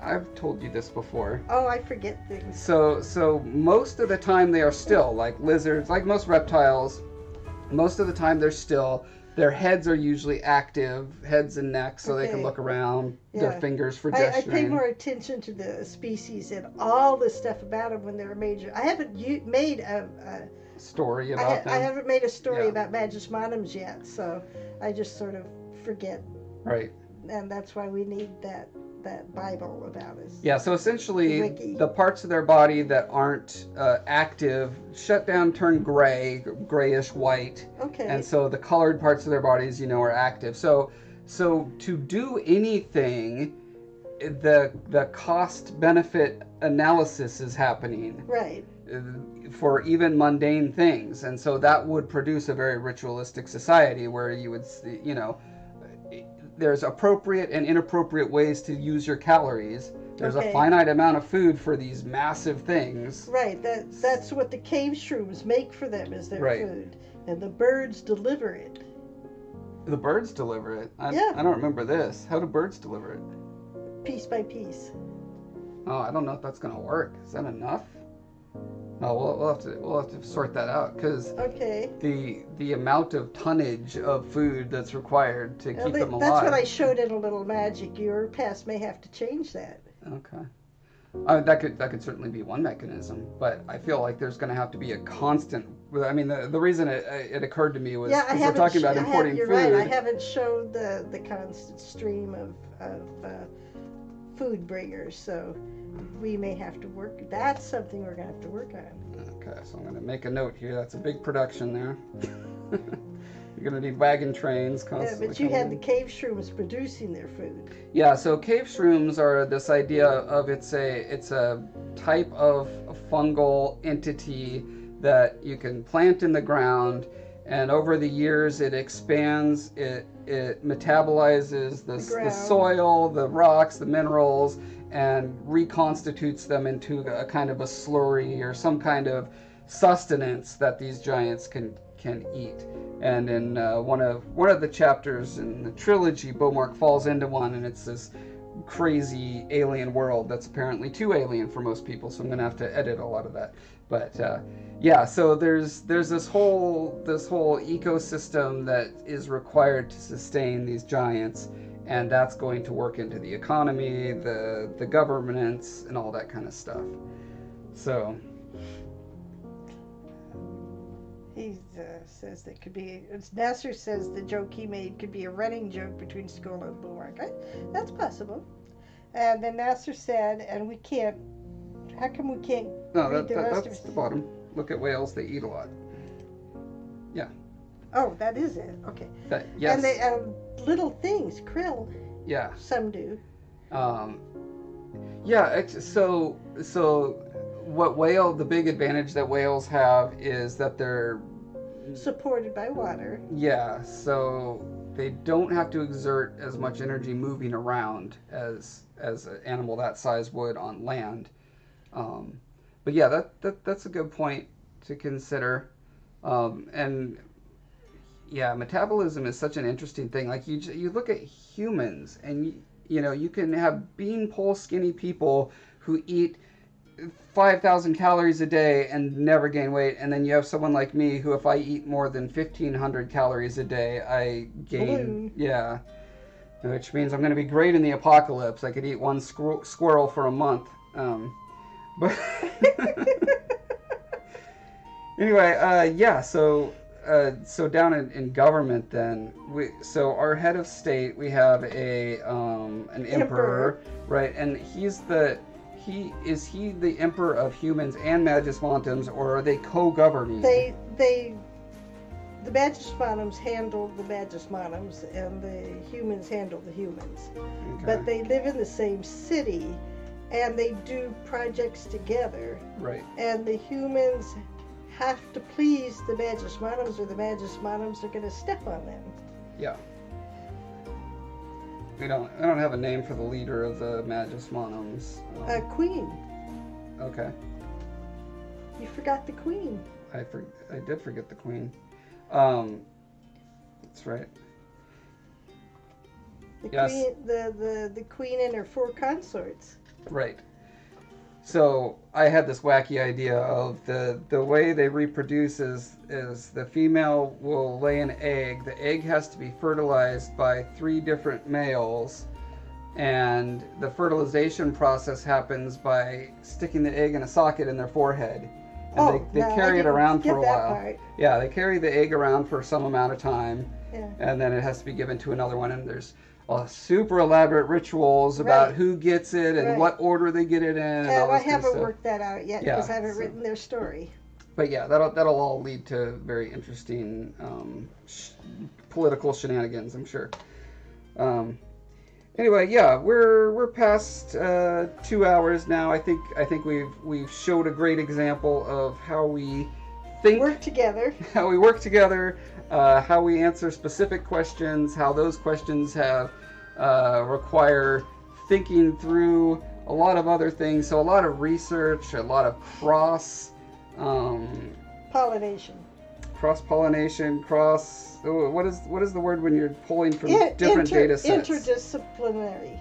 I've told you this before.
Oh, I forget things.
So most of the time they are still, like lizards, like most reptiles, most of the time they're still. Their heads are usually active, heads and necks, so they can look around, their fingers for gesturing.
I pay more attention to the species and all the stuff about them when they're major. I haven't made a
story about them.
I haven't made a story about Magismondums yet, so I just sort of forget.
Right.
And that's why we need that Bible about us.
Yeah, so essentially the parts of their body that aren't active shut down, turn grayish white. Okay. And so the colored parts of their bodies, are active. So to do anything, the cost benefit analysis is happening.
Right.
For even mundane things. And so that would produce a very ritualistic society where you would, there's appropriate and inappropriate ways to use your calories. There's a finite amount of food for these massive things.
Right. That's what the cave shrooms make for them is their food. And the birds deliver it.
The birds deliver it? I don't remember this. How do birds deliver it?
Piece by piece.
Oh, I don't know if that's going to work. Is that enough? No, we'll have to sort that out because the amount of tonnage of food that's required to keep them alive.
That's what I showed in a little magic. Your past may have to change that.
Okay, that could certainly be one mechanism, but I feel like there's going to have to be a constant. I mean, the reason it occurred to me was because we're talking about importing food.
Right. I haven't showed the constant stream of food bringers, so. We may have to work. That's something we're going to have to work on.
Okay, so I'm going to make a note here. That's a big production there. You're going to need wagon trains constantly.
Yeah, but you had the cave shrooms producing their food.
Yeah, so cave shrooms are this idea of it's a type of fungal entity that you can plant in the ground, and over the years it expands, it metabolizes the soil, the rocks, the minerals, and reconstitutes them into a kind of a slurry or some kind of sustenance that these giants can eat. And in one of the chapters in the trilogy, Beaumark falls into one, and it's this crazy alien world that's apparently too alien for most people, so I'm gonna have to edit a lot of that. But yeah, so there's this whole ecosystem that is required to sustain these giants, and that's going to work into the economy, the governance, and all that kind of stuff. So
he says that could be. Nasser says the joke he made could be a running joke between Skoll and Bulwark. That's possible. And then Nasser said, and we can't. How come we can't read the rest
that's
of
the bottom. Look at whales; they eat a lot. Yeah.
Oh, that is it. Okay.
Yes.
And they little things, krill.
Yeah.
Some do.
Yeah. So the big advantage that whales have is that they're
supported by water.
Yeah. So they don't have to exert as much energy moving around as an animal that size would on land. But yeah, that's a good point to consider. And yeah, metabolism is such an interesting thing. Like you look at humans, and you can have beanpole skinny people who eat 5,000 calories a day and never gain weight, and then you have someone like me who, if I eat more than 1,500 calories a day, I gain. Yeah, which means I'm going to be great in the apocalypse. I could eat one squirrel for a month. But anyway, yeah. So down in government, then so our head of state, we have an emperor, right? And is he the emperor of humans and Magismontums, or are they co-governing?
The Magismontums handle the Magismontums, and the humans handle the humans. Okay. But they live in the same city, and they do projects together. Right. And the humans have to please the Magismontums, or the Magismontums are going to step on them. Yeah.
I don't have a name for the leader of the Magismontums.
Queen.
Okay.
You forgot the queen.
I did forget the queen. That's right.
The queen and her 4 consorts.
Right. So I had this wacky idea of the way they reproduce is the female will lay an egg. The egg has to be fertilized by 3 different males, and the fertilization process happens by sticking the egg in a socket in their forehead. And they carry it around for a while. Part. Yeah, they carry the egg around for some amount of time, and then it has to be given to another one, and there's super elaborate rituals about who gets it and what order they get it in. And all
I haven't worked that out yet because I haven't written their story.
But yeah, that'll all lead to very interesting political shenanigans, I'm sure. Anyway, yeah, we're past 2 hours now. I think we've showed a great example of how we
work together,
how we work together, how we answer specific questions, how those questions have require thinking through a lot of other things. So a lot of research, a lot of
pollination.
Cross-pollination, what is the word when you're pulling from different data sets?
Interdisciplinary.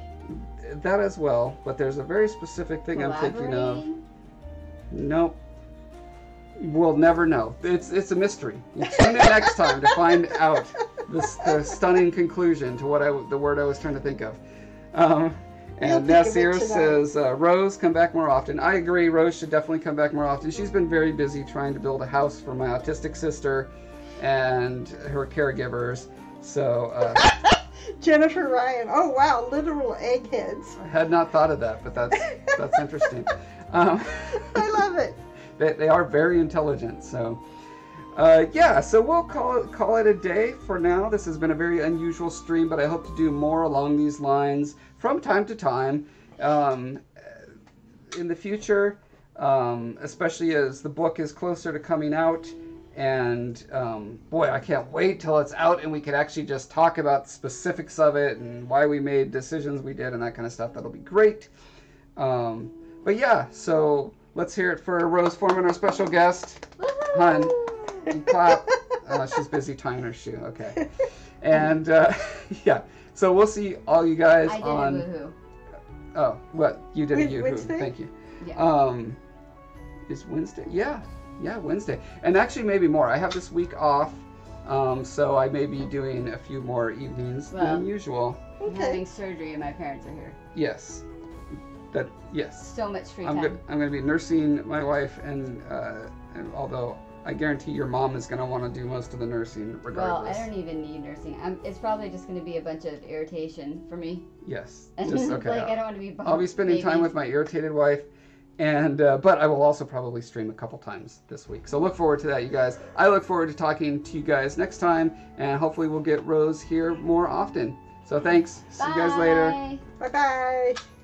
That as well, but there's a very specific thing I'm thinking of. Nope. We'll never know. It's a mystery. You tune in next time to find out the stunning conclusion to the word I was trying to think of. And Nasir says, Rose, come back more often. I agree, Rose should definitely come back more often. She's been very busy trying to build a house for my autistic sister and her caregivers. So,
Jennifer Ryan. Oh, wow, literal eggheads.
I had not thought of that, but that's interesting.
I love it.
They are very intelligent, so... yeah, so we'll call it a day for now. This has been a very unusual stream, but I hope to do more along these lines from time to time in the future, especially as the book is closer to coming out. And boy, I can't wait till it's out and we can actually just talk about specifics of it and why we made decisions we did and that kind of stuff. That'll be great. But yeah, so let's hear it for Rose Foreman, our special guest. Hun. And clap. She's busy tying her shoe. Okay. And yeah, so we'll see all you guys on. Oh, what? You did a Yoo-hoo.
Wednesday?
Thank you.
Yeah.
Is Wednesday? Yeah, Wednesday. And actually maybe more. I have this week off, so I may be doing a few more evenings than usual.
I'm having surgery and my parents are here.
Yes. Yes.
So much free
I'm
time.
going to be nursing my wife, and although I guarantee your mom is going to want to do most of the nursing regardless.
Well, I don't even need nursing. It's probably just going to be a bunch of irritation for me.
Yes.
And
Just okay.
like I don't want to be bothered.
I'll be spending time with my irritated wife, and but I will also probably stream a couple times this week. So look forward to that, you guys. I look forward to talking to you guys next time, and hopefully we'll get Rose here more often. So thanks. See you guys later.
Bye.
Bye-bye.